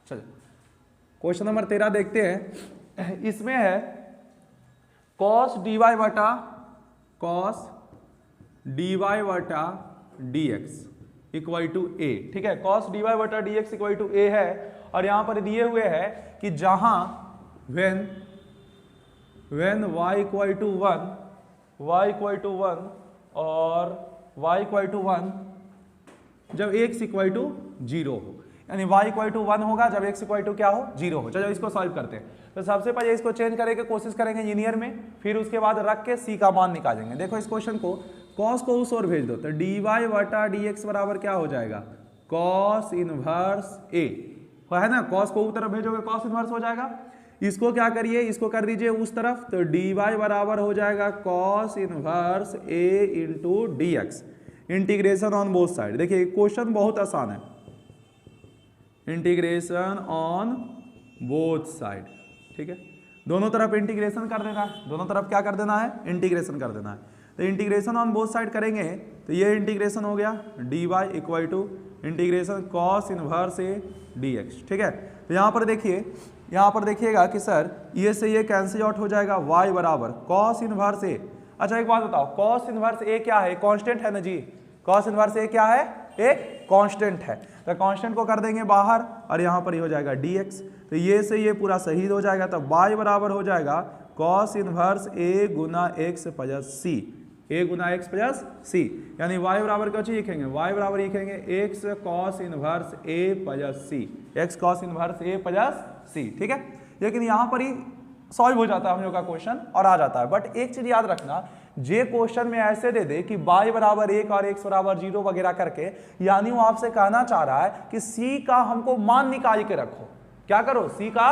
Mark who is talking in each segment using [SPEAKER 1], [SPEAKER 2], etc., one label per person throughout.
[SPEAKER 1] चलो question number 13 देखते हैं। इसमें है cos dy बटा dx इक्वल टू a। ठीक है, cos dy बटा dx इक्वल टू a है, और यहां पर दिए हुए है कि जहां when y इक्वल टू 1 और y इक्वल टू 1 जब x इक्वल टू 0 हो, यानी y इक्वल टू 1 होगा जब x इक्वल टू क्या हो 0 हो। चलो इसको सॉल्व करते हैं। तो सबसे पहले इसको चेंज करने की कोशिश करेंगे लीनियर में, फिर उसके बाद रख के c का मान निकालेंगे। देखो इस क्वेश्चन को cos को उस ओर भेज दो तो dy बटा dx बराबर क्या हो जाएगा cos इनवर्स a है ना। cos को उस तरफ भेजोगे cos इनवर्स हो जाएगा। इसको क्या करिए, इसको कर दीजिए उस तरफ, तो dy बराबर हो जाएगा cos inverse a into dx integration on both side. देखिए क्वेश्चन बहुत आसान है, इंटीग्रेशन ऑन बोथ साइड। ठीक है, दोनों तरफ इंटीग्रेशन कर देना है, दोनों तरफ क्या कर देना है इंटीग्रेशन कर देना है। तो इंटीग्रेशन ऑन बोथ साइड करेंगे तो ये इंटीग्रेशन हो गया dy equal to integration cos inverse a dx। ठीक है, तो यहाँ पर देखिए, यहाँ पर देखिएगा कि सर ये से ये कैंसिल आउट हो जाएगा, y बराबर cos इनवर्स a। अच्छा एक बात बताओ, cos इनवर्स a क्या है, कांस्टेंट है ना जी। cos इनवर्स a क्या है, एक कांस्टेंट है। तो कांस्टेंट को कर देंगे बाहर और यहाँ पर ही हो जाएगा dx। तो ये से ये पूरा शहीद हो जाएगा, तो y बराबर हो जाएगा cos inverse a Guna x plus c, a Guna x plus c, यानी y बराबर क्या चीज लिखेंगे, y बराबर लिखेंगे x cos inverse a plus c, x cos inverse a plus c। ठीक है, लेकिन यहाँ पर ही सॉल्व हो जाता है हम लोग का क्वेश्चन और आ जाता है। बट एक चीज याद रखना, जे क्वेश्चन में ऐसे दे दे कि y बराबर 1 और x बराबर 0 वगैरह करके, यानी वो आपसे कहना चाह रहा है कि c का हमको मान निकाल के रखो। क्या करो, c का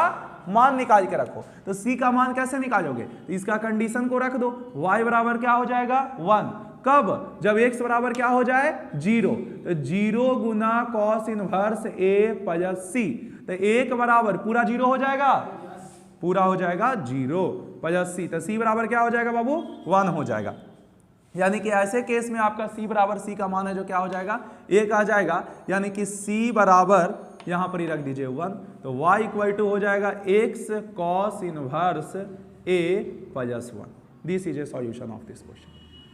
[SPEAKER 1] मान निकाल के रखो। तो c का मान कैसे निकालोगे, तो इसका कंडीशन को रख दो, y बराबर क्या हो जाएगा 1, कब, जब x बराबर क्या हो जाए 0, तो 0 गुना cos inverse a plus c, तो 1 बराबर पूरा 0 हो जाएगा, पूरा हो जाएगा 0 प्लस c, तो c बराबर क्या हो जाएगा बाबू 1 हो जाएगा। यानी कि ऐसे केस में आपका c बराबर c का मान है जो क्या हो जाएगा 1 आ जाएगा, यानी कि c बराबर यहां पर ही रख दीजिए 1, तो y इक्वल टू हो जाएगा x cos inverse a plus 1। This is a solution of this question.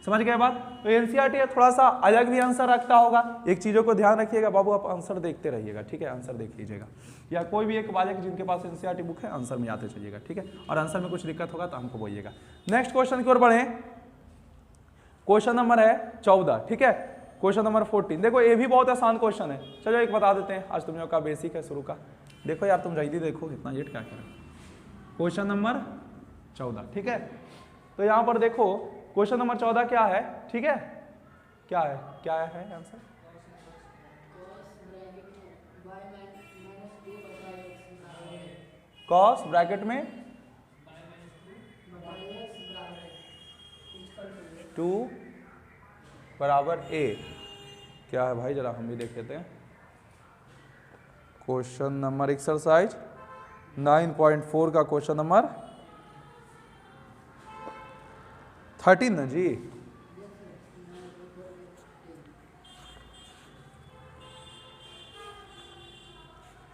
[SPEAKER 1] समझ गए बात। तो एनसीईआरटी थोड़ा सा अलग भी आंसर रखता होगा, एक चीजों को ध्यान रखिएगा बाबू, आप आंसर देखते रहिएगा। ठीक है, आंसर देख लीजिएगा, या कोई भी एक बालक जिनके पास एनसीईआरटी बुक है आंसर में आते चलिएगा। ठीक है, और आंसर में कुछ दिक्कत होगा तो हमको बोलिएगा। नेक्स्ट क्वेश्चन की ओर बढ़े, क्वेश्चन नंबर है 14। ठीक है, क्वेश्चन नंबर 14 देखो, ये भी बहुत आसान क्वेश्चन है। चलो एक बता देते हैं, आज तुम लोग का बेसिक है शुरू का। देखो यार तुम जल्दी देखो, इतना लेट क्या करें। क्वेश्चन नंबर 14, ठीक है, तो यहाँ पर देखो क्वेश्चन नंबर 14 क्या है। ठीक है, क्या है, क्या है आंसर, cos ब्रैकेट में 2 बराबर a। क्या है भाई, जरा हम भी देख लेते हैं। क्वेश्चन नंबर एक्सरसाइज 9.4 का क्वेश्चन नंबर 13 ना जी।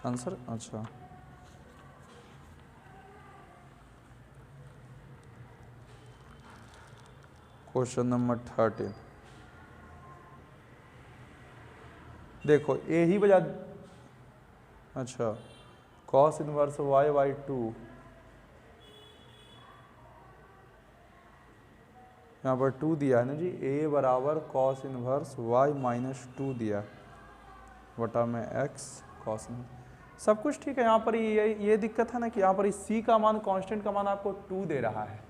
[SPEAKER 1] आंसर अच्छा, क्वेश्चन नंबर 13 देखो, ए ही बजा, अच्छा cos इनवर्स y बाई 2, यहाँ पर 2 दिया है ना जी, a बराबर cos इनवर्स y माइनस 2 दिया बटा में x cos इनवर्स। सब कुछ ठीक है, यहाँ पर ये दिक्कत है ना कि यहाँ पर c का मान, कांस्टेंट का मान आपको 2 दे रहा है।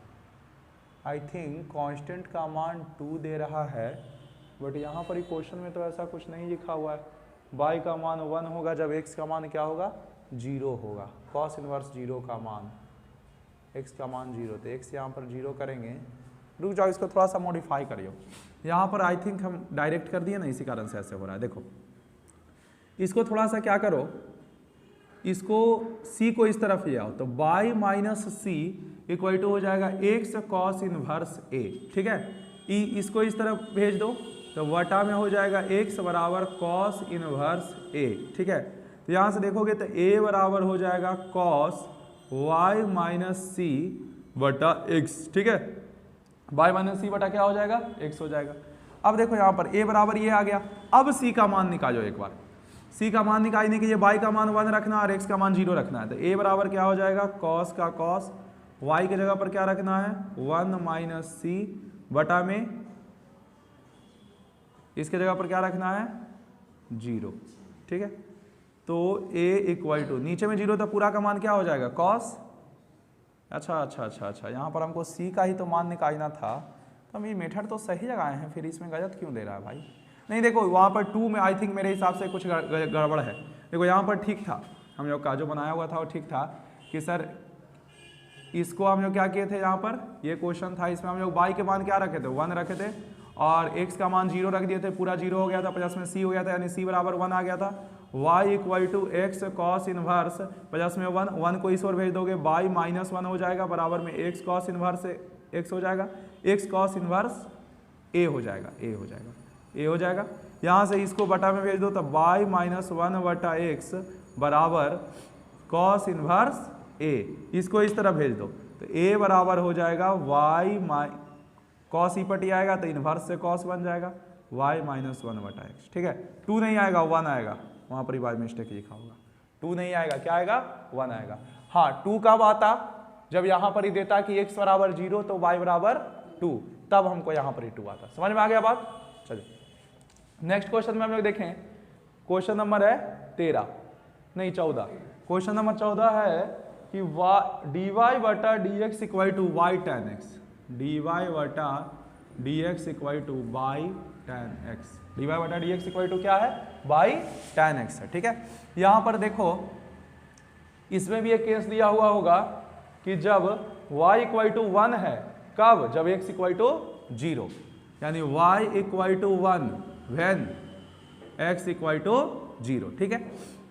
[SPEAKER 1] आई थिंक कांस्टेंट का मान 2 दे रहा है, बट यहाँ पर ही क्वेश्चन में तो ऐसा कुछ नहीं लिखा हुआ है। y का मान 1 होगा जब x का मान क्या होगा 0 होगा, cos इनवर्स 0 का मान, x का मान 0, तो x यहाँ पर 0 करेंगे। रुक जाओ, इसको थोड़ा सा मॉडिफाई करियो। यहाँ पर आई थिंक हम डायरेक्ट कर दिए ना, इसी कारण से ऐसे हो रहा है। देखो इसको थोड़ा सा क्या करो, इसको c को इस तरफ ले आओ, तो y minus C equal to हो जाएगा x cos इनवर्स a। ठीक है, इसको इस तरफ भेज दो तो वटा में हो जाएगा x बराबर cos इनवर्स a। ठीक है, तो यहाँ से देखोगे तो a बराबर हो जाएगा कॉस y माइनस सी बटा एक्स, ठीक है। y माइनस सी बटा क्या हो जाएगा, x हो जाएगा। अब देखो यहाँ पर a बराबर ये आ गया। अब c का मान निकालो एक बार। c का मान निकालने के लिए y का मान 1 रखना और x का मान 0 रखना है। तो a बराबर क्या हो जाएगा, कॉस का कॉस, y की जगह पर क्या रखना है 1 माइनस सी बटा में इसके जगह पर क्या रखना है 0, ठीक है। तो a इक्वल टू नीचे में 0 तो पूरा का मान क्या हो जाएगा कॉस। अच्छा, यहाँ पर हमको c का ही तो मान निकालना था, तो हम ये मेथड तो सही लगाए हैं, फिर इसमें गलत क्यों दे रहा है भाई। नहीं देखो वहाँ पर 2 में आई थिंक मेरे हिसाब से कुछ गड़बड़ है। देखो यहाँ पर ठीक था, हम लोग का जो बनाया हुआ था वो ठीक था कि सर इसको हम लोग क्या किए थे, यहाँ पर ये क्वेश्चन था, इसमें हम लोग y के मान क्या रखे थे 1 रखे थे और x का मान 0 रख दिए थे, पूरा 0 हो गया था, प्लस में c हो गया था, यानी c बराबर 1 आ गया था। y equal to x cos inverse plus में 1 को इस ओर भेज दोगे y माइनस 1 हो जाएगा, बराबर में x कॉस इनवर्स x हो जाएगा, x कॉस इनवर्स a हो जाएगा, a हो जाएगा। यहाँ से इसको बटा में भेज दो तो y माइनस 1 बटा x बराबर कॉस इनवर्स a, इसको इस तरह भेज दो तो a बराबर हो जाएगा y कॉस ई पटी आएगा तो इनवर्स से कॉस बन जाएगा y माइनस 1 बटा एक्स, ठीक है। 2 नहीं आएगा 1 आएगा, वहाँ पर ही बाय मिस्टेक लिखा होगा, 2 नहीं आएगा, क्या आएगा 1 आएगा। हाँ 2 कब आता, जब यहाँ पर ही देता कि x बराबर 0 तो y बराबर 2, तब हमको यहाँ पर ही 2 आता। समझ में आ गया बात। चलिए नेक्स्ट क्वेश्चन में हम लोग देखें, क्वेश्चन नंबर है 14 नहीं 14। क्वेश्चन नंबर 14 है कि dy बटा dx equal to y tan x, dy बटा dx equal to y tan x, dy बटा dx इक्वल टू क्या है y tan x है, ठीक है। यहाँ पर देखो इसमें भी एक केस दिया हुआ होगा कि जब y इक्वल टू 1 है, कब, जब x इक्वल टू 0, यानी y equal to 1 when x equal to 0, ठीक है।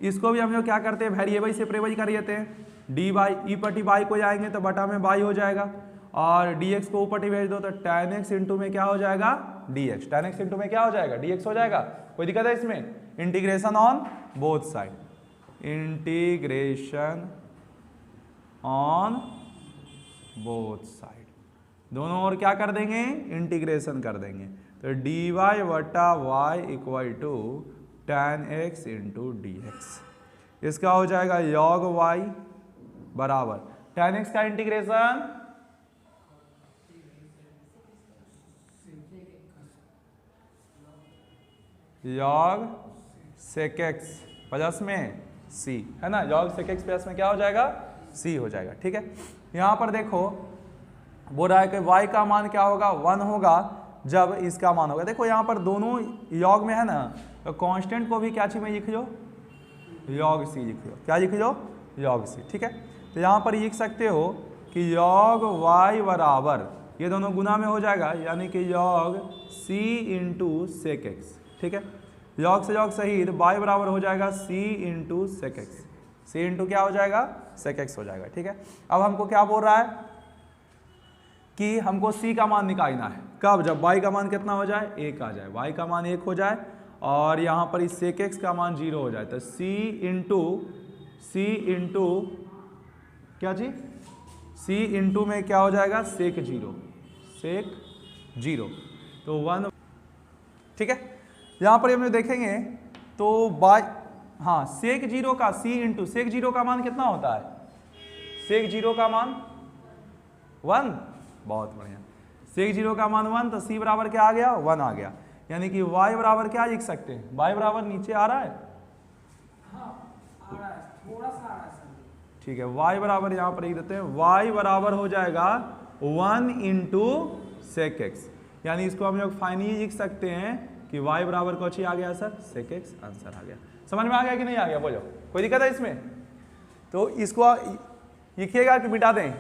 [SPEAKER 1] इसको भी हम लोग क्या करते हैं वेरिएबल सेपरेबल कर लेते हैं, डी बाई ई पटी बाई को जाएंगे तो बटा में बाई हो जाएगा और dx को ऊपर भेज दो तो tan x इंटू में क्या हो जाएगा dx, tan x इंटू में क्या हो जाएगा dx हो जाएगा। कोई दिक्कत है इसमें, integration on both side, integration on both side, दोनों ओर क्या कर देंगे इंटीग्रेशन कर देंगे। तो dy बटा y equal to tan x into dx, इसका हो जाएगा log y बराबर tan x का integration log sec x plus में c, है ना, log sec x प्लस में क्या हो जाएगा c हो जाएगा, ठीक है। यहाँ पर देखो बोल रहा है कि y का मान क्या होगा 1 होगा जब इसका मान होगा। देखो यहाँ पर दोनों log में है ना, तो कांस्टेंट को भी क्या चीज में लिख लो log c लिख लो, क्या लिख लो log c, ठीक है। तो यहाँ पर लिख सकते हो कि log y बराबर ये दोनों गुना में हो जाएगा, यानी कि log c into sec x, ठीक है। log से log सही, तो y बराबर हो जाएगा c into sec x, c into क्या हो जाएगा सेक एक्स हो जाएगा, ठीक है। अब हमको क्या बोल रहा है कि हमको c का मान निकालना है, कब, जब y का मान कितना हो जाए 1 आ जाए, y का मान 1 हो जाए और यहाँ पर इस सेक एक्स का मान 0 हो जाए, तो c इंटू क्या जी c इंटू में क्या हो जाएगा सेक 0 तो 1, ठीक है। यहाँ पर हम देखेंगे तो बाय हाँ सेक 0 का c इंटू सेक 0 का मान कितना होता है, सेक 0 का मान 1, बहुत बढ़िया, सेक 0 का मान 1 तो c बराबर क्या आ गया 1 आ गया, यानी कि y बराबर क्या लिख सकते हैं, y बराबर नीचे आ रहा है,
[SPEAKER 2] हाँ, आ रहा है, थोड़ा सा आ रहा है सर,
[SPEAKER 1] ठीक है। y बराबर यहाँ पर लिख देते हैं, y बराबर हो जाएगा 1 इंटू सेक एक्स, यानी इसको हम लोग फाइनली लिख सकते हैं कि y बराबर कौन सी आ गया सर सेक एक्स, आंसर आ गया। समझ में आ गया कि नहीं आ गया, बोलो कोई दिक्कत है इसमें। तो इसको लिखिएगा कि मिटा दें,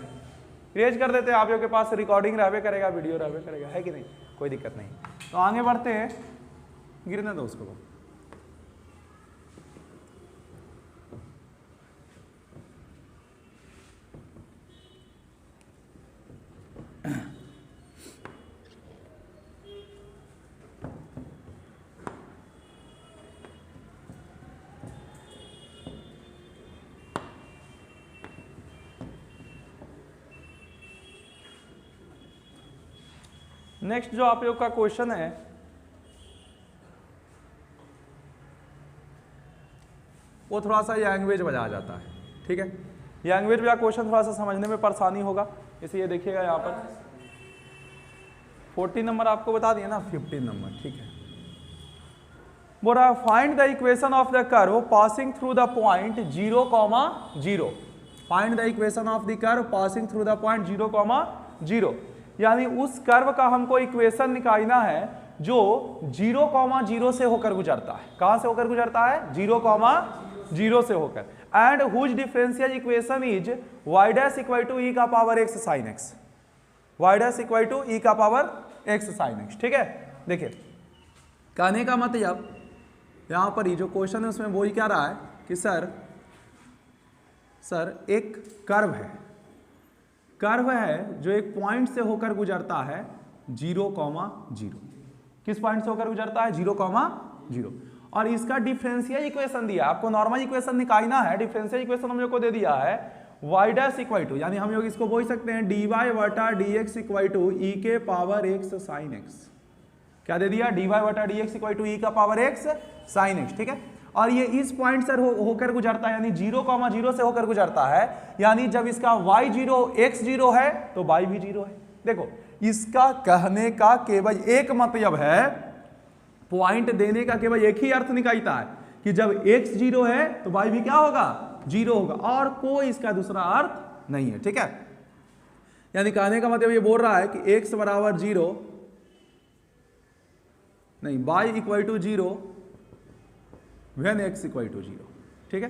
[SPEAKER 1] इरेज कर देते हैं, आप लोग के पास रिकॉर्डिंग रहबे करेगा, वीडियो रहबे करेगा, है कि नहीं, कोई दिक्कत नहीं। तो आगे बढ़ते हैं, गिरने दो उसको। नेक्स्ट जो आप लोग का क्वेश्चन है वो थोड़ा सा लैंग्वेज बजा जाता है, ठीक है। लैंग्वेज वाला क्वेश्चन थोड़ा सा समझने में परेशानी होगा, इसलिए देखिएगा यहाँ पर 14 नंबर आपको बता दिया ना, 15 नंबर, ठीक है। बोल रहा है find the equation of the curve passing through the point 0,0। Find the equation of the curve passing through the point 0,0, यानी उस कर्व का हमको इक्वेशन निकालना है जो 0,0 से होकर गुजरता है। कहां से होकर गुजरता है? 0,0 से होकर। And whose differential equation is y dash equal to e का power x sin x, y dash equal to e का पावर x sin x, ठीक है। देखिए कहने का मतलब यहां पर ही जो क्वेश्चन है उसमें वो ही क्या रहा है कि सर एक कर्व है जो एक पॉइंट से होकर गुजरता है 0,0। किस पॉइंट से होकर गुजरता है? 0,0। और इसका डिफरेंशियल इक्वेशन दिया, आपको नॉर्मल इक्वेशन निकालना है, डिफरेंशियल इक्वेशन हम लोग को दे दिया है y डैश इक्वल टू, यानी हम लोग इसको बोल सकते हैं dy बटा dx इक्वल टू e के पावर x sin x। क्या दे दिया? dy बटा dx इक्वल टू e का पावर x sin x, ठीक है। और ये इस पॉइंट से होकर गुजरता है, यानी 0,0 से होकर गुजरता है, यानी जब इसका y 0 x 0 है तो y भी 0 है। देखो इसका कहने का केवल एक मतलब है, पॉइंट देने का केवल एक ही अर्थ निकलता है कि जब x 0 है तो y भी क्या होगा? 0 होगा, और कोई इसका दूसरा अर्थ नहीं है, ठीक है। यानी कहने का मतलब ये बोल रहा है कि x बराबर 0 नहीं, y equal to 0 when x equal to 0, ठीक है।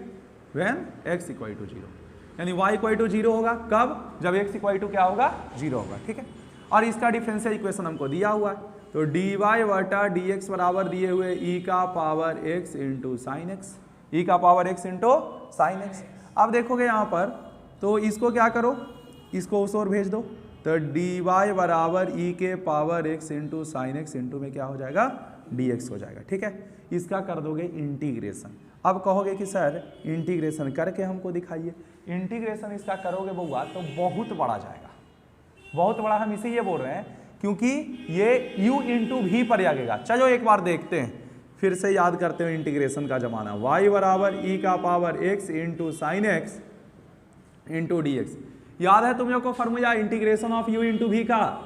[SPEAKER 1] when x इक्वल टू 0, यानी y इक्वल टू 0 होगा कब? जब x इक्वल टू क्या होगा? 0 होगा, ठीक है। और इसका डिफरेंशियल इक्वेशन हमको दिया हुआ है, तो dy बटा dx बराबर दिए हुए e का power x into sine x, e का power x into sine x. अब देखोगे यहाँ पर तो इसको क्या करो, इसको उस ओर भेज दो, तो dy बराबर e के power x into sine x into में क्या हो जाएगा? dx हो जाएगा, ठीक है। इसका कर दोगे इंटीग्रेशन। अब कहोगे कि सर इंटीग्रेशन करके हमको दिखाइए। इंटीग्रेशन इसका करोगे बउआ तो बहुत बड़ा जाएगा, बहुत बड़ा। हम इसीलिए बोल रहे हैं क्योंकि ये u इंटू भी पर लगेगा। चलो एक बार देखते हैं, फिर से याद करते हैं इंटीग्रेशन का जमाना। y बराबर e का power x into sine x into D x. याद है तुम लोग को formula integration of u into v का?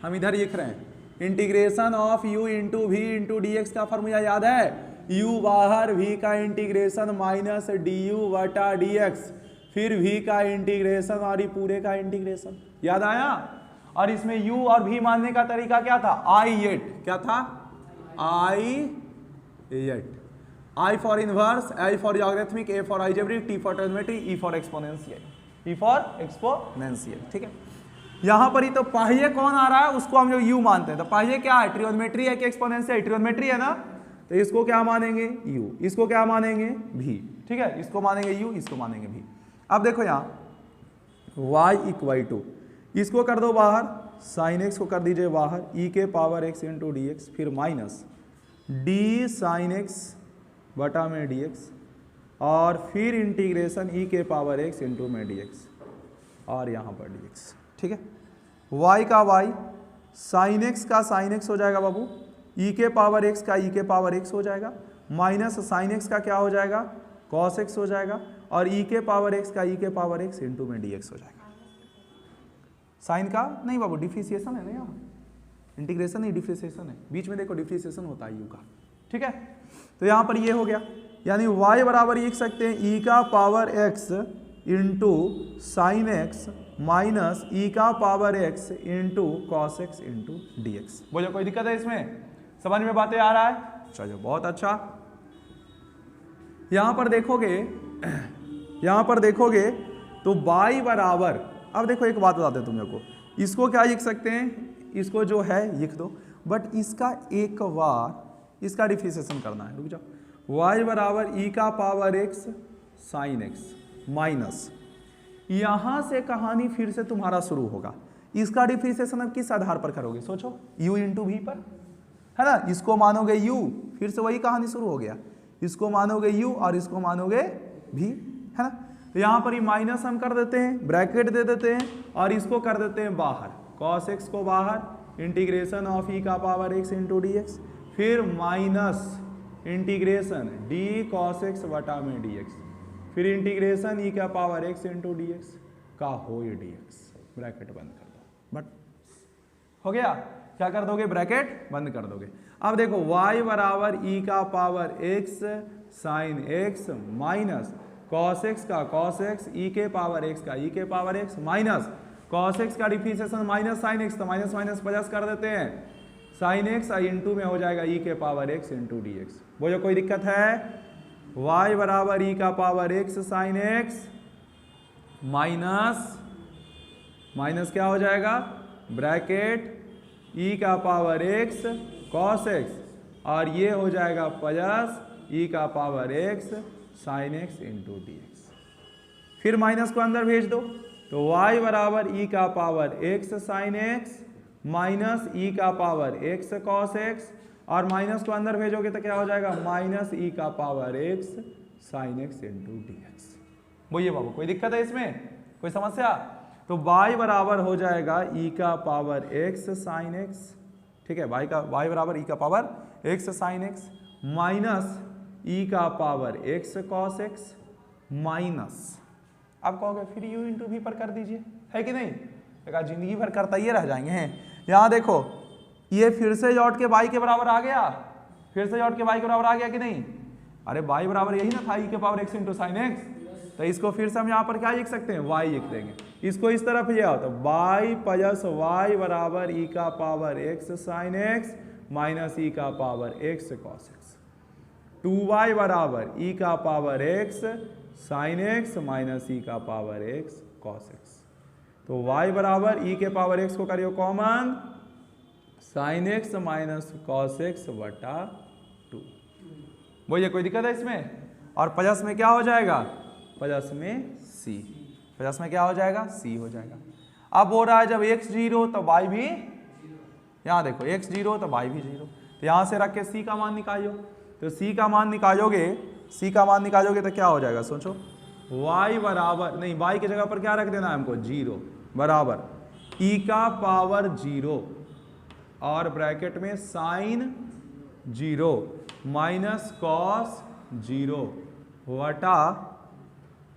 [SPEAKER 1] हम इधर लिख रहे हैं integration of u into v into D x का फॉर्मूला याद है? u बाहर v का इंटीग्रेशन माइनस डी यू बटा डी एक्स, फिर v का इंटीग्रेशन और ये पूरे का इंटीग्रेशन। याद आया? और इसमें u और v मानने का तरीका क्या था? I8। क्या था? I8। I for inverse, L for logarithmic, A for algebraic, T for trigonometry, E for exponential, E for exponential, ठीक है। यहां पर ही तो पहले कौन आ रहा है उसको हम लोग u मानते हैं। तो पहले क्या है? ट्रिग्नोमेट्री है कि एक्सपोनेंशियल? ट्रिग्नोमेट्री है ना, तो इसको क्या मानेंगे? u, इसको क्या मानेंगे? v, ठीक है। इसको मानेंगे u, इसको मानेंगे v। अब देखो यहाँ y इक्वल टू, इसको कर दो बाहर, साइन एक्स को कर दीजिए बाहर, e के power x into D x, फिर माइनस डी साइन एक्स बटा में डी एक्स, और फिर इंटीग्रेशन e के पावर x इंटू में डी एक्स, और यहाँ पर डी एक्स, ठीक है। y का y, साइन एक्स का साइन एक्स हो जाएगा बाबू, e के पावर x का e के पावर x हो जाएगा, माइनस साइन एक्स का क्या हो जाएगा? कॉस एक्स हो जाएगा, और e के पावर x का e के पावर x इंटू में dx हो जाएगा। साइन का नहीं बाबू, डिफरेंशिएशन है ना, यहाँ इंटीग्रेशन नहीं डिफरेंशिएशन है, बीच में देखो डिफरेंशिएशन होता है u का, ठीक है। तो यहाँ पर ये हो गया, यानी y बराबर लिख सकते हैं e का power x into sine X minus e का power x into cos x into D x. बोलो कोई दिक्कत है इसमें? समझ में बातें आ रहा है? चलो बहुत अच्छा। यहां पर देखोगे तो y बराबर, अब देखो एक बात बताते हैं तुम लोग को, इसको क्या लिख सकते हैं? इसको जो है लिख दो, बट इसका एक बार इसका डिफरेंशिएशन करना है। रुक जाओ, y बराबर e का power x sine X minus, यहां से कहानी फिर से तुम्हारा शुरू होगा। इसका डिफरेंशिएशन अब किस आधार पर करोगे? सोचो, u इंटू भी पर, है ना। इसको मानोगे u, फिर से वही कहानी शुरू हो गया। इसको मानोगे u और इसको मानोगे भी, है ना। तो यहां पर ही माइनस हम कर देते हैं, ब्रैकेट दे देते हैं, और इसको कर देते हैं बाहर, cos x को बाहर, इंटीग्रेशन ऑफ ई का power X into D x, फिर minus integration D cos X बटा में डी एक्स, फिर इंटीग्रेशन ई का power X into D x का होल डी एक्स। ब्रैकेट बंद कर दो, बट हो गया। क्या कर दोगे? ब्रैकेट बंद कर दोगे। अब देखो y बराबर ई का power x sine x minus cos x का कॉस एक्स ई के पावर x का ई के power x minus cos x का डिफरेंशिएशन माइनस साइन एक्स, तो माइनस माइनस प्लस कर देते हैं, साइन एक्स इंटू में हो जाएगा ई के power X into D x. बोलो कोई दिक्कत है? y बराबर ई का power x sine X minus minus क्या हो जाएगा? ब्रैकेट ई का पावर x कॉस एक्स, और ये हो जाएगा प्लस ई का power x sine x into D x. फिर माइनस को अंदर भेज दो, तो y बराबर ई का power x sine X minus E का पावर x कॉस एक्स, और माइनस को अंदर भेजोगे तो क्या हो जाएगा? माइनस ई का power x sine x into D x. बोलिए बाबू कोई दिक्कत है इसमें? कोई समस्या? तो y बराबर हो जाएगा ई का पावर x साइन एक्स, ठीक है, y बराबर ई का power x sine X minus E का power x cos X minus, आप कहोगे फिर u इंटू भी पर कर दीजिए, है कि नहीं? देखा जिंदगी भर करता ही रह जाएंगे हैं। यहाँ देखो ये फिर से लौट के y के बराबर आ गया, फिर से लौट के y के बराबर आ गया कि नहीं? अरे y बराबर यही ना था ई के power x into sine x, तो इसको फिर से हम यहाँ पर क्या लिख सकते हैं? y लिख देंगे। इसको इस तरफ ले आओ तो y प्लस y बराबर ई का power x sine X minus E का power x cos X, 2y बराबर ई का power x sine X minus E का पावर x कॉस एक्स। तो y बराबर ई के पावर x को करियो common, sine X minus cos X बटा 2। बोलिए कोई दिक्कत है इसमें? और प्लस में क्या हो जाएगा? प्लस में c, प्लस में क्या हो जाएगा? c हो जाएगा। अब हो रहा है जब x 0 तो y भी, यहाँ देखो x 0 तो y भी 0, तो यहाँ से रख के c का मान निकालो, तो c का मान निकालोगे, c का मान निकालोगे तो क्या हो जाएगा? सोचो, y बराबर नहीं, y की जगह पर क्या रख देना है हमको? 0 बराबर e का पावर 0 और ब्रैकेट में साइन 0 माइनस कॉस 0 वटा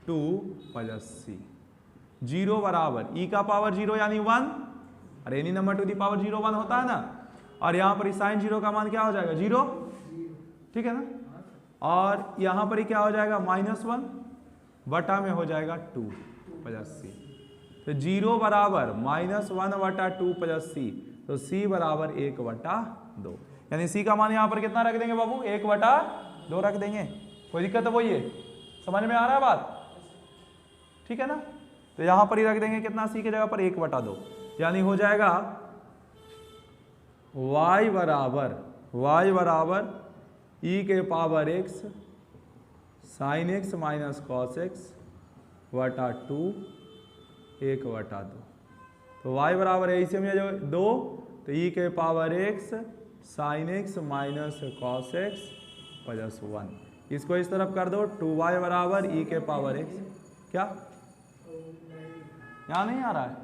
[SPEAKER 1] 2 प्लस c। 0 बराबर e का पावर 0 यानी 1, और any number to the power 0 1 होता है ना, और यहाँ पर साइन 0 का मान क्या हो जाएगा? 0, ठीक है ना, और यहाँ पर ही क्या हो जाएगा? -1 बटा में हो जाएगा 2 प्लस c। तो 0 बराबर -1 बटा 2 प्लस c, तो c बराबर 1 बटा 2, यानी c का मान यहाँ पर कितना रख देंगे बाबू? 1 बटा 2 रख देंगे। कोई दिक्कत है? वो ये समझ में आ रहा है बात? ठीक है ना, तो यहाँ पर ही रख देंगे कितना? c की जगह पर 1 बटा 2, यानी हो जाएगा y बराबर e के power x sine X minus cos X बटा 2 1 बटा 2। तो y बराबर है इसे में जो 2, तो e के power x sine X minus cos x plus 1, इसको इस तरफ कर दो, 2y बराबर e के पावर x, क्या यहाँ नहीं आ रहा है?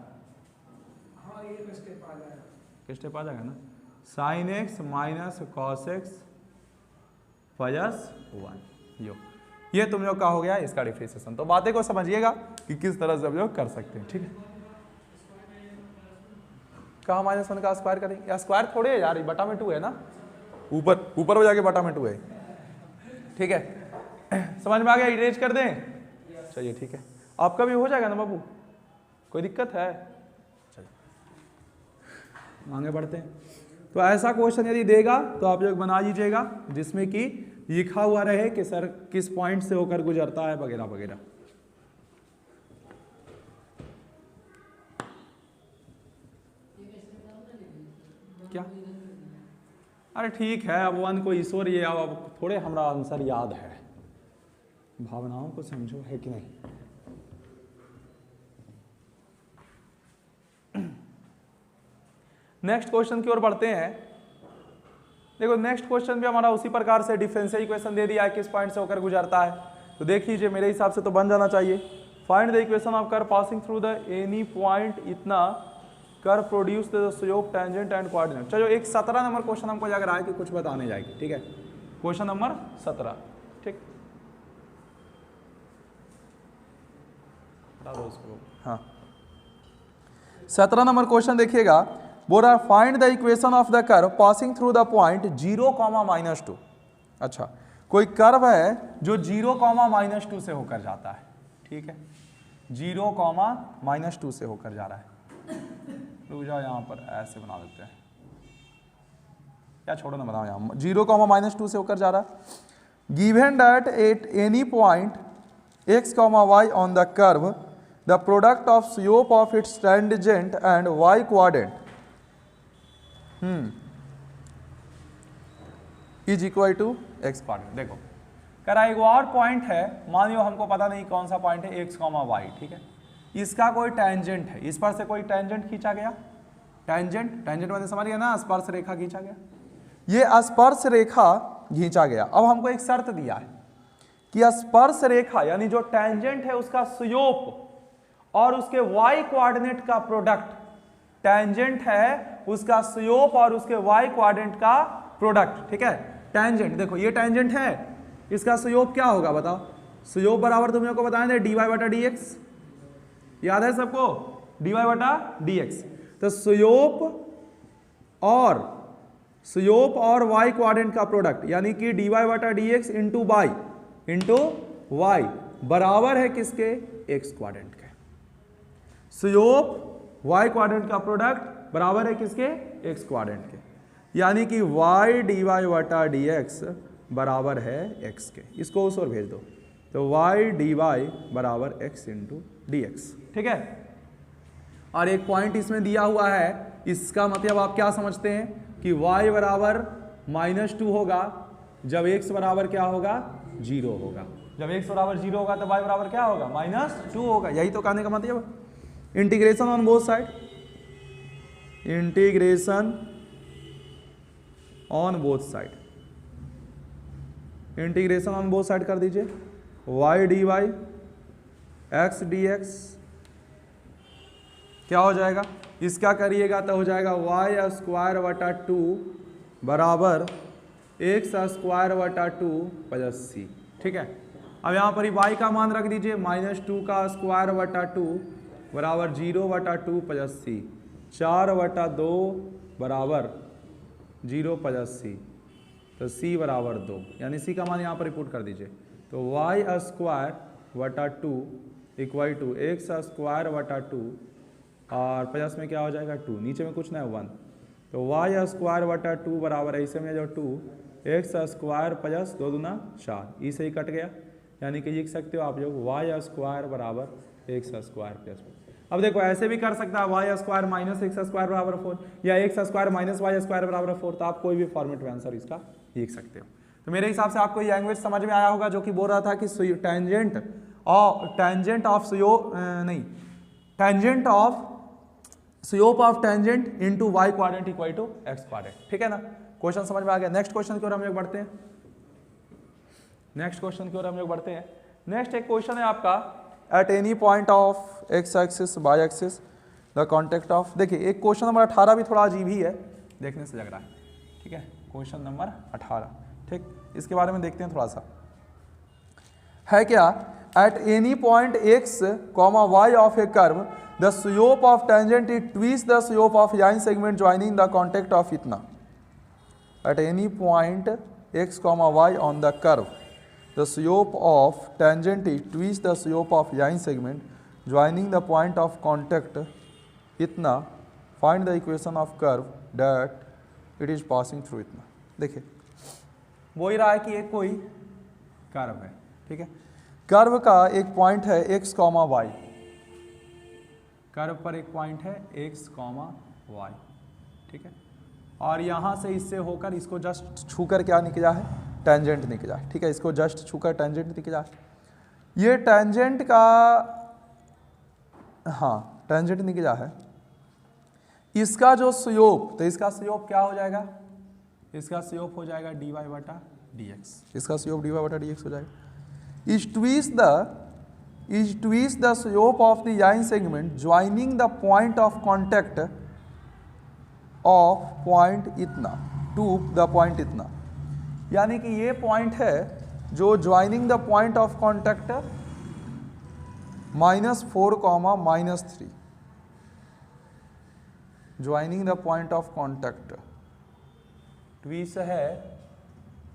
[SPEAKER 2] हाँ ये स्टेप आ जाएगा,
[SPEAKER 1] किस स्टेप आ जाएगा ना, sign X minus cos x plus 1। ये तुम लोग का हो गया इसका डिफरेंशिएशन। तो बातें को समझिएगा कि किस तरह से हम लोग कर सकते हैं, ठीक है। कहाँ -1 का स्क्वायर करेंगे? या स्क्वायर थोड़े है यार, बटा में 2 है ना, ऊपर में जाके बटा में 2 है, ठीक है। समझ में आ गया? इरेज कर दें? चलिए ठीक है, आपका भी हो जाएगा ना बाबू, कोई दिक्कत है? चलिए आगे बढ़ते हैं। तो ऐसा क्वेश्चन यदि देगा तो आप लोग बना लीजिएगा जिसमें कि लिखा हुआ रहे कि सर किस पॉइंट से होकर गुजरता है वगैरह वगैरह। क्या? अरे ठीक है, अब 1 को ईश्वर ये अब थोड़े हमारा आंसर याद है, भावनाओं को समझो, है कि नहीं? नेक्स्ट क्वेश्चन की ओर बढ़ते हैं। देखो नेक्स्ट क्वेश्चन भी हमारा उसी प्रकार से डिफरेंशियल इक्वेशन दे दिया है किस पॉइंट से होकर गुजरता है। तो देख लीजिए, मेरे हिसाब से तो बन जाना चाहिए। Find the equation of curve passing through the any point इतना curve produce the slope tangent and coordinate. चलो एक 17 नंबर क्वेश्चन हमको लग रहा है कि कुछ बताने जाएगी, ठीक है, क्वेश्चन नंबर 17, ठीक, हाँ 17 नंबर क्वेश्चन देखिएगा, बोल रहा find the equation of the curve passing through the point 0, -2। अच्छा, कोई कर्व है जो 0, -2 से होकर जाता है, ठीक है, 0, -2 से होकर जा रहा है। रुक जाओ, यहाँ पर ऐसे बना देते हैं, क्या छोड़ो ना, बनाओ यहाँ 0, -2 से होकर जा रहा है। Given that at any point x, y on the curve the product of slope of its tangent and y coordinate is equal to x coordinate. देखो कह रहा है एक और पॉइंट है, मान लो हमको पता नहीं कौन सा पॉइंट है, x, y, ठीक है, इसका कोई टेंजेंट है, इस पर से कोई टेंजेंट खींचा गया, टेंजेंट मैंने समझ गया ना, स्पर्श रेखा खींचा गया, ये स्पर्श रेखा खींचा गया। अब हमको एक शर्त दिया है कि स्पर्श रेखा यानी जो टेंजेंट है उसका स्लोप और उसके y कोऑर्डिनेट का प्रोडक्ट, टेंजेंट है उसका स्लोप और उसके y कोऑर्डिनेट का प्रोडक्ट, ठीक है, टेंजेंट, देखो ये टेंजेंट है, इसका स्लोप क्या होगा बताओ, स्लोप बराबर तुम लोग को बताए थे dy/dx, याद है सबको, dy/dx। तो स्लोप और y कोऑर्डिनेट का प्रोडक्ट यानी कि dy/dx इंटू y बराबर है किसके, x कोऑर्डिनेट के। स्लोप y कोऑर्डिनेट का प्रोडक्ट बराबर है किसके, x कोऑर्डिनेट के, यानी कि y dy/dx बराबर है x के। इसको उस ओर भेज दो, तो y dy बराबर x इंटू dx, ठीक है। और एक पॉइंट इसमें दिया हुआ है, इसका मतलब आप क्या समझते हैं कि y बराबर -2 होगा जब x बराबर क्या होगा, 0 होगा, जब x बराबर 0 होगा तो y बराबर क्या होगा, -2 होगा, यही तो कहने का मतलब। Integration on both side, integration on both side, integration on both side कर दीजिए, y dy x dx क्या हो जाएगा, इसका करिएगा तो हो जाएगा y² 2 बराबर x² 2 प्लस c, ठीक है। अब यहाँ पर y का मान रख दीजिए, -2 का स्क्वायर 2 बराबर 0/2 प्लस c, 4/2 बराबर 0 प्लस c, तो c बराबर 2, यानी c का मान यहाँ पर पुट कर दीजिए, तो y² 2 इक्वल टू x² 2 और प्लस में क्या हो जाएगा 2, नीचे में कुछ ना 1, तो y² 2 बराबर ऐसे में जो 2 x² प्लस 2 दूना 4, इसे ही कट गया, यानी कि लिख सकते हो आप लोग y² बराबर x² प्लस। अब देखो ऐसे भी कर सकता है y² माइनस x² बराबर 4 या x² माइनस y² बराबर 4, तो आप कोई भी फॉर्मेट में आंसर इसका लिख सकते हो। तो मेरे हिसाब से आपको ये लैंग्वेज समझ में आया होगा, जो कि बोल रहा था कि tangent of slope of tangent into y coordinate equal to x coordinate, ठीक है ना। क्वेश्चन समझ में आ गया। नेक्स्ट क्वेश्चन की ओर हम लोग बढ़ते हैं, नेक्स्ट एक क्वेश्चन है आपका, eight any point of x axis y axis the contact of, देखिए एक क्वेश्चन नंबर 18 भी थोड़ा अजीब ही है, देखने से लग रहा है, ठीक है, क्वेश्चन नंबर 18, ठीक, इसके बारे में देखते हैं थोड़ा सा, है क्या, eight any point x, y of A curve the slope of tangent it twists the slope of line segment joining the contact of इतना, at any point x, y on the curve the slope of tangent it twists the slope of line segment joining the point of contact इतना, find the equation of curve that it is passing through इतना। देखिए वो ही रहा है कि एक कोई curve है, ठीक है, कर्व का एक पॉइंट है x, y, कर्व पर एक पॉइंट है x, y, ठीक है, और यहाँ से इससे होकर इसको जस्ट छूकर क्या निकला है, टेंजेंट निकला है, ठीक है, इसको जस्ट छूकर टेंजेंट निकला है, ये टेंजेंट का, हाँ टेंजेंट निकला है, इसका जो स्लोप, तो इसका स्लोप क्या हो जाएगा, इसका स्लोप हो जाएगा dy/dx, इसका स्लोप dy/dx हो जाएगा। is twist the slope of the line segment joining the point of contact of point इतना टू द पॉइंट इतना, यानी कि ये पॉइंट है जो joining the point of contact -4, -3, joining the point of contact twice है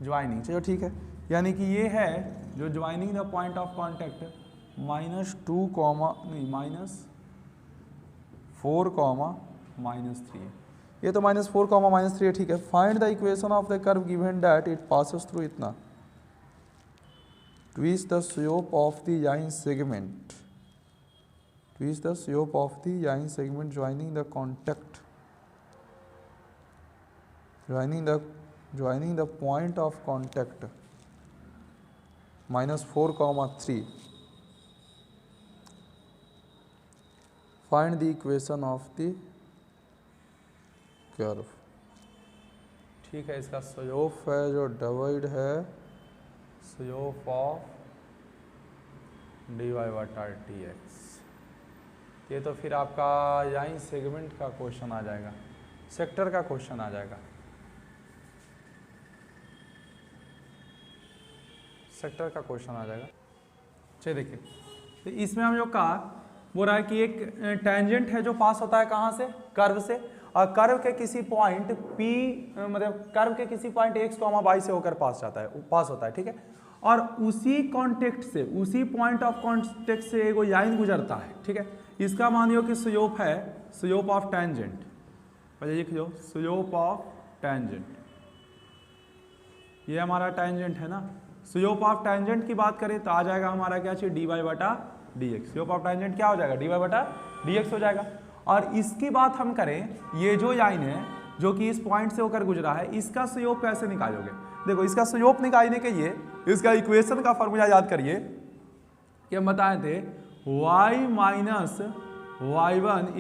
[SPEAKER 1] ज्वाइनिंग, चलो ठीक है, यानी कि ये है जो joining the point of contact -4, -3 है, ये तो -4, -3 है, ठीक है। Find the equation of the curve given that it passes through इतना, twice the slope of the line segment, twice the slope of the line segment joining the contact, joining the point of contact -4, 3. Find the equation of the curve, ठीक है। इसका slope है जो divide है slope of dy/dx, ये तो फिर आपका याइन सेगमेंट का क्वेश्चन आ जाएगा, सेक्टर का क्वेश्चन आ जाएगा, सेक्टर का क्वेश्चन आ जाएगा। चलिए देखिए, तो इसमें हम जो कहा वो रहा है कि एक टेंजेंट है जो पास होता है कहाँ से, कर्व से, और कर्व के किसी पॉइंट P, मतलब कर्व के किसी पॉइंट x, y से होकर पास होता है, ठीक है। और उसी कॉन्टेक्ट से, उसी पॉइंट ऑफ कॉन्टेक्ट से एक लाइन गुजरता है, ठीक है। इसका मानियो कि स्लोप है स्लोप ऑफ टेंजेंट, लिख लो स्लोप ऑफ टेंजेंट, ये हमारा टेंजेंट है ना। स्लोप ऑफ टेंजेंट की बात करें तो आ जाएगा हमारा क्या चाहिए, dy/dx, स्लोप ऑफ टेंजेंट क्या हो जाएगा, dy/dx हो जाएगा। और इसकी बात हम करें, ये जो लाइन है जो कि इस पॉइंट से होकर गुजरा है, इसका स्लोप कैसे निकालोगे, देखो इसका स्लोप निकालने के लिए इसका इक्वेशन का फॉर्मूला याद करिए कि हम बताए थे y - y1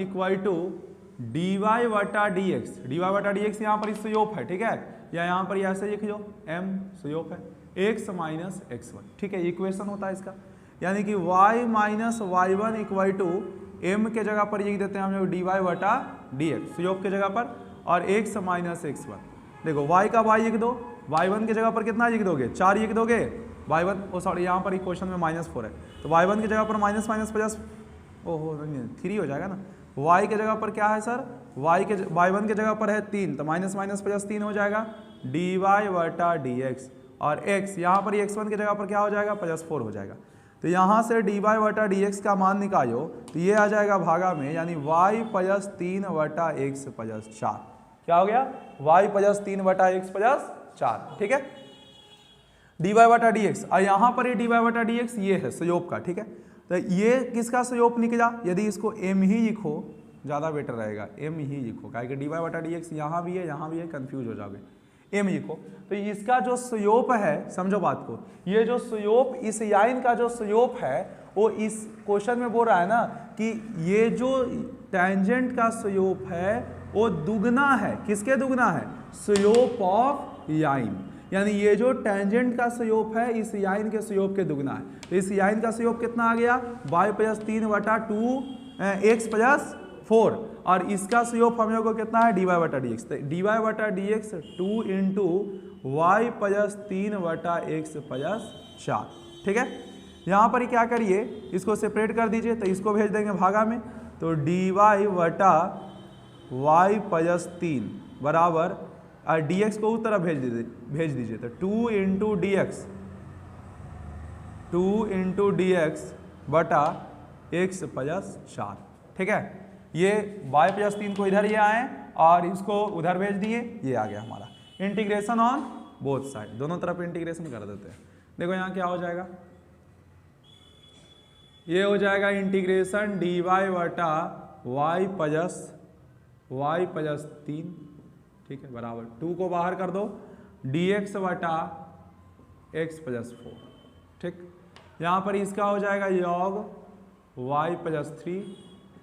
[SPEAKER 1] = dy/dx, dy/dx यहाँ पर स्लोप है, ठीक है, या यहाँ पर ऐसे लिख लो m स्लोप है, x - x1, ठीक है, इक्वेशन होता है इसका। यानी कि y - y1 = m के जगह पर लिख देते हैं हम लोग dy/dx स्लोप के जगह पर, और x - x1, देखो y का y लिख दो, y1 के जगह पर कितना लिख दोगे, 4 लिख दोगे, y1 सॉरी यहाँ पर इक्वेशन में -4 है, तो y1 की जगह पर -+ ओहो 3 हो जाएगा ना, y के जगह पर क्या है सर, y1 के जगह पर है 3, तो -+3 हो जाएगा dy/dx, और x यहाँ पर x1 की जगह पर क्या हो जाएगा, +4 हो जाएगा। तो यहाँ से dy/dx का मान निकालो तो ये आ जाएगा भागा में, यानी y + 3/x + 4, क्या हो गया, y + 3/x + 4, ठीक है, dy/dx। और यहाँ पर ये dy/dx ये है स्लोप का, ठीक है। तो ये किसका स्लोप निकला, यदि इसको m ही लिखो ज़्यादा बेटर रहेगा, m ही लिखो, क्या कि dy/dx यहाँ भी है, कंफ्यूज हो जाओगे, m लिखो। तो इसका जो स्लोप है, समझो बात को, ये जो स्लोप, इस लाइन का जो स्लोप है वो इस क्वेश्चन में बोल रहा है ना कि ये जो टेंजेंट का स्लोप है वो दुगना है, किसके दुगना है, स्लोप ऑफ लाइन, यानी ये जो टेंजेंट का स्लोप है इस लाइन के स्लोप के दुगना है। तो इस लाइन का स्लोप कितना आ गया, y + 3/2 x + 4, और इसका स्लोप हम लोग को कितना है, dy/dx, तो dy/dx 2 × y + 3/x + 4, ठीक है। यहाँ पर क्या करिए, इसको सेपरेट कर दीजिए, तो इसको भेज देंगे भागा में, तो dy/y + 3 बराबर, और dx को उस तरफ भेज दीजिए, तो 2 × dx, 2 × dx बटा x + 4, ठीक है। ये y + 3 को इधर ये आए और इसको उधर भेज दिए, ये आ गया हमारा इंटीग्रेशन ऑन बोथ साइड, दोनों तरफ इंटीग्रेशन कर देते हैं। देखो यहाँ क्या हो जाएगा, ये हो जाएगा इंटीग्रेशन dy/y + 3, ठीक है, बराबर 2 को बाहर कर दो, dx/x + 4, ठीक। यहाँ पर इसका हो जाएगा log y + 3,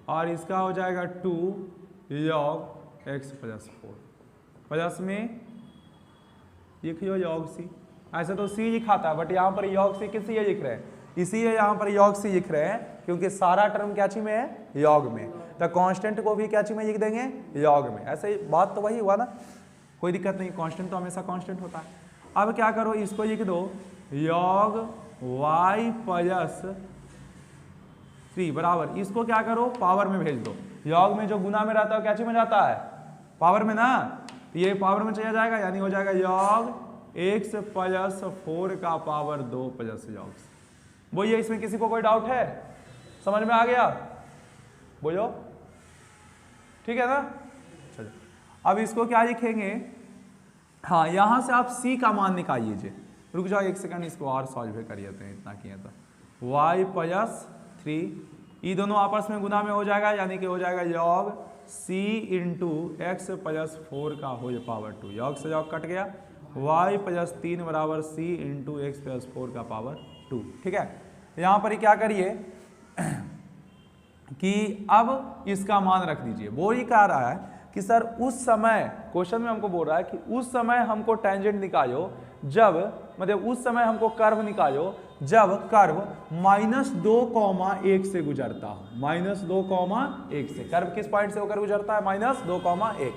[SPEAKER 1] और इसका हो जाएगा 2 log x + 4, प्लस में लिखियो log c, ऐसे तो c लिखा था बट यहाँ पर log c किस लिए लिख रहे हैं, इसीलिए यहाँ पर log c लिख रहे हैं क्योंकि सारा टर्म क्या ची में है, log में। तो कांस्टेंट को भी क्या चीज में लिख देंगे, योग में। ऐसे ही बात तो वही हुआ ना, कोई दिक्कत नहीं, कांस्टेंट तो हमेशा कांस्टेंट होता है। अब क्या करो, इसको लिख दो योग y प्लस 3 बराबर, इसको क्या करो पावर में भेज दो। योग में जो गुना में रहता है क्या चीज में जाता है, पावर में ना, तो ये पावर में चला जाएगा, यानी हो जाएगा योग x प्लस 4 का पावर 2 प्लस योग। बोलिए इसमें किसी को कोई डाउट है, समझ में आ गया, बोलो ठीक है ना। चलो अब इसको क्या लिखेंगे, हाँ यहां से आप c का मान निकालिए। रुक जाओ एक सेकंड, इसको और सॉल्व कर लेते हैं, इतना किया तो y प्लस 3, ये दोनों आपस में गुना में हो जाएगा, यानी कि हो जाएगा योग c इंटू एक्स प्लस 4 का होल पावर 2, योग से योग कट गया, y प्लस 3 बराबर c इंटू एक्स प्लस 4 का पावर 2। ठीक है, यहाँ पर ही क्या करिए कि अब इसका मान रख दीजिए। वो ही कह रहा है कि सर उस समय, क्वेश्चन में हमको बोल रहा है कि उस समय हमको टेंजेंट निकालो जब, मतलब उस समय हमको कर्व निकालो जब कर्व -2,1 से गुजरता हो, -2,1 से। कर्व किस पॉइंट से होकर गुजरता है, -2,1,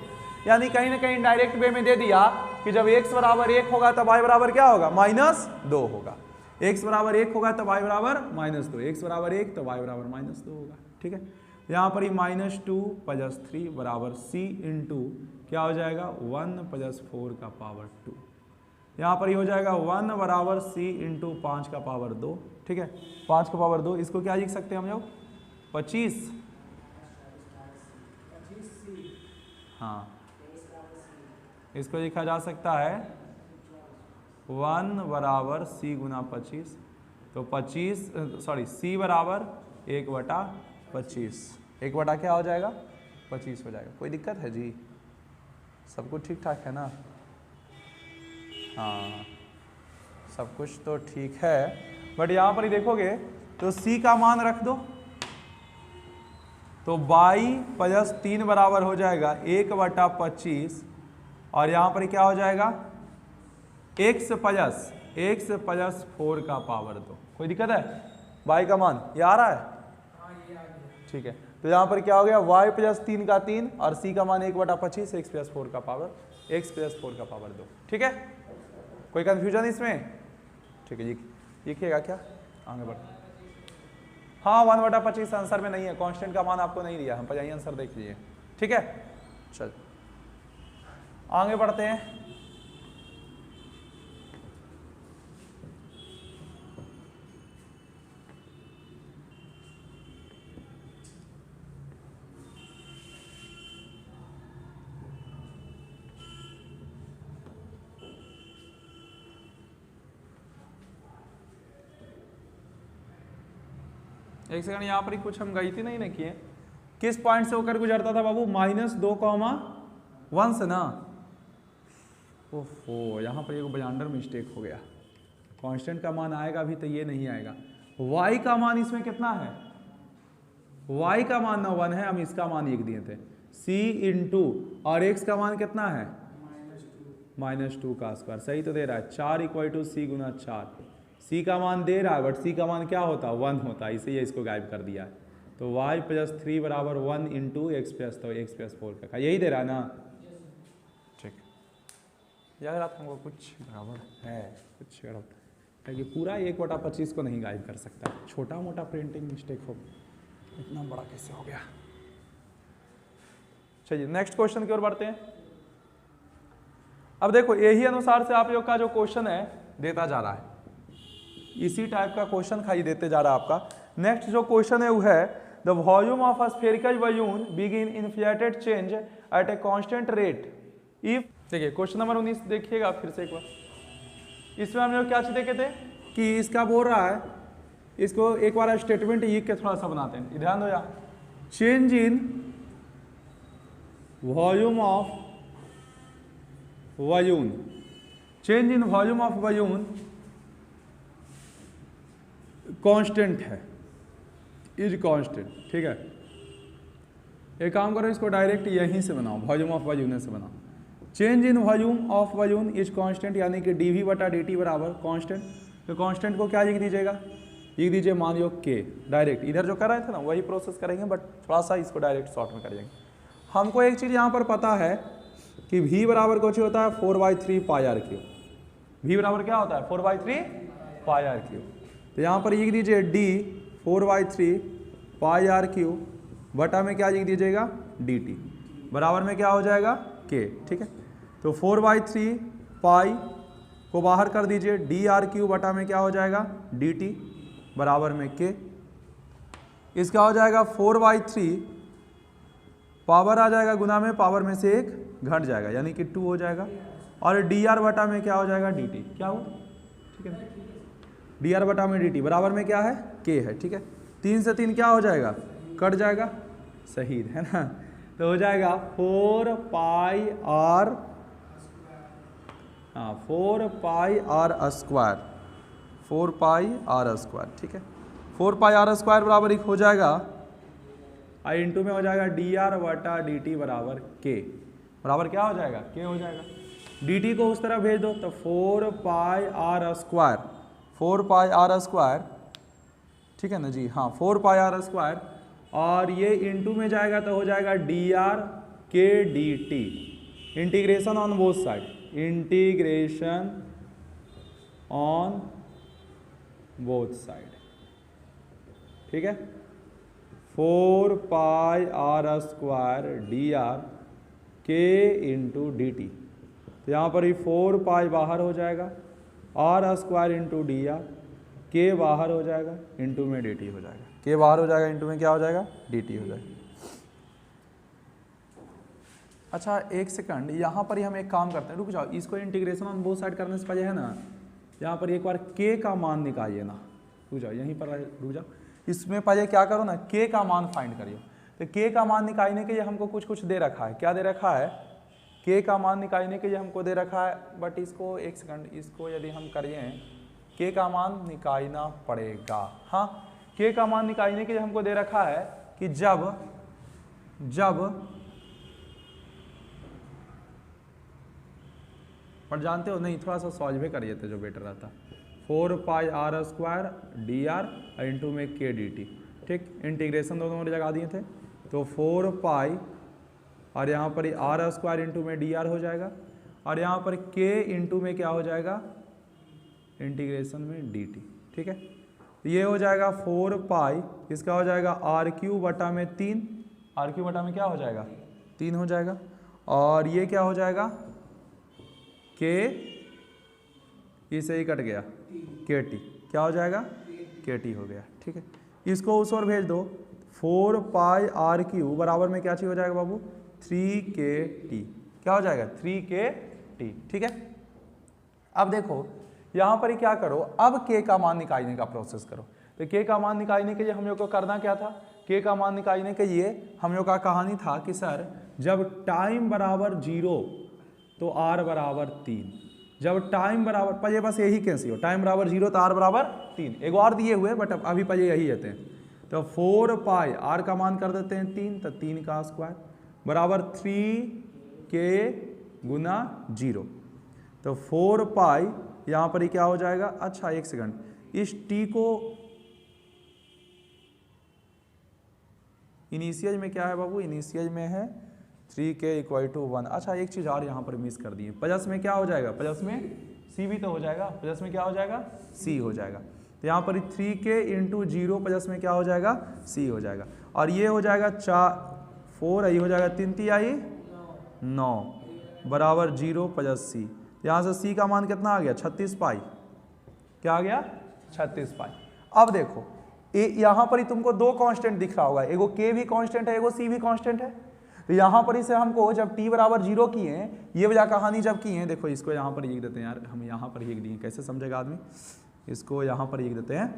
[SPEAKER 1] यानी कहीं ना कहीं डायरेक्ट वे में दे दिया कि जब x बराबर 1 होगा तब y बराबर क्या होगा, -2 होगा। x बराबर 1 होगा तब y बराबर -2, x बराबर 1 तो y बराबर -2 होगा। ठीक है, यहाँ पर ही -2 प्लस 3 बराबर c इंटू क्या हो जाएगा 1 प्लस 4 का पावर 2, यहाँ पर ही हो जाएगा 1 बराबर c इंटू 5 का पावर 2। ठीक है, 5 का पावर 2, इसको क्या लिख सकते हैं हम लोग 25, हाँ इसको लिखा जा सकता है 1 बराबर c गुना 25, तो 25 सॉरी c बराबर 1/25, 1 बटा क्या हो जाएगा 25 हो जाएगा। कोई दिक्कत है जी, सब कुछ ठीक ठाक है ना, हाँ सब कुछ तो ठीक है, बट यहाँ पर ही देखोगे तो c का मान रख दो, तो y प्लस 3 बराबर हो जाएगा 1/25, और यहाँ पर क्या हो जाएगा x प्लस 4 का पावर 2। कोई दिक्कत है, y का मान ये आ रहा है, ठीक है, तो यहाँ पर क्या हो गया y प्लस 3 का 3 और c का मान 1/25, x प्लस 4 का पावर 2। ठीक है, कोई कंफ्यूजन इसमें, ठीक है लिखिएगा क्या आगे बढ़, हाँ 1/25 आंसर में नहीं है, कांस्टेंट का मान आपको नहीं दिया, हम पर यही आंसर देख लीजिए। ठीक है, चल आगे बढ़ते हैं। एक सेकंड, यहाँ पर ही कुछ हम गलती नहीं ना किए, किस पॉइंट से होकर गुजरता था बाबू, -2,1 से ना, ओहो यहाँ पर एक ब्लंडर मिस्टेक हो गया, कांस्टेंट का मान आएगा भी तो ये नहीं आएगा। y का मान इसमें कितना है, y का मान ना 1 है, हम इसका मान लिख दिए थे c इंटू, और x का मान कितना है -2 का स्क्वायर, सही तो दे रहा है, 4 = c गुना 4, c का मान दे रहा है बट c का मान क्या होता है 1 होता है, इसीलिए इसको गायब कर दिया है। तो y प्लस 3 बराबर 1 इंटू एक्स प्लस, तो x प्लस 4 का यही दे रहा है ना, ठीक, याद रहा था हमको कुछ बराबर है, कुछ गड़बड़ है कि पूरा 1/25 को नहीं गायब कर सकता, छोटा मोटा प्रिंटिंग मिस्टेक हो, इतना बड़ा कैसे हो गया। चलिए नेक्स्ट क्वेश्चन की ओर बढ़ते हैं। अब देखो यही अनुसार से आप लोग का जो क्वेश्चन है देता जा रहा है, इसी टाइप का क्वेश्चन खाली देते जा रहा है आपका। नेक्स्ट जो क्वेश्चन है वो है the volume of a spherical balloon begin inflated change at a constant rate if, देखिए क्वेश्चन नंबर 19 देखिएगा फिर से एक बार, इसमें हम लोग क्या चीज देखे थे कि इसका बोल रहा है, इसको एक बार स्टेटमेंट लिख के थोड़ा सा बनाते हैं, ध्यान दो यार, change in volume of balloon, change in volume of balloon constant है, इज कांस्टेंट। ठीक है, एक काम करो इसको डायरेक्ट यहीं से बनाओ, वॉल्यूम ऑफ बलून से बनाओ, change in volume of balloon is constant, यानी कि dv/dt बराबर कांस्टेंट, तो कांस्टेंट को क्या लिख दीजिएगा लिख दीजिए मान लो के, डायरेक्ट इधर जो कर रहे थे ना वही प्रोसेस करेंगे, बट थोड़ा सा इसको डायरेक्ट शॉर्ट में करेंगे। हमको एक चीज़ यहाँ पर पता है कि v बराबर कुछ होता है 4/3 पाई आर क्यूब। v बराबर क्या होता है 4/3 पाई आर क्यूब। तो यहाँ पर लिख दीजिए d 4/3 पाई आर क्यूब बटा में क्या लिख दीजिएगा dt बराबर में क्या हो जाएगा k। ठीक है, तो 4/3 पाई को बाहर कर दीजिए, डी आर क्यूब बटा में क्या हो जाएगा dt बराबर में k। इसका हो जाएगा 4/3 पावर आ जाएगा गुना में पावर में से एक घट जाएगा यानी कि 2 हो जाएगा, और डी आर बटा में क्या हो जाएगा dt। क्या हुआ, ठीक है, डी आर बटा में dt बराबर में क्या है k है। ठीक है, 3 से 3 क्या हो जाएगा कट जाएगा, सही है ना। तो हो जाएगा 4 पाई आर, हाँ 4 pi are square, 4 pi are square. ठीक है, 4 पाई आर स्क्वायर बराबर एक हो जाएगा आई इंटू में हो जाएगा डी आर बटा डी टी बराबर के, बराबर क्या हो जाएगा के हो जाएगा। डी टी को उस तरफ भेज दो तो 4 pi are square, 4 pi are square, ठीक है ना जी, हाँ 4 पाई आर स्क्वायर, और ये इंटू में जाएगा तो हो जाएगा d r k d t, integration on both side, integration on both side. ठीक है, 4 pi are square D r k into d t, तो यहाँ पर ही 4 पाई बाहर हो जाएगा, r square into d r, k बाहर हो जाएगा इंटू में डी टी हो जाएगा, के बाहर हो जाएगा इंटू में क्या हो जाएगा डी टी हो जाएगा। अच्छा एक सेकंड, यहाँ पर ही हम एक काम करते हैं, रुक जाओ, इसको इंटीग्रेशन ऑन बोथ साइड करने से पहले है ना, यहाँ पर एक बार के का मान निकालिए ना, रुक जाओ यहीं पर रुक जाओ, इसमें पहले क्या करो ना के का मान फाइंड करिए। तो के का मान निकालने के लिए हमको कुछ कुछ दे रखा है, क्या दे रखा है के का मान निकालने के लिए हमको दे रखा है, बट इसको एक सेकंड, इसको यदि हम करिए के का मान निकालना पड़ेगा। हाँ, के का मान निकालने के लिए हमको दे रखा है कि जब पर जानते हो नहीं, थोड़ा सा सॉल्व भी करिए थे जो बेटर रहता, 4 pi are square D R into में के डी टी। ठीक, इंटीग्रेशन दोनों लगा दिए थे, तो 4 पाई और यहाँ पर आर स्क्वायर इंटू में डी आर हो जाएगा, और यहाँ पर के इंटू में क्या हो जाएगा इंटीग्रेशन में डी टी। ठीक है, ये हो जाएगा 4 पाई, इसका हो जाएगा आर क्यू बटा में 3, आर क्यू बटा में क्या हो जाएगा 3 हो जाएगा, और ये क्या हो जाएगा के, इसे ही कट गया के टी, क्या हो जाएगा के टी हो गया। ठीक है, इसको उस ओर भेज दो, 4 पाई आर क्यू बराबर में क्या चीज हो जाएगा बाबू 3 के टी, क्या हो जाएगा 3 के टी। ठीक है, अब देखो यहाँ पर ही क्या करो, अब के का मान निकालने का प्रोसेस करो। तो के का मान निकालने के लिए हम लोग को करना क्या था, के का मान निकालने के लिए हम लोग का कहानी था कि सर जब टाइम बराबर 0 तो आर बराबर 3, जब टाइम बराबर, पहले बस यही कैसे हो, टाइम बराबर 0 तो आर बराबर 3, एक और दिए हुए बट अभी पहले यही रहते हैं। तो 4 पाई आर का मान कर देते हैं 3, तो 3 का स्क्वायर बराबर 3 के गुना 0, तो 4 पाई यहाँ पर ही क्या हो जाएगा। अच्छा एक सेकंड, इस टी को इनिशियल में क्या है बाबू, इनिशियल में है 3k = 1। अच्छा एक चीज़ और यहाँ पर मिस कर दिए, प्लस में क्या हो जाएगा, प्लस में c भी तो हो जाएगा, प्लस में क्या हो जाएगा c हो जाएगा, तो यहाँ पर 3k × 0 प्लस में क्या हो जाएगा c हो जाएगा, और ये हो जाएगा 4 आई हो जाएगा 3 × 3 आई 9 बराबर 0 + c, यहाँ से c का मान कितना आ गया 36 पाई, क्या आ गया 36 पाई। अब देखो यहाँ पर ही तुमको 2 कांस्टेंट दिख रहा होगा, एगो k भी कांस्टेंट है, एगो c भी कांस्टेंट है। तो यहाँ पर इसे हमको जब t बराबर 0 किए हैं, ये वजह कहानी जब की है, देखो इसको यहाँ पर लिख देते हैं यार, हम यहाँ पर लिख दिए, कैसे समझेगा आदमी, इसको यहाँ पर लिख देते हैं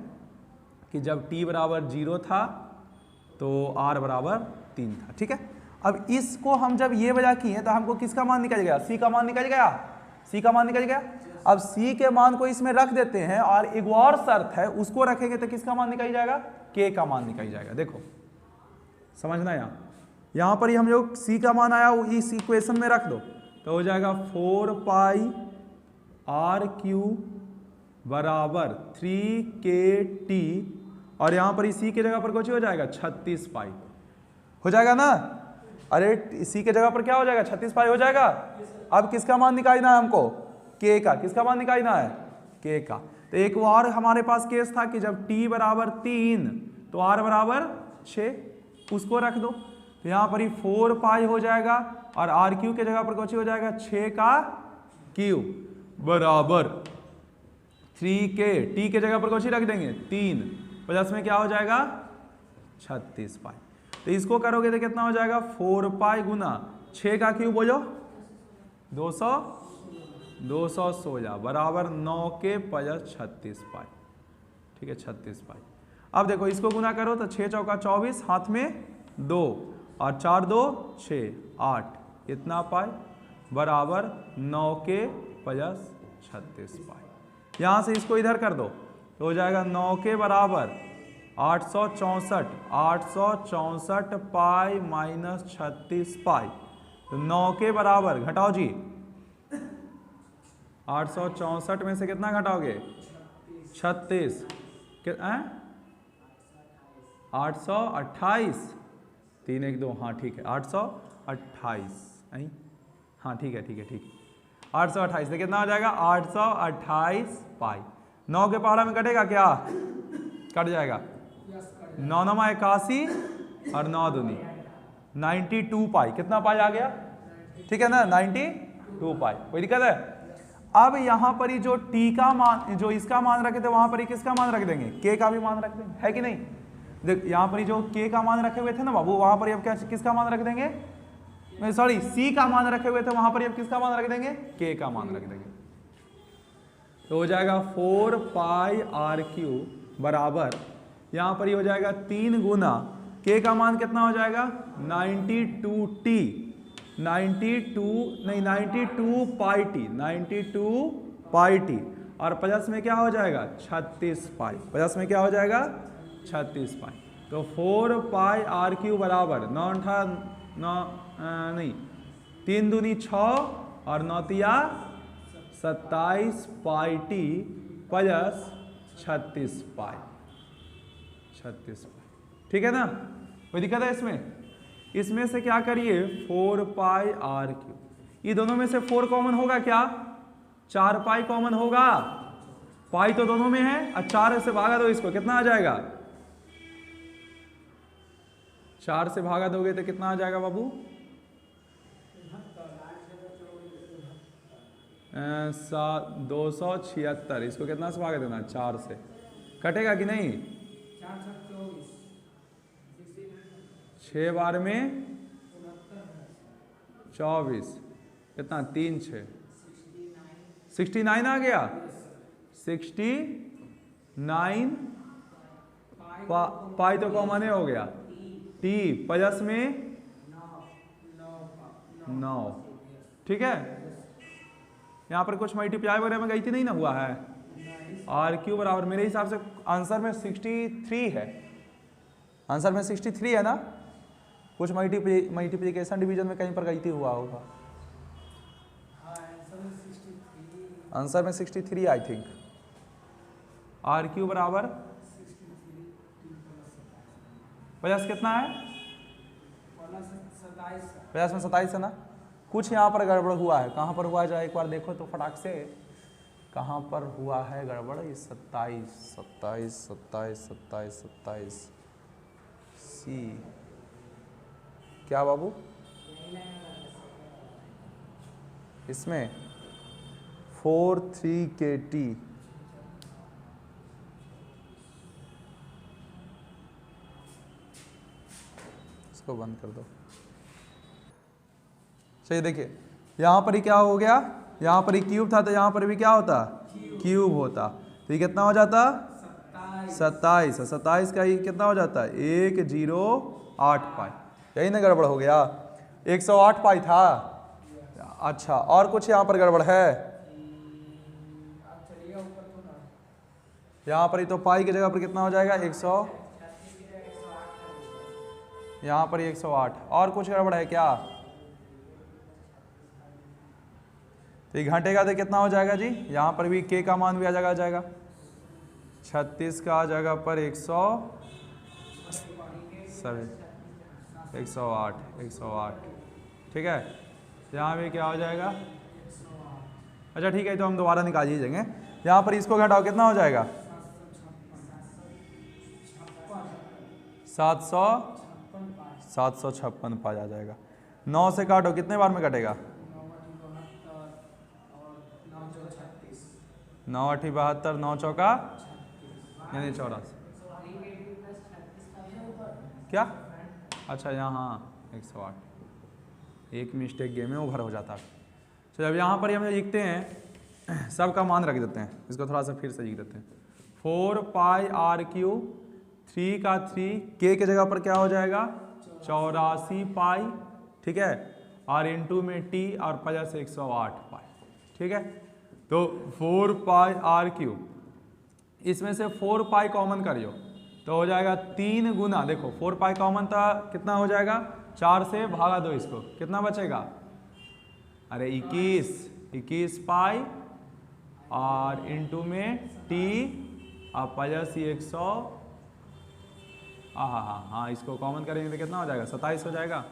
[SPEAKER 1] कि जब t बराबर 0 था तो r बराबर 3 था। ठीक है, अब इसको हम जब ये वजह किए तो हमको किसका मान निकल गया, c का मान निकल गया, c का मान निकल गया। अब c के मान को इसमें रख देते हैं, और एक और शर्त है उसको रखेंगे तो किसका मान निकल जाएगा, k का मान निकल जाएगा। देखो समझना, यहाँ पर ही हम लोग c का मान आया वो इस इक्वेशन में रख दो, तो हो जाएगा 4 पाई आर क्यू बराबर 3KT, और यहाँ पर सी की जगह पर कुछ हो जाएगा 36 पाई हो जाएगा ना। अरे सी की जगह पर क्या हो जाएगा 36 पाई हो जाएगा। अब किसका मान निकालना है हमको, के का। किसका मान निकालना है, के का। तो एक और हमारे पास केस था कि जब t बराबर 3 तो r बराबर 6, उसको रख दो। तो यहाँ पर ही 4 पाई हो जाएगा और आर क्यू की जगह पर कुछ हो जाएगा 6 का क्यूब बराबर 3K, टी के जगह पर कुछ ही रख देंगे 3, प्लस में क्या हो जाएगा 36 पाई। तो इसको करोगे तो कितना हो जाएगा 4 पाई गुना 6 का क्यूब बोलो 216 बराबर 9K प्लस 36 पाई। ठीक है 36 पाई। अब देखो इसको गुना करो तो 6 चौका 24, हाथ में 2 और 4 2 6 8, इतना पाई बराबर 9K प्लस 36 पाई। यहाँ से इसको इधर कर दो तो हो जाएगा 9K बराबर 864 पाई माइनस 36 पाई। तो 9K बराबर घटाओ जी 864 में से कितना घटाओगे 36, 828, 3 1 2, हाँ ठीक है 828, हाँ ठीक है 828 से कितना हो जाएगा 828 पाई। 9 के पहाड़ा में कटेगा क्या, कट जाएगा 9 9 81 और 9 दूनी 92 पाई। कितना पाई आ गया, ठीक है ना 92 पाई। कोई दिक्कत है। अब यहाँ पर ही जो t का मान, जो इसका मान रखे थे वहां पर ही किसका मान रख देंगे, k का भी मान रख देंगे, है कि नहीं। देख यहाँ पर ही जो k का मान रखे हुए थे ना बाबू, वहां पर अब क्या किसका मान रख देंगे, सॉरी c का मान रखे हुए थे वहां पर अब किसका मान रख देंगे, k का मान रख देंगे। तो हो जाएगा 4 पाई आर क्यू बराबर यहाँ पर ही हो जाएगा 3 गुना k का मान कितना हो जाएगा 92 पाई टी और प्लस में क्या हो जाएगा 36 पाई, प्लस में क्या हो जाएगा 36 पाई। तो 4 पाई आर क्यू बराबर 3 दूनी 6 और 9 तिया 27 पाई टी प्लस 36 पाई। ठीक है ना, कोई दिक्कत है इसमें। इसमें से क्या करिए 4 पाई आर क्यू, ये दोनों में से 4 कॉमन होगा क्या, 4 पाई कॉमन होगा, पाई तो दोनों में है और 4 से भागा दो इसको, कितना आ जाएगा 4 से भागा दोगे तो कितना आ जाएगा बाबू 276। इसको कितना से भागा देना 4 से, कटेगा कि नहीं 6 बार में 24, कितना 3 6 69 आ गया 69 पाई तो कॉमन हो गया, टी प्लस में 9। ठीक है, यहाँ पर कुछ मल्टीप्लाई वगैरह में गलती नहीं ना हुआ है। आर क्यू बराबर मेरे हिसाब से आंसर में 63 है, आंसर में 63 है ना, कुछ मल्टीप्लिकेशन डिवीजन में कहीं पर गलती हुआ होगा। आंसर में 63 आई थिंक। आर क्यू बराबर प्लस कितना है प्लस में 27 है ना। कुछ यहाँ पर गड़बड़ हुआ है, कहाँ पर हुआ जाए एक बार देखो तो फटाक से, कहाँ पर हुआ है गड़बड़। ये 27 सी क्या बाबू, इसमें 43KT इसको बंद कर दो। चलिए देखिए यहाँ पर ही क्या हो गया, यहाँ पर ही क्यूब था तो यहाँ पर भी क्या होता क्यूब होता, तो ये कितना हो जाता 27 का ही कितना हो जाता 108 पाई। यही ना गड़बड़ हो गया, 108 पाई था। अच्छा और कुछ यहाँ पर गड़बड़ है, यहाँ पर ही तो पाई की जगह पर कितना हो जाएगा 100, यहाँ पर 108। और कुछ गड़बड़ है क्या, तो ये घटेगा तो कितना हो जाएगा जी, यहाँ पर भी k का मान भी आ जाएगा 36 का आ जाएगा पर 108, ठीक है। यहाँ भी क्या हो जाएगा, अच्छा ठीक है, तो हम दोबारा निकाल ही देंगे। यहाँ पर इसको घटाओ कितना हो जाएगा 756 पाई आ जाएगा। 9 से काटो कितने बार में कटेगा, 9 8 72, 9 चौका यानी 84, क्या अच्छा यहाँ हाँ 108, एक मिस्टेक गेम में ओवर हो जाता है। तो जब यहाँ पर हम लिखते हैं सब का मान रख देते हैं, इसको थोड़ा सा फिर से लिख देते हैं 4 पाई आर क्यू 3 का 3 के जगह पर क्या हो जाएगा 84 पाई, ठीक है, और इनटू में टी और प्लस 108 पाई, ठीक है। तो 4 पाई आर क्यू, इसमें से 4 पाई कॉमन करियो तो हो जाएगा 3 गुना, देखो 4 पाई कॉमन था कितना हो जाएगा 4 से भागा दो इसको, कितना बचेगा, अरे 21 पाई और इनटू में टी और प्लस 100, हाँ इसको कॉमन करेंगे तो कितना हो जाएगा 27 हो जाएगा।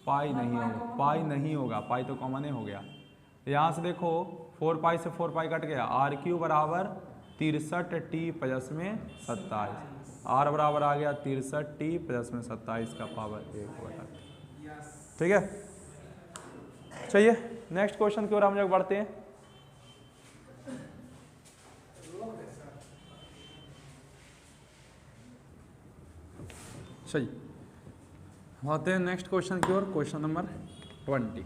[SPEAKER 1] पाई नहीं होगा, पाई तो कॉमन ही हो गया। यहाँ से देखो 4 पाई से 4 पाई कट गया, आर क्यू बराबर 63 टी प्लस में 27, आर बराबर आ गया 63 टी प्लस में 27 का पावर 1/, ठीक है। चलिए नेक्स्ट क्वेश्चन की ओर हम लोग बढ़ते हैं। सही आते हैं नेक्स्ट क्वेश्चन की ओर, क्वेश्चन नंबर 20।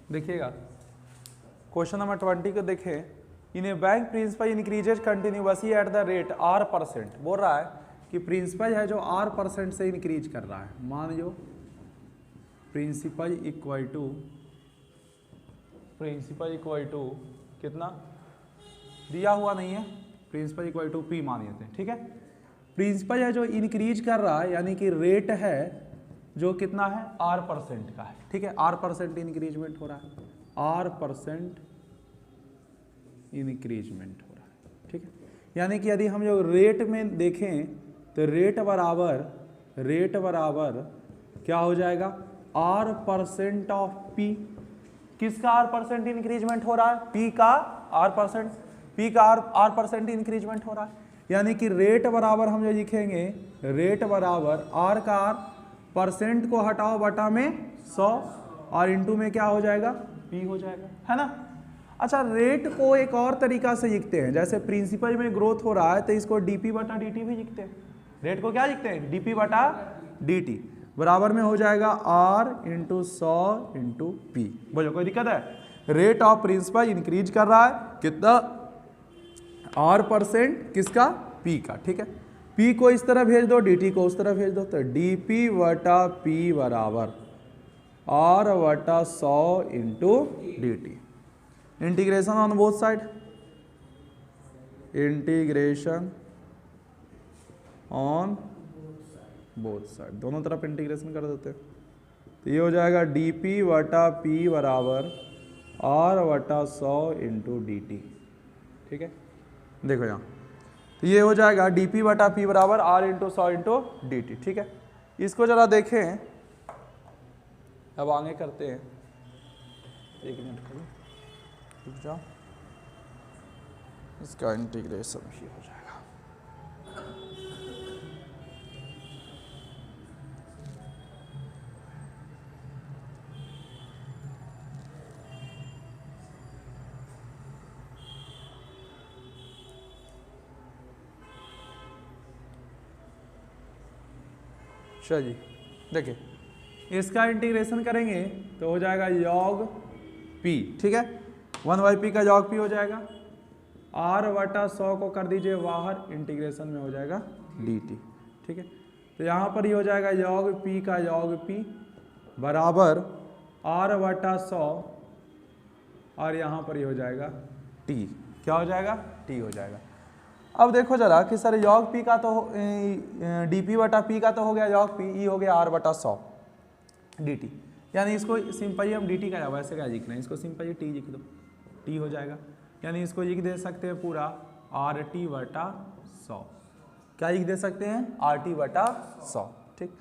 [SPEAKER 1] देखिएगा क्वेश्चन नंबर 20 को देखें, in a bank principal increases continuously at the rate R%, बोल रहा है कि प्रिंसिपल है जो R% से इंक्रीज कर रहा है। मान लो प्रिंसिपल इक्वल टू कितना दिया हुआ नहीं है, प्रिंसिपल इक्वल टू P मान लेते हैं, ठीक है। प्रिंसिपल है जो इंक्रीज कर रहा है यानी कि रेट है जो कितना है R% का है, ठीक है, R% इंक्रीजमेंट हो रहा है, R% इंक्रीजमेंट हो रहा है, ठीक है। यानी कि यदि हम लोग रेट में देखें तो रेट बराबर क्या हो जाएगा R% ऑफ P, किसका R% इंक्रीजमेंट हो रहा है, P का R% इंक्रीजमेंट हो रहा है। यानी कि रेट बराबर हम जो लिखेंगे, रेट बराबर R का R, परसेंट को हटाओ बटा में 100 और इनटू में क्या हो जाएगा P हो जाएगा, है ना। अच्छा रेट को एक और तरीका से लिखते हैं, जैसे प्रिंसिपल में ग्रोथ हो रहा है तो इसको dp बटा dt भी लिखते हैं। रेट को क्या लिखते हैं dp बटा dt, बराबर में हो जाएगा R इंटू 100 इंटू P। बोलो कोई दिक्कत है, रेट ऑफ प्रिंसिपल इंक्रीज कर रहा है कितना R% किसका P का, ठीक है। P को इस तरह भेज दो, dt को उस तरह भेज दो, तो dp बटा P बराबर R बटा 100 into dt। Integration on both side, integration on both side, दोनों तरफ इंटीग्रेशन कर देते हैं तो ये हो जाएगा dp बटा P बराबर R बटा 100 इंटू dt, ठीक है। देखो यहाँ तो ये हो जाएगा dp बटा P बराबर R इंटू 100 इंटू dt, ठीक है। इसको जरा देखें, अब आगे करते हैं, एक मिनट करो रुक जाओ, इसका इंटीग्रेशन ही हो जाएगा। चलिए देखिए, इसका इंटीग्रेशन करेंगे तो हो जाएगा log p, ठीक है, 1/p का log p हो जाएगा, R बटा 100 को कर दीजिए बाहर, इंटीग्रेशन में हो जाएगा dt, ठीक है। तो यहाँ पर ये हो जाएगा योग पी का योग पी बराबर r/100 और यहाँ पर ये हो जाएगा t। क्या हो जाएगा? t हो जाएगा। अब देखो जरा कि सर योग पी का तो dp/p का तो हो गया योग पी, ई हो गया r/100 dt, यानी इसको सिंपली हम dt का वैसे क्या लिखना है, इसको सिंपली t लिख दो, t हो जाएगा। यानी इसको लिख दे सकते हैं पूरा RT/100। क्या लिख दे सकते हैं? RT/100। ठीक।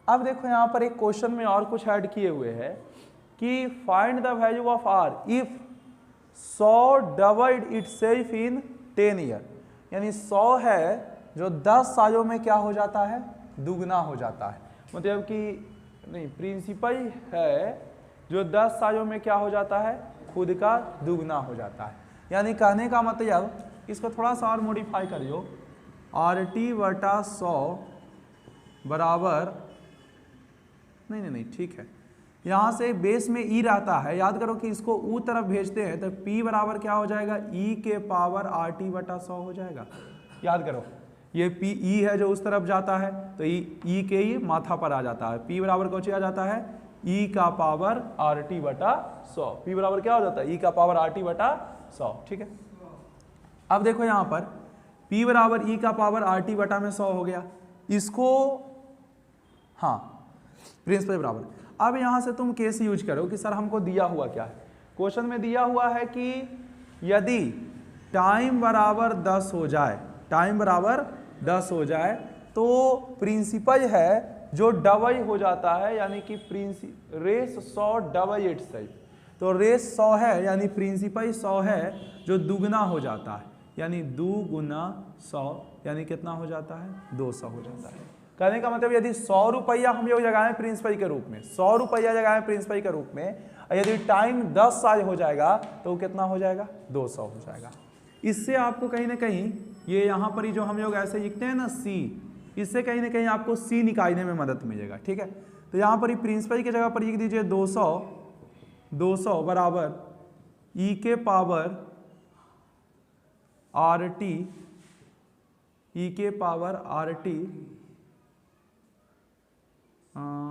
[SPEAKER 1] अब देखो यहाँ पर एक क्वेश्चन में और कुछ ऐड किए हुए हैं कि find the value of r if 100 doubled itself in 10 year, यानी 100 है जो 10 सालों में क्या हो जाता है? दुगना हो जाता है। मतलब कि नहीं, प्रिंसिपल है जो 10 सालों में क्या हो जाता है? खुद का दुगना हो जाता है। यानी कहने का मतलब, इसको थोड़ा सा और मॉडिफाई करियो, RT/100 बराबर नहीं ठीक है, यहाँ से बेस में ई रहता है, याद करो कि इसको ऊ तरफ भेजते हैं तो P बराबर क्या हो जाएगा? ई के पावर RT/100 हो जाएगा। याद करो ये P ई है जो उस तरफ जाता है तो ई के ही माथा पर आ जाता है। P बराबर कौन आ जाता है? ई का पावर RT/100। P बराबर क्या हो जाता है? ई का पावर RT/100। ठीक है। अब देखो यहाँ पर P बराबर ई का पावर RT/100 हो गया, इसको हाँ प्रिंसिपल बराबर। अब यहाँ से तुम केस यूज करो कि सर हमको दिया हुआ क्या है, क्वेश्चन में दिया हुआ है कि यदि टाइम बराबर 10 हो जाए, टाइम बराबर 10 हो जाए तो प्रिंसिपल है जो डबल हो जाता है, यानी कि रेस 100 डबल इटसेल्फ, तो रेस 100 है यानी प्रिंसिपल 100 है जो दुगना हो जाता है, यानी 2 गुना 100 यानी कितना हो जाता है? 200 हो जाता है। कहने का मतलब यदि 100 रुपया हम लोग लगाएं प्रिंसिपल के रूप में, 100 रुपया लगाएं प्रिंसिपल के रूप में, और यदि टाइम 10 साल हो जाएगा तो वो कितना हो जाएगा? 200 हो जाएगा। इससे आपको कहीं ना कहीं ये यहाँ पर ही जो हम लोग ऐसे लिखते हैं ना C, इससे कहीं ना कहीं आपको C निकालने में मदद मिलेगा। ठीक है। तो यहाँ पर ही प्रिंसिपल की जगह पर लिख दीजिए 200 बराबर ई के पावर RT, ई के पावर RT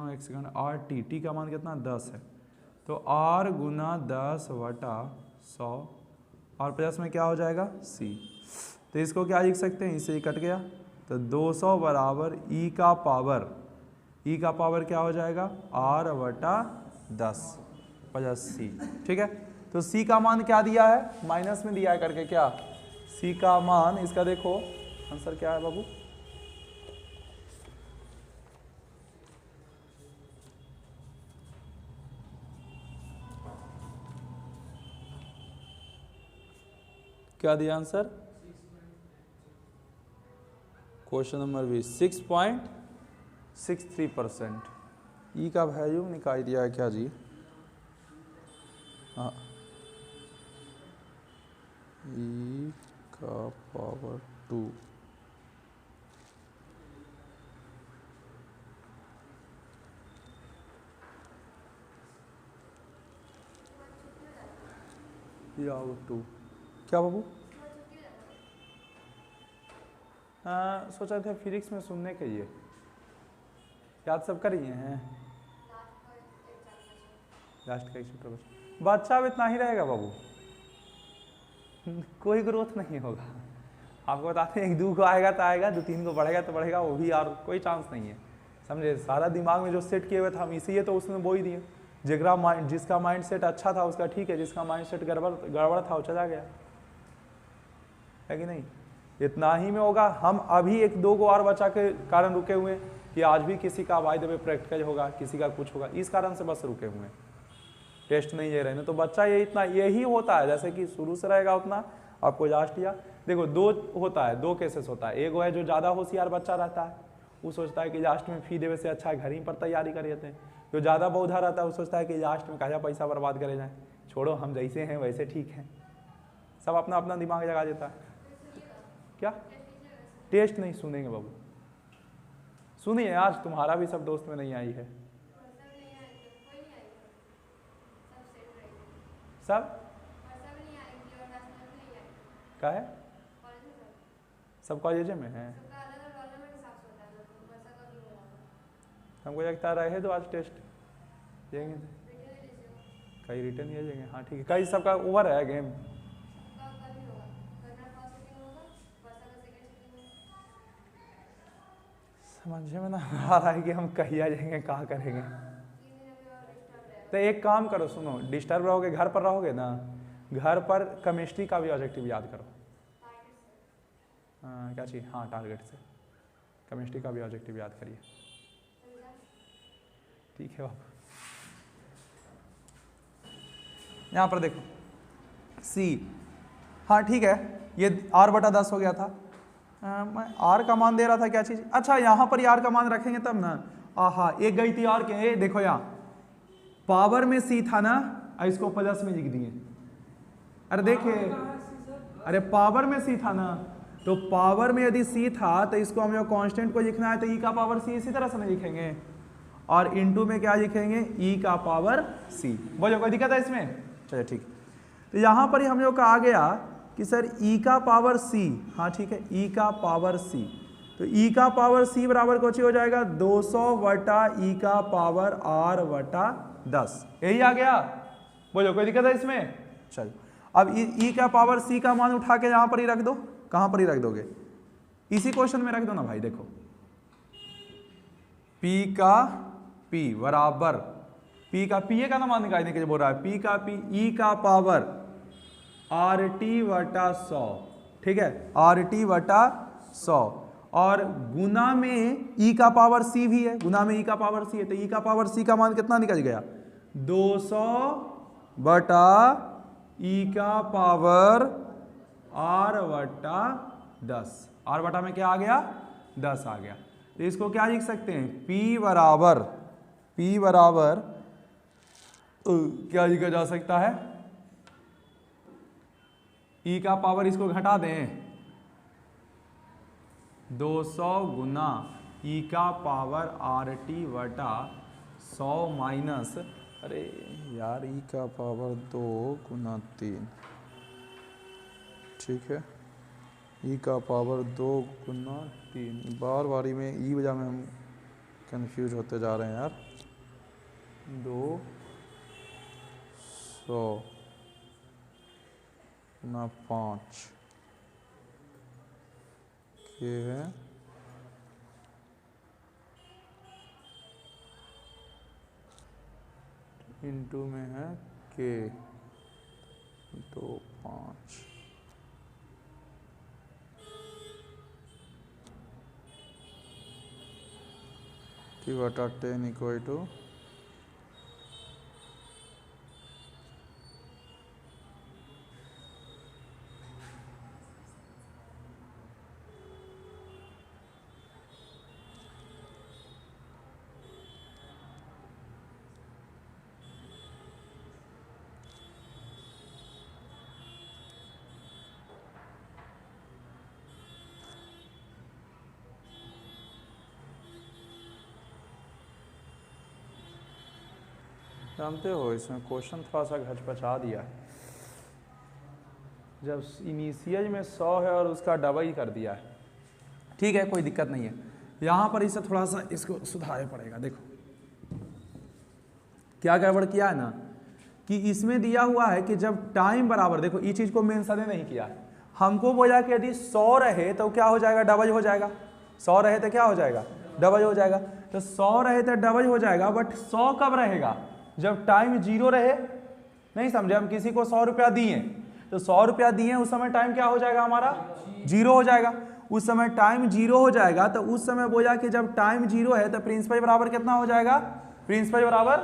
[SPEAKER 1] एक सेकंड, RT, टी का मान कितना? 10 है, तो R गुना 10/100 और प्लस में क्या हो जाएगा? C। तो इसको क्या लिख सकते हैं? इससे ही कट गया, तो 200 बराबर ई का पावर क्या हो जाएगा? R/10 plus C। ठीक है। तो C का मान क्या दिया है? माइनस में दिया है करके, क्या C का मान, इसका देखो आंसर क्या है बाबू? क्या दिया आंसर? Question number 20 6.63%। ई का वैल्यू निकाल दिया है क्या जी? हाँ, ई का पावर 2 या 2 क्या बाबू? सोचा था फिजिक्स में सुनने के लिए, याद सब कर रही हैं? लास्ट का एक चैप्टर बच्चा अब इतना ही रहेगा बाबू, कोई ग्रोथ नहीं होगा। आपको बताते हैं 1-2 को आएगा तो आएगा, 2-3 को बढ़ेगा तो बढ़ेगा, वो भी और कोई चांस नहीं है। समझे? सारा दिमाग में जो सेट किए हुए था हम इसीलिए तो उसने बो ही दिए। जिसका माइंड सेट अच्छा था उसका ठीक है, जिसका माइंड सेट गड़बड़ था वो चला गया, है कि नहीं? इतना ही में होगा। हम अभी 1-2 को और बचा के कारण रुके हुए हैं कि आज भी किसी का बाय द वे प्रैक्टिकल होगा, किसी का कुछ होगा, इस कारण से बस रुके हुए हैं, टेस्ट नहीं ले रहे हैं। तो बच्चा ये इतना यही होता है, जैसे कि शुरू से रहेगा उतना आपको लास्ट या देखो 2 होता है, 2 केसेस होता है। एक वो है जो ज़्यादा होशियार बच्चा रहता है, वो सोचता है कि लास्ट में फी देवे से अच्छा है घर ही पर तैयारी कर लेते हैं। जो ज़्यादा बौधा रहता है वो सोचता है कि लास्ट में कहा पैसा बर्बाद करे जाए, छोड़ो हम जैसे हैं वैसे ठीक हैं। सब अपना अपना दिमाग लगा देता है। क्या टेस्ट नहीं सुनेंगे बाबू? सुनिए, आज तुम्हारा भी सब दोस्त में नहीं आई है, सब क्या है? सब कॉलेज में है। हमको लगता रहे तो आज टेस्ट देंगे, कई रिटर्न ये देंगे। हाँ ठीक है, कई सबका ओवर है गेम। समझ में ना आ रहा है कि हम कहीं आ जाएंगे, कहाँ करेंगे। तो एक काम करो, सुनो, डिस्टर्ब रहोगे, घर पर रहोगे ना, घर पर केमिस्ट्री का भी ऑब्जेक्टिव याद करो। क्या चीज़? हाँ टारगेट से केमिस्ट्री का भी ऑब्जेक्टिव याद करिए। ठीक है बाबू, यहाँ पर देखो सी, हाँ ठीक है, ये r/10 हो गया था। मैं r का मान दे रहा था, क्या चीज़? अच्छा यहाँ पर r का मान रखेंगे तब ना। हाँ एक गई थी r के, देखो यहाँ पावर में c था ना, इसको प्लस में लिख दिए। अरे देखिए, अरे पावर में c था ना, तो पावर में यदि c था तो इसको हम लोग कांस्टेंट को लिखना है तो e का पावर c इसी तरह से नहीं लिखेंगे, और इनटू में क्या लिखेंगे? e का पावर c। बोलो कोई दिक्कत है इसमें? चलिए ठीक। तो यहाँ पर ही हम लोग का आ गया कि सर e का पावर c, हाँ ठीक है, e का पावर c, तो e का पावर c बराबर कुछ हो जाएगा 200 बटा e का पावर r/10। यही आ गया। बोलो कोई दिक्कत है इसमें? चलो अब e का पावर c का मान उठा के यहाँ पर ही रख दो। कहाँ पर ही रख दोगे? इसी क्वेश्चन में रख दो ना भाई। देखो p का p बराबर, p का p का ना मान निकालने के लिए बोल रहा है, p का p e का पावर RT/100, ठीक है, RT/100, और गुना में e का पावर c भी है, गुना में e का पावर c है, तो e का पावर c का मान कितना निकल गया? 200 बटा e का पावर r/10। r/10 में क्या आ गया? 10 आ गया। तो इसको क्या लिख सकते हैं? p बराबर क्या लिखा जा सकता है? e का पावर, इसको घटा दें, 200 गुना e का पावर RT/100 माइनस, अरे यार e का पावर 2 गुना 3, ठीक है, e का पावर 2 गुना 3। बार बारी में ई वजह में हम कंफ्यूज होते जा रहे हैं यार। 200 गुना 5 ये है इनटू में है के 2 5 बटा 10 इक्वल टू जानते हो इसमें क्वेश्चन थोड़ा सा घचपचा दिया है। जब इनिशियल में 100 है और उसका डबल ही कर दिया है। ठीक है, कोई दिक्कत नहीं है। यहाँ पर इसे थोड़ा सा इसको सुधारना पड़ेगा। देखो क्या गड़बड़ किया है ना, कि इसमें दिया हुआ है कि जब टाइम बराबर, देखो ये चीज़ को मेंशन नहीं किया है। हमको बोला कि यदि 100 रहे तो क्या हो जाएगा? डबल हो जाएगा। 100 रहे तो क्या हो जाएगा? डबल हो जाएगा। तो 100 रहे तो डबल हो जाएगा, बट 100 कब रहेगा? जब टाइम 0 रहे। नहीं समझे? हम किसी को 100 रुपया दिए, तो 100 रुपया दिए, उस समय टाइम क्या हो जाएगा? हमारा 0 हो जाएगा। उस समय टाइम 0 हो जाएगा। तो उस समय बोला कि जब टाइम 0 है तो प्रिंसिपल बराबर कितना हो जाएगा? प्रिंसिपल बराबर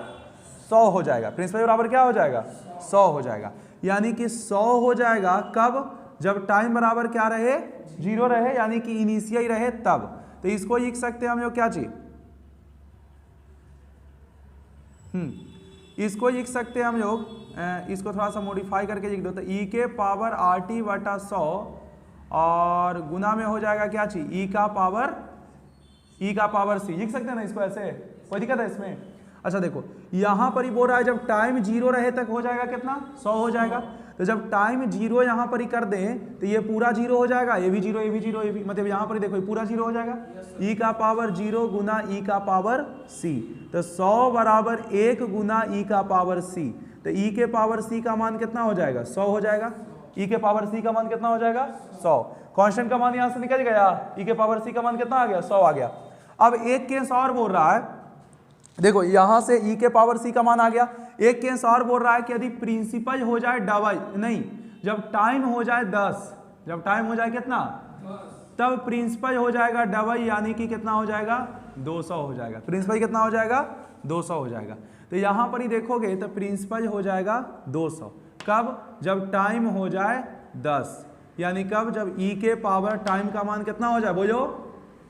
[SPEAKER 1] 100 हो जाएगा। प्रिंसिपल बराबर क्या हो जाएगा? 100 हो जाएगा। यानी कि 100 हो जाएगा कब? जब टाइम बराबर क्या रहे? 0 रहे, यानी कि इनिशियल रहे तब। तो इसको लिख सकते हैं हम लोग क्या चीज? इसको लिख सकते हैं हम लोग, इसको थोड़ा सा मॉडिफाई करके लिख दो, तो e के पावर RT/100 और गुना में हो जाएगा क्या चीज? e का पावर c। लिख सकते हैं ना इसको ऐसे? कोई दिक्कत है इसमें? अच्छा देखो यहाँ पर ही बोल रहा है जब टाइम 0 रहे तक हो जाएगा कितना? 100 हो जाएगा। तो जब टाइम 0 यहाँ पर ही कर दें तो ये पूरा 0 हो जाएगा, ये भी 0, ये भी 0, ये भी, मतलब यहाँ पर ही देखो ये पूरा 0 हो जाएगा। e का पावर 0 गुना e का पावर c, तो 100 बराबर 1 गुना e का पावर c, तो e के पावर c का मान कितना हो जाएगा, 100 हो जाएगा। e के पावर c का मान कितना हो जाएगा, 100। कांस्टेंट का मान यहाँ से निकल गया, e के पावर c का मान कितना आ गया, 100 आ गया। अब एक केस और बोल रहा है, देखो यहां से e के पावर c का मान आ गया। एक केस और बोल रहा है कि यदि प्रिंसिपल हो जाए डबल, नहीं, जब टाइम हो जाए 10, जब टाइम हो जाए कितना, तब प्रिंसिपल हो जाएगा डबल, यानी कि कितना हो जाएगा, 200 हो जाएगा। प्रिंसिपल कितना हो जाएगा, 200 हो जाएगा। तो यहां पर ही देखोगे तो प्रिंसिपल हो जाएगा 200, कब, जब टाइम हो जाए 10, यानी कब, जब e के पावर टाइम का मान कितना हो जाए, बोलो,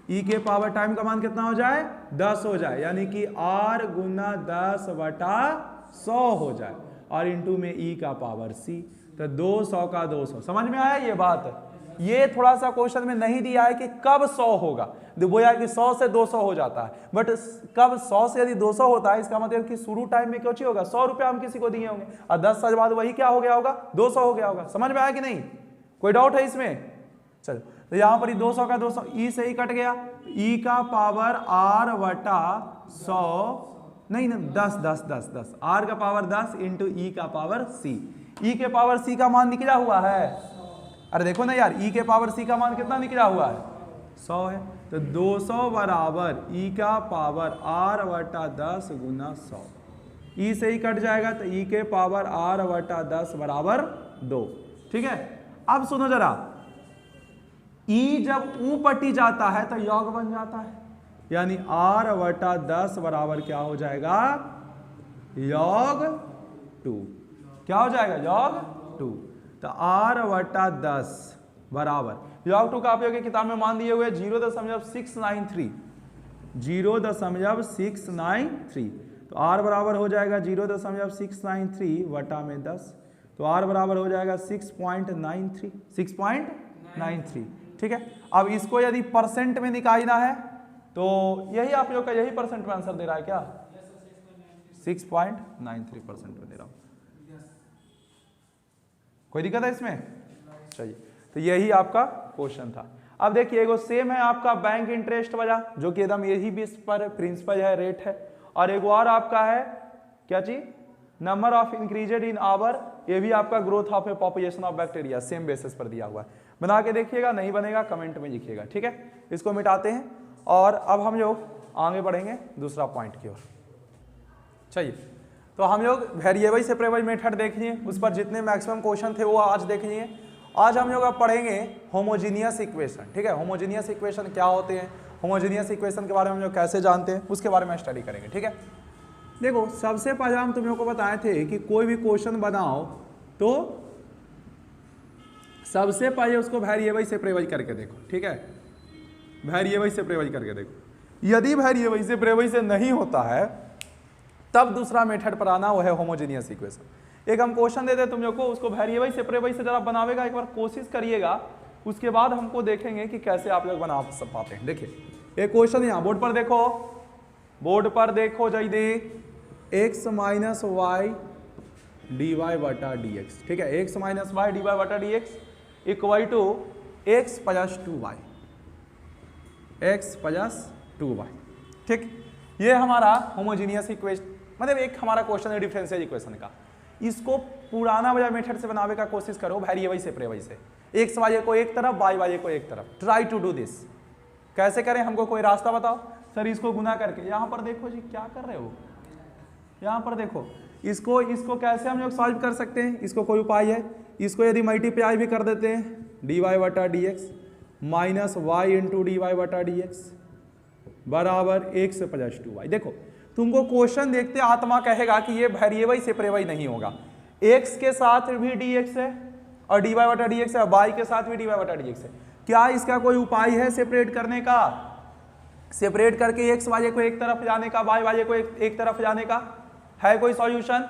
[SPEAKER 1] e के पावर टाइम का मान कितना हो जाए, 10 हो जाए, यानी कि r गुना 10 बटा 100 हो जाए, और इंटू में e का पावर c, तो 200 का 200। समझ में आया ये बात? ये थोड़ा सा क्वेश्चन में नहीं दिया है कि कब 100 होगा, बोला कि 100 से 200 हो जाता है, बट कब 100 से यदि 200 होता है, इसका मतलब कि शुरू टाइम में क्या होगा, 100 रुपया हम किसी को दिए होंगे, और 10 साल बाद वही क्या हो गया होगा, 200 हो गया होगा। समझ में आया कि नहीं, कोई डाउट है इसमें? चलो, तो यहां पर 200 का 200 e से ही कट गया, e का पावर r बटा 100, नहीं 10 10 10 10, r का पावर 10 इंटू e का पावर c। e के पावर c का मान निकला हुआ है, अरे देखो ना यार, e के पावर c का मान कितना निकला हुआ है, 100 है, तो 200 बराबर e का पावर r बटा 10 गुना 100, e से ही कट जाएगा, तो e के पावर r बटा 10 बराबर 2। ठीक है, अब सुनो जरा, e जब ऊपटी जाता है तो योग बन जाता है, यानी r बटा 10 बराबर क्या हो जाएगा, योग 2। क्या हो जाएगा, योग 2। तो r बटा 10 बराबर योग 2 का आप लोगों की किताब में मान दिए हुए 0.693, 0.693, तो r बराबर हो जाएगा 0.693 वटा में 10, तो r बराबर हो जाएगा 6.93, 6.93। ठीक है, अब इसको यदि परसेंट में निकालना है तो यही आप लोग का यही परसेंट में आंसर दे रहा है क्या, 6.93% में दे रहा हूं। कोई दिक्कत है इसमें? चलिए, तो यही आपका क्वेश्चन था। अब देखिए, एगो सेम है आपका बैंक इंटरेस्ट वाला, जो कि एकदम यही बेस पर प्रिंसिपल है, रेट है, और एगो और आपका है क्या चीज, नंबर ऑफ इंक्रीजेड इन आवर, ये भी आपका growth of A population of bacteria, same basis पर दिया हुआ है। बना के देखिएगा, नहीं बनेगा कमेंट में लिखिएगा। ठीक है, इसको मिटाते हैं और अब हम लोग आगे बढ़ेंगे दूसरा पॉइंट की ओर। चलिए, तो हम लोग वेरिएबल सेपरेबल मेथड देख लिए, उस पर जितने मैक्सिमम क्वेश्चन थे वो आज देख लिए। आज हम लोग अब पढ़ेंगे होमोजीनियस इक्वेशन। ठीक है, होमोजीनियस इक्वेशन क्या होते हैं, होमोजीनियस इक्वेशन के बारे में हम लोग कैसे जानते हैं, उसके बारे में स्टडी करेंगे। ठीक है, देखो सबसे पहले हम तुम लोग को बताए थे कि कोई भी क्वेश्चन बनाओ तो सबसे पहले उसको वेरिएबल सेपरेबल करके देखो। ठीक है, वेरिएबल सेपरेबल करके देखो, यदि वेरिएबल सेपरेबल से नहीं होता है तब दूसरा मेथड पर आना, वो है होमोजीनियस इक्वेशन। एक हम क्वेश्चन देते तुम लोग को, उसको वेरिएबल सेपरेबल से जरा बनावेगा, एक बार कोशिश करिएगा, उसके बाद हमको देखेंगे कि कैसे आप लोग बना पाते हैं। देखिए एक क्वेश्चन यहाँ बोर्ड पर देखो, बोर्ड पर देखो जल्दी, x minus Y D Y बटा डी एक्स। ठीक है, x minus Y D Y बटा D X equal to X plus 2y, x plus 2y। ठीक, ये हमारा होमोजीनियस इक्वेशन, मतलब एक हमारा क्वेश्चन है डिफरेंशियल इक्वेशन का। इसको पुराना वाला मेथड से बनाने का कोशिश करो, वेरिएबल सेपरेबल से, एक्स वाई को एक तरफ, वाई वाई को एक तरफ। Try to do this. कैसे करें, हमको कोई रास्ता बताओ। सर इसको गुना करके, यहाँ पर देखो जी क्या कर रहे हो, यहाँ पर देखो, इसको कैसे हम लोग सॉल्व कर सकते हैं, इसको कोई उपाय है। इसको यदि मल्टीप्लाई भी कर देते हैं, डी वाई बटा D x minus y into d Y बटा डी एक्स बराबर एक्स प्लस 2y। देखो तुमको क्वेश्चन देखते आत्मा कहेगा कि ये वेरिएबल सेपरेबल नहीं होगा, x के साथ भी dx है और dy बटा dx है, y के साथ भी dy बटा dx है। क्या इसका कोई उपाय है सेपरेट करने का, सेपरेट करके x वाले को एक तरफ जाने का, y वाले को एक तरफ जाने का, है कोई सॉल्यूशन?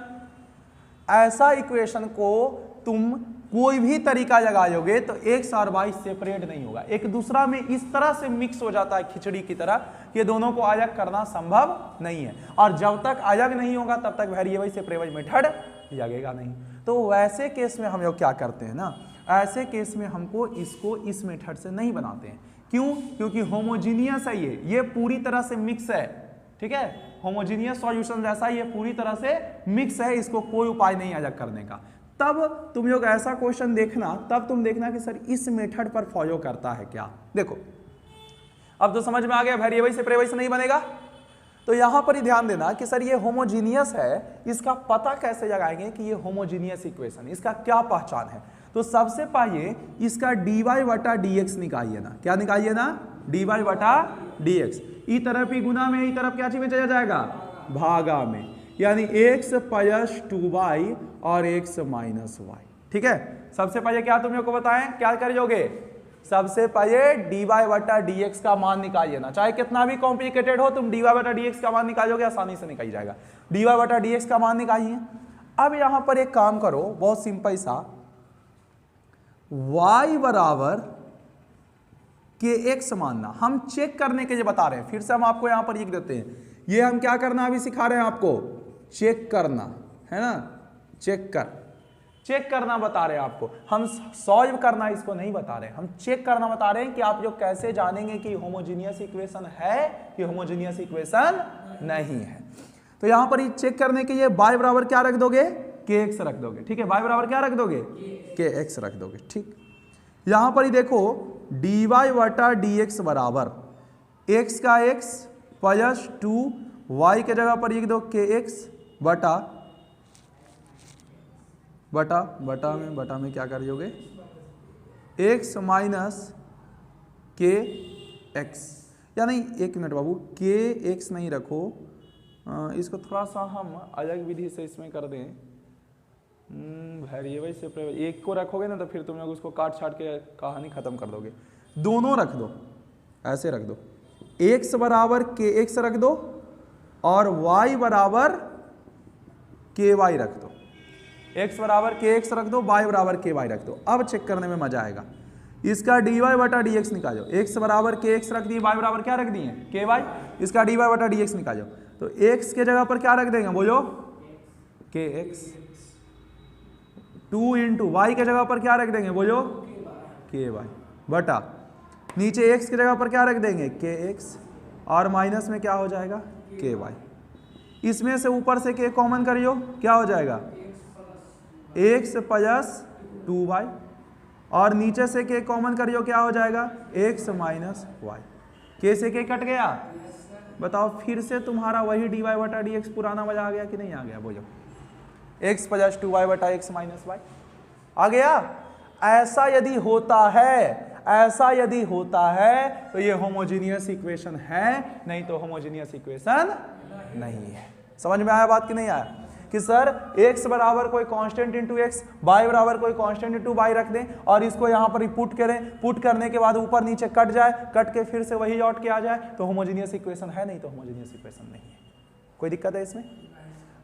[SPEAKER 1] ऐसा इक्वेशन को तुम कोई भी तरीका लगाओगे तो x और y सेपरेट नहीं होगा, एक दूसरा में इस तरह से मिक्स हो जाता है खिचड़ी की तरह कि दोनों को अलग करना संभव नहीं है। और जब तक अलग नहीं होगा तब तक वेरिएबल सेपरेबल मेथड लगेगा नहीं। तो वैसे केस में हम लोग क्या करते हैं ना, ऐसे केस में हमको इसको इस मेथड से नहीं बनाते हैं। क्यों? क्योंकि होमोजीनियस है ये पूरी तरह से मिक्स है, ठीक है, होमोजीनियस सॉल्यूशन जैसा ये पूरी तरह से मिक्स है, इसको कोई उपाय नहीं अलग करने का। तब तुम लोग ऐसा क्वेश्चन देखना, तब तुम देखना कि सर इस मेथड पर फॉलो करता है क्या। देखो अब तो समझ में आ गया, वेरिएबल से प्रेवल से नहीं बनेगा। तो यहां पर ही ध्यान देना कि सर ये होमोजीनियस है, इसका पता कैसे लगाएंगे कि ये होमोजीनियस इक्वेशन, इसका क्या पहचान है। तो सबसे पहले इसका dy बटा dx निकालिए ना, क्या निकालिए ना, dy बटा dx। ई तरफ ही गुना में, ई तरफ क्या चीज में चला जाएगा, भागा में, यानी x प्लस 2y और x माइनस y, ठीक है। सबसे पहले क्या तुम लोग को बताएं, क्या करोगे, सबसे पहले dy बटा dx का मान निकालिए ना, चाहे कितना भी कॉम्प्लिकेटेड हो, तुम dy बटा dx का मान निकालोगे आसानी से निकल जाएगा। dy बटा dx का मान निकालिए। अब यहां पर एक काम करो, बहुत सिंपल सा, y बराबर kx मानना, हम चेक करने के लिए बता रहे हैं, फिर से हम आपको यहां पर लिख देते हैं, ये हम क्या करना अभी सिखा रहे हैं आपको, चेक करना है ना, चेक करना बता रहे हैं आपको, हम सॉल्व करना इसको नहीं बता रहे, हम चेक करना बता रहे हैं कि आप लोग कैसे जानेंगे कि होमोजीनियस इक्वेशन है कि होमोजीनियस इक्वेशन नहीं है। तो यहां पर चेक करने के लिए y बराबर क्या रख दोगे, kx रख दोगे, ठीक है, y बराबर क्या रख दोगे, kx रख दोगे, ठीक। यहां पर ही देखो dy बटा dx बराबर x का x प्लस 2y के जगह पर लिख दो kx बटा में क्या कर दोगे, x माइनस kx, या नहीं एक मिनट बाबू, kx नहीं रखो, इसको थोड़ा सा हम अलग विधि से इसमें कर दें, वेरिएबल से एक को रखोगे ना तो फिर तुम लोग उसको काट छाट के कहानी खत्म कर दोगे, दोनों रख दो, ऐसे रख दो, x बराबर kx रख दो और y बराबर ky रख दो, x बराबर kx रख दो, y बराबर ky रख दो। अब चेक करने में मजा आएगा, इसका dy बटा dx निकालो, x बराबर kx रख दिए, y बराबर क्या रख दिए ky, इसका dy बटा dx निकालो, तो x के जगह पर क्या रख देंगे बोलो kx, 2 इंटू वाई के जगह पर क्या रख देंगे बोलो ky बटा नीचे x की जगह पर क्या रख देंगे kx और माइनस में क्या हो जाएगा ky, इसमें से ऊपर से k कॉमन करियो, क्या हो जाएगा x प्लस 2y और नीचे से k कॉमन करियो, क्या हो जाएगा x माइनस y, k से k कट गया, बताओ फिर से तुम्हारा वही dy बटा dx पुराना वाला आ गया कि नहीं आ गया, बोलो x प्लस 2y बटा x माइनस y आ गया। ऐसा यदि होता है तो ये होमोजीनियस इक्वेशन है, नहीं तो होमोजीनियस इक्वेशन नहीं है। समझ में आया बात कि नहीं आया, कि सर x बराबर कोई कांस्टेंट इंटू एक्स, y बराबर कोई कांस्टेंट इंटू y रख दें और इसको यहाँ पर पुट करें, पुट करने के बाद ऊपर नीचे कट जाए, कट के फिर से वही लौट के आ जाए, तो होमोजीनियस इक्वेशन है, नहीं तो होमोजीनियस इक्वेशन नहीं है। कोई दिक्कत है इसमें?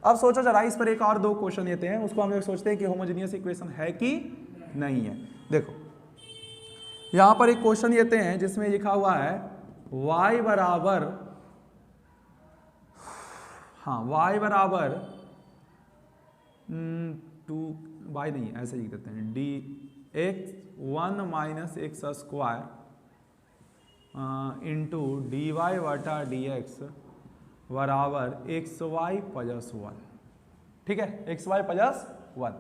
[SPEAKER 1] अब सोचो जरा, इस पर एक और दो क्वेश्चन लेते हैं, उसको हम लोग सोचते हैं कि होमोजीनियस इक्वेशन है कि नहीं है। देखो यहाँ पर एक क्वेश्चन लेते हैं जिसमें लिखा हुआ है y बराबर, हाँ y बराबर 2y नहीं, ऐसे लिख देते हैं dx 1 minus x square into dy बटा dx बराबर xy प्लस 1, ठीक है, xy प्लस 1।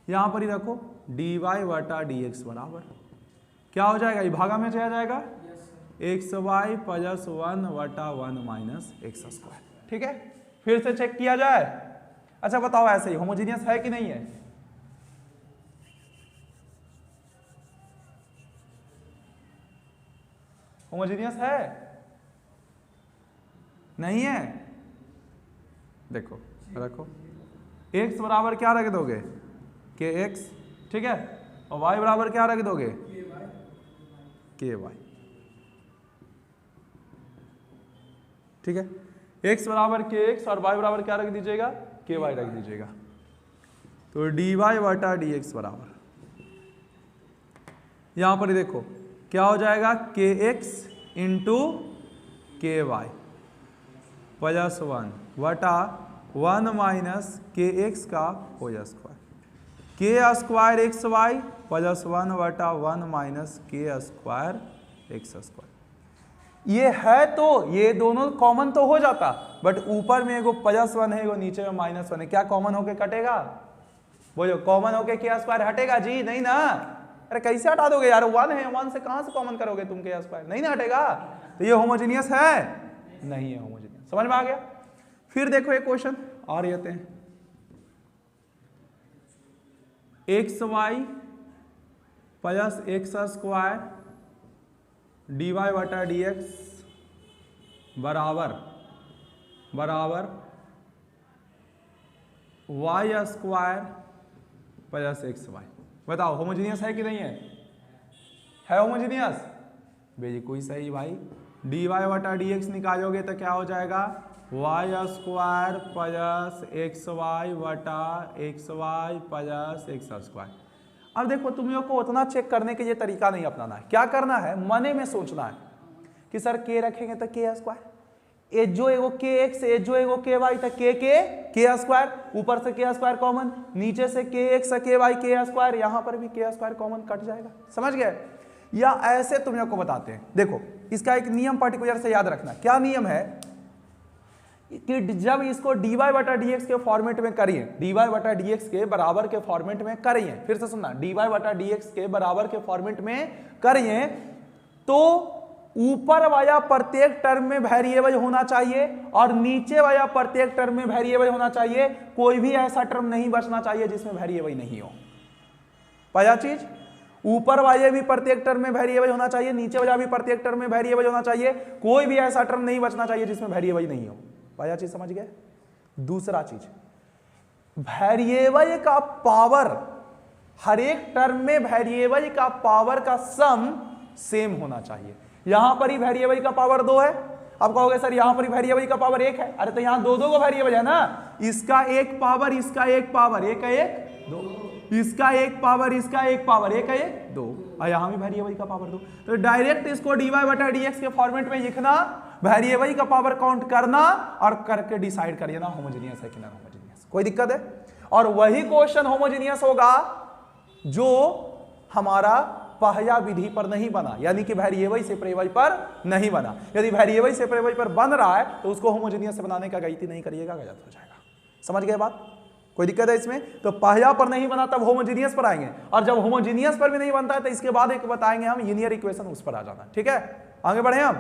[SPEAKER 1] यहाँ पर ही रखो dy बटा dx बराबर क्या हो जाएगा, ये भागा में चला जाएगा xy प्लस 1 बटा 1 माइनस एक्स स्क्वायर, ठीक है। फिर से चेक किया जाए। अच्छा बताओ ऐसे ही होमोजीनियस है कि नहीं है, होमोजीनियस है नहीं है, देखो रखो x बराबर क्या रख दोगे kx, ठीक है, और y बराबर क्या रख दोगे ky, ठीक है, x बराबर kx और y बराबर क्या रख दीजिएगा ky रख दीजिएगा। तो dy बटा dx बराबर यहां पर देखो क्या हो जाएगा kx इंटू ky प्लस 1 बटा 1 माइनस kx का whole square. K square x y plus 1/1 minus k square x square. ये है तो ये दोनों कॉमन तो हो जाता, बट ऊपर में एगो +1 है, एगो नीचे में -1 है, क्या कॉमन होके कटेगा? वो जो कॉमन होके के स्क्वायर हटेगा जी? नहीं ना। अरे कैसे हटा दोगे यार, 1 है, 1 से कहां से कॉमन करोगे तुम के स्क्वायर? नहीं ना हटेगा। तो ये होमोजेनियस है? नहीं है होमोजेनियस। समझ में आ गया? फिर देखो एक क्वेश्चन और लेते हैं, x y plus x square dy/dx बराबर y square plus x y. बताओ होमोजेनियस है कि नहीं है? है होमोजेनियस? बिल्कुल सही भाई। dy/dx निकालोगे तो क्या हो जाएगा? Y square plus x y plus x square. अब देखो तुम लोग को उतना चेक करने के लिए तरीका नहीं अपनाना है। क्या करना है, मने में सोचना है कि सर के रखेंगे तो के स्क्वायर, एजो एगो के एक्स, एजो एगो के वाई, तो के स्क्वायर, ऊपर से के स्क्वायर कॉमन, नीचे से के एक्स के वाई के स्क्वायर, यहां पर भी के स्क्वायर कॉमन कट जाएगा। समझ गए? या ऐसे तुम लोग को बताते हैं, देखो इसका एक नियम पर्टिकुलर से याद रखना। क्या नियम है कि जब इसको dy/dx के फॉर्मेट में करिए, dy/dx के बराबर के फॉर्मेट में करिए, फिर से सुनना, dy/dx के बराबर के फॉर्मेट में करिए, तो ऊपर वाला प्रत्येक टर्म में वेरिएबल होना चाहिए और नीचे वाला प्रत्येक टर्म में वेरिएबल होना चाहिए। कोई भी ऐसा टर्म नहीं बचना चाहिए जिसमें वेरिएबल नहीं हो। पहला चीज, ऊपर वाले भी प्रत्येक टर्म में वेरिएबल होना चाहिए, नीचे वाला भी प्रत्येक टर्म में वेरिएबल होना चाहिए। कोई भी ऐसा टर्म नहीं बचना चाहिए जिसमें वेरिएबल नहीं हो। पहला चीज समझ गए? दूसरा चीज, वेरिएबल का पावर, हर एक टर्म में वेरिएबल का पावर का सम सेम होना चाहिए। यहां पर ही वेरिएबल का पावर 2 है, अब कहोगे सर यहां पर ही वेरिएबल का पावर 1 है। अरे तो यहां दो को वेरिएबल है ना, इसका एक पावर, इसका एक पावर, एक है 1 2, इसका एक पावर, इसका एक पावर, एक है 1 2, और यहां भी वेरिएबल का पावर 2। तो डायरेक्ट इसको dy/dx के फॉर्मेट में लिखना, वेरिएबल का पावर काउंट करना और करके डिसाइड करिए ना होमोजेनियस है कि नॉन होमोजेनियस। कोई दिक्कत है? और वही क्वेश्चन होमोजेनियस होगा जो हमारा पहला विधि पर नहीं बना, यानी कि वेरिएबल सेपरेबल पर नहीं बना। यदि वेरिएबल सेपरेबल पर बन रहा है तो उसको होमोजेनियस बनाने का गलती नहीं करिएगा, गलत हो जाएगा। समझ गए बात? कोई दिक्कत है इसमें? तो पहला पर नहीं बना तब होमोजेनियस पर आएंगे, और जब होमोजेनियस पर भी नहीं बनता है तो इसके बाद एक बताएंगे हम लीनियर इक्वेशन, उस पर आ जाना। ठीक है, आगे बढ़े हम।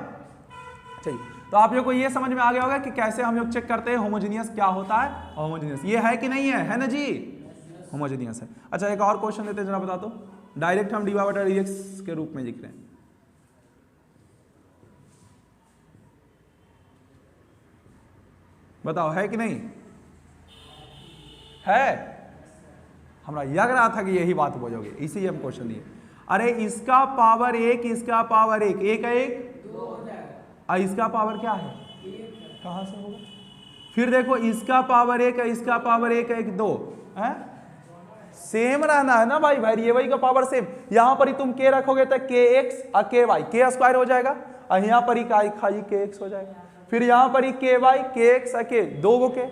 [SPEAKER 1] चलिए, तो आप लोग को ये समझ में आ गया होगा कि कैसे हम लोग चेक करते हैं होमोजेनियस क्या होता है। होमोजेनियस ये है कि नहीं है ना जी? होमोजेनियस है। अच्छा एक और क्वेश्चन देते हैं, जरा बता दो। डायरेक्ट हम dy/dx के रूप में लिख रहे हैं। बताओ है कि नहीं है? हमरा लग रहा था कि यही बात बोलोगे, इसीलिए हम क्वेश्चन दिए। अरे इसका पावर 1, इसका पावर 1, एक है 1 और इसका पावर क्या है? कहां से होगा? फिर देखो इसका पावर 1 है, इसका पावर 1 है 2 है, सेम रहना है ना भाई, वेरिएबल का पावर सेम। यहां पर ही तुम के रखोगे तो के एक्स और के वाई, के स्क्वायर हो जाएगा, और यहां पर ही खाली के एक्स हो जाएगा। फिर यहां पर ही के वाई, के एक्स और के, दो गो के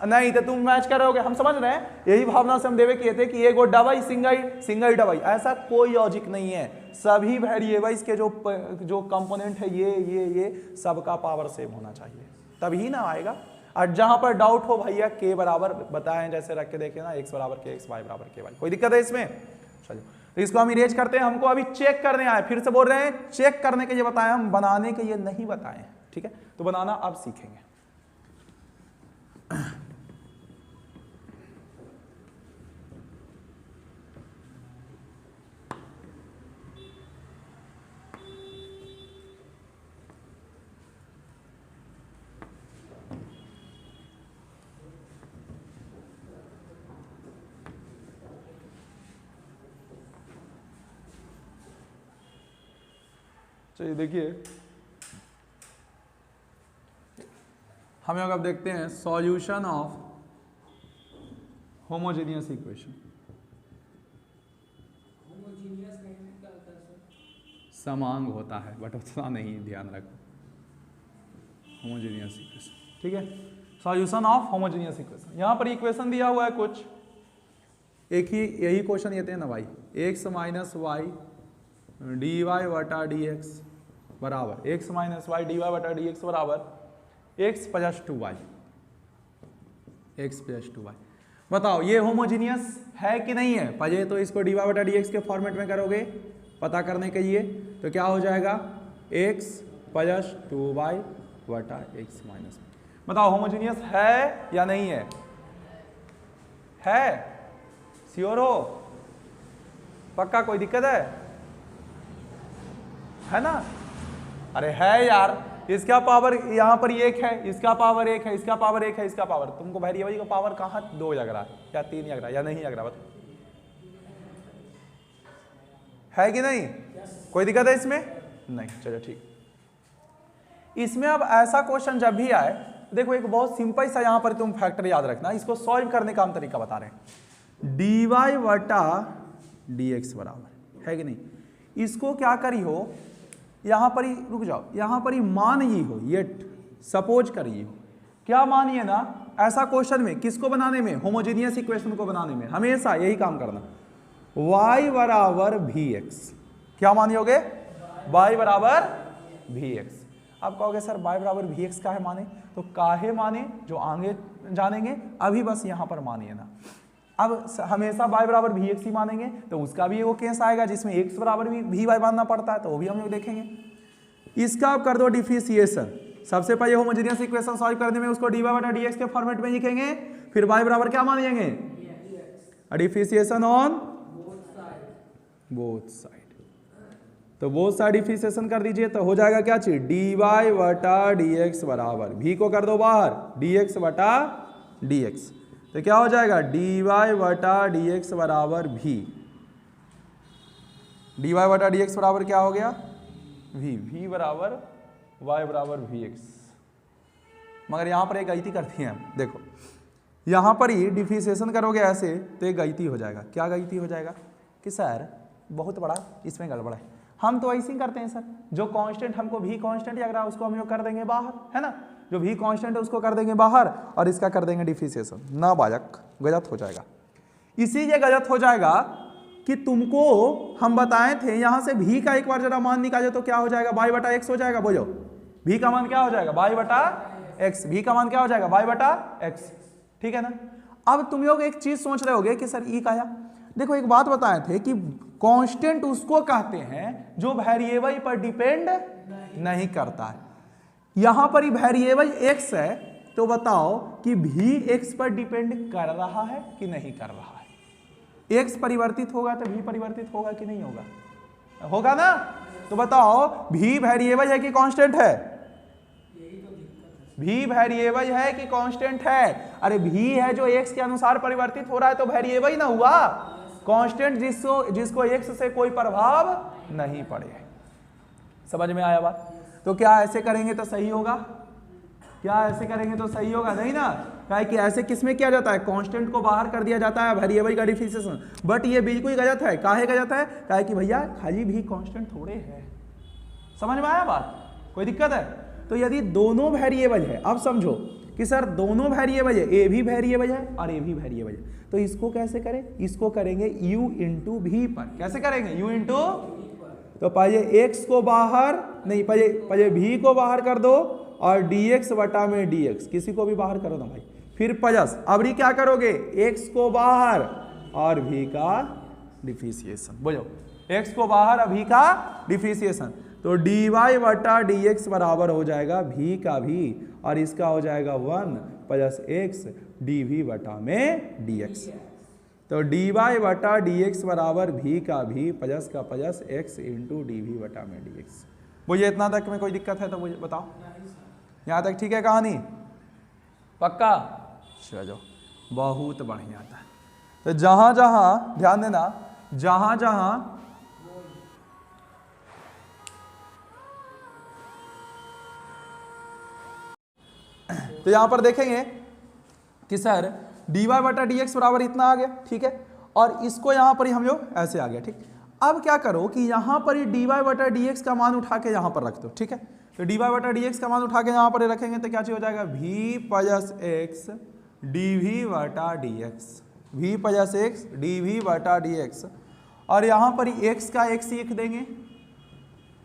[SPEAKER 1] नहीं तो तुम मैच करोगे। हम समझ रहे हैं, यही भावना से हम देवे किए थे कि एगो डबल सिंगल डबल, ऐसा कोई लॉजिक नहीं है। सभी वेरिएबल्स के जो कंपोनेंट है ये सबका पावर सेम होना चाहिए, तभी ना आएगा। और जहां पर डाउट हो भैया के बराबर बताएं, जैसे रख के देखे ना, x बराबर के एक्स, वाई बराबर के वाई, कोई दिक्कत है इसमें? चलो तो इसको हम इरेज करते हैं। हमको अभी चेक करने आए, फिर से बोल रहे हैं चेक करने के लिए बताएं, हम बनाने के लिए नहीं बताएं। ठीक है, तो बनाना अब सीखेंगे। चलिए देखिए, हम लोग अब देखते हैं सॉल्यूशन ऑफ होमोजेनियस इक्वेशन। समांग होता है बट उतना नहीं, ध्यान रखो। होमोजेनियस इक्वेशन, ठीक है, सॉल्यूशन ऑफ होमोजेनियस इक्वेशन। यहां पर इक्वेशन दिया हुआ है कुछ, एक ही यही क्वेश्चन ये थे ना भाई, x minus Y D Y बटा डी एक्स बराबर x minus Y D Y बटा डी एक्स बराबर x plus 2y, x plus 2y। बताओ ये होमोजीनियस है कि नहीं है? पहले तो इसको डी वाई बटा डी एक्स के फॉर्मेट में करोगे पता करने के लिए, तो क्या हो जाएगा एक्स प्लस 2y बटा एक्स माइनस। बताओ होमोजीनियस है या नहीं है? है? श्योर हो? पक्का? कोई दिक्कत है ना? अरे है यार, इसका पावर यहां पर एक है, इसका पावर एक है, इसका पावर एक है, इसका पावर, तुमको वेरिएबल का पावर कहां 2 लग रहा है या 3 लग रहा है या नहीं लग रहा? बताओ है कि नहीं? कोई दिक्कत है इसमें? नहीं, चलो ठीक। इसमें अब ऐसा क्वेश्चन जब भी आए, देखो एक बहुत सिंपल सा यहां पर तुम फैक्टर याद रखना, इसको सॉल्व करने का हम तरीका बता रहे हैं। डी वाई बटा डी एक्स बराबर है कि नहीं, इसको क्या करी हो, यहां पर ही रुक जाओ, यहां पर ही मान ही हो, ये सपोज करिए हो, क्या मानिए ना, ऐसा क्वेश्चन में किसको बनाने में, होमोजेनियस इक्वेशन को बनाने में हमेशा यही काम करना, y बराबर वी एक्स, क्या मानियोगे, y बराबर वी एक्स। आप कहोगे सर y बराबर वी एक्स काहे माने, तो काहे माने जो आगे जानेंगे, अभी बस यहां पर मानिए ना। अब हमेशा y बराबर वी एक्स ही मानेंगे तो उसका भी वो केस आएगा जिसमें x बराबर भी वाई मानना पड़ता है, तो वो भी हम लोग देखेंगे। इसका आप कर दो डिफरेंशिएशन, सबसे पहले होमोजेनियस इक्वेशन सॉल्व करने में उसको dy बटा dx के फॉर्मेट में लिखेंगे, फिर y बराबर क्या मानेंगे, डिफरेंशिएशन ऑन बोथ साइड। तो बोथ साइड डिफरेंशिएशन कर दीजिए, तो हो जाएगा क्या चीज, dy बटा dx बराबर, v को कर दो बाहर, dx बटा dx, तो क्या हो जाएगा dy बटा dx बराबर v, dy बटा dx बराबर क्या हो गया v बराबर y बराबर vx। मगर यहां पर एक गलती करती हैं, देखो यहां पर ही डिफरेंशिएशन करोगे ऐसे तो एक गलती हो जाएगा। क्या गलती हो जाएगा कि सर बहुत बड़ा इसमें गड़बड़ है, हम तो ऐसे ही करते हैं सर, जो कांस्टेंट हमको भी कांस्टेंट लग रहा है उसको हम लोग कर देंगे बाहर, है ना, जो भी कांस्टेंट है उसको कर देंगे बाहर और इसका कर देंगे डिफरेंशिएशन। ना बालक, गलत हो जाएगा। इसीलिए गलत हो जाएगा कि तुमको हम बताए थे यहां से भी का एक बार जरा मान निकाले तो क्या हो जाएगा, y बटा एक्स हो जाएगा। बोलो भी का मान क्या हो जाएगा, y बटा एक्स, भी का मान क्या हो जाएगा, y बटा एक्स, ठीक है ना। अब तुम लोग एक चीज सोच रहे होगे कि सर ई का, देखो एक बात बताए थे कि कांस्टेंट उसको कहते हैं जो वेरिएबल पर डिपेंड नहीं करता है। यहां पर ही वेरिएबल x है, तो बताओ कि भी x पर डिपेंड कर रहा है कि नहीं कर रहा है। x परिवर्तित होगा तो भी परिवर्तित होगा कि नहीं होगा, होगा ना। तो बताओ भी वेरिएबल है कि कांस्टेंट है, भी वेरिएबल है कि कांस्टेंट है। अरे भी है जो x के अनुसार परिवर्तित हो रहा है तो वेरिएबल ना हुआ, कांस्टेंट जिसको x से कोई प्रभाव नहीं पड़े। समझ में आया बात। तो क्या ऐसे करेंगे तो सही होगा, क्या ऐसे करेंगे तो सही होगा, नहीं ना। क्या कि ऐसे किसमें किया जाता है, कांस्टेंट को बाहर कर दिया जाता है वेरिएबल का डिफरेंशिएशन, बट ये बिल्कुल गलत है। काहे गलत है, क्या कि भैया खाली भी कांस्टेंट थोड़े है। समझ में आया बात, कोई दिक्कत है। तो यदि दोनों वेरिएबल है, अब समझो कि सर दोनों वेरिएबल है, ए भी वेरिएबल है और ए भी वेरिएबल है, तो इसको कैसे करें, इसको करेंगे u इंटू भी पर। कैसे करेंगे, u इंटू, तो पहले x को बाहर नहीं, पहले v को बाहर कर दो और dx बटा में dx, किसी को भी बाहर करो ना भाई, फिर प्लस, अब क्या करोगे, x को बाहर और v का डिफरेंशिएशन। बोलो x को बाहर और v का डिफरेंशिएशन, तो dy बटा dx बराबर हो जाएगा v का भी और इसका हो जाएगा 1 प्लस x dv बटा में dx। तो dy बटा dx बराबर v का भी प्लस का प्लस x इंटू dv बटा में dx। मुझे इतना तक में कोई दिक्कत है तो मुझे बताओ, यहाँ तक ठीक है कहानी, पक्का। चलो बहुत बढ़िया था। तो जहां जहां ध्यान देना, जहां जहां तो यहां पर देखेंगे कि सर dy बटा dx बराबर इतना आ गया, ठीक है, और इसको यहां पर ही हम लोग ऐसे आ गया, ठीक। अब क्या करो कि यहां पर ही dy बटा dx का मान उठा के यहां पर रख दो, ठीक है। तो dy बटा dx का मान उठा के यहां पर रखेंगे तो क्या चीज हो जाएगा, v प्लस x dv बटा dx, v plus x D we बटा डी एक्स, और यहाँ पर x का x लिख देंगे,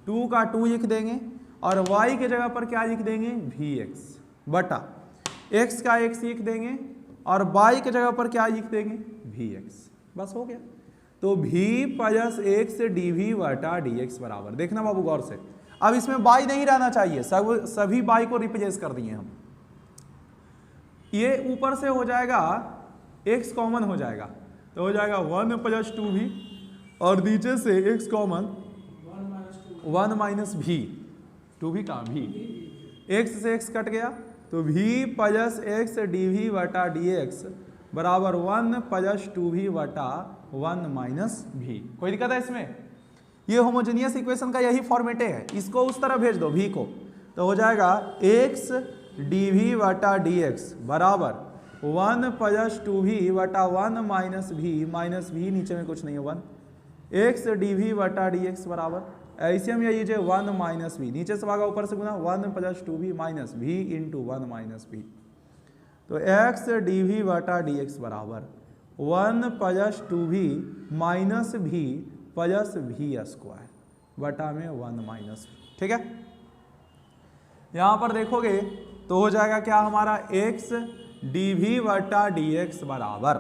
[SPEAKER 1] 2 का 2 लिख देंगे, और y के जगह पर क्या लिख देंगे vx बटा x का x लिख देंगे, और y के जगह पर क्या लिख देंगे vx। बस हो गया। तो v plus x D we बटा डी एक्स बराबर, देखना बाबू गौर से, अब इसमें y नहीं रहना चाहिए, सभी y को रिप्लेस कर दिए हम। ये ऊपर से हो जाएगा x कॉमन हो जाएगा, तो हो जाएगा 1 प्लस 2v, और नीचे से x कॉमन 1 माइनस भी, 2v का v, x से x कट गया, तो v plus x D we बटा डी एक्स बराबर 1 प्लस 2v बटा 1 माइनस भी। कोई दिक्कत है इसमें? ये होमोजेनियस इक्वेशन का यही फॉर्मेट है, इसको उस तरह भेज दो v को, तो हो जाएगा x डी वी बटा डी एक्स बराबर 1 प्लस 2v बटा 1 माइनस भी नीचे में कुछ नहीं है 1, x डी वी बटा डी एक्स बराबर, ऐसे हम ये लीजिए 1 माइनस भी, नीचे से भागा ऊपर से गुना 1 प्लस 2v माइनस भी इंटू 1 माइनस भी, तो x डी वी बटा डी एक्स बराबर 1 प्लस 2v माइनस भी प्लस भी स्क्वायर बटा में 1 माइनस, ठीक है। यहाँ पर देखोगे तो हो जाएगा क्या हमारा x डी वी बटा डी एक्स बराबर,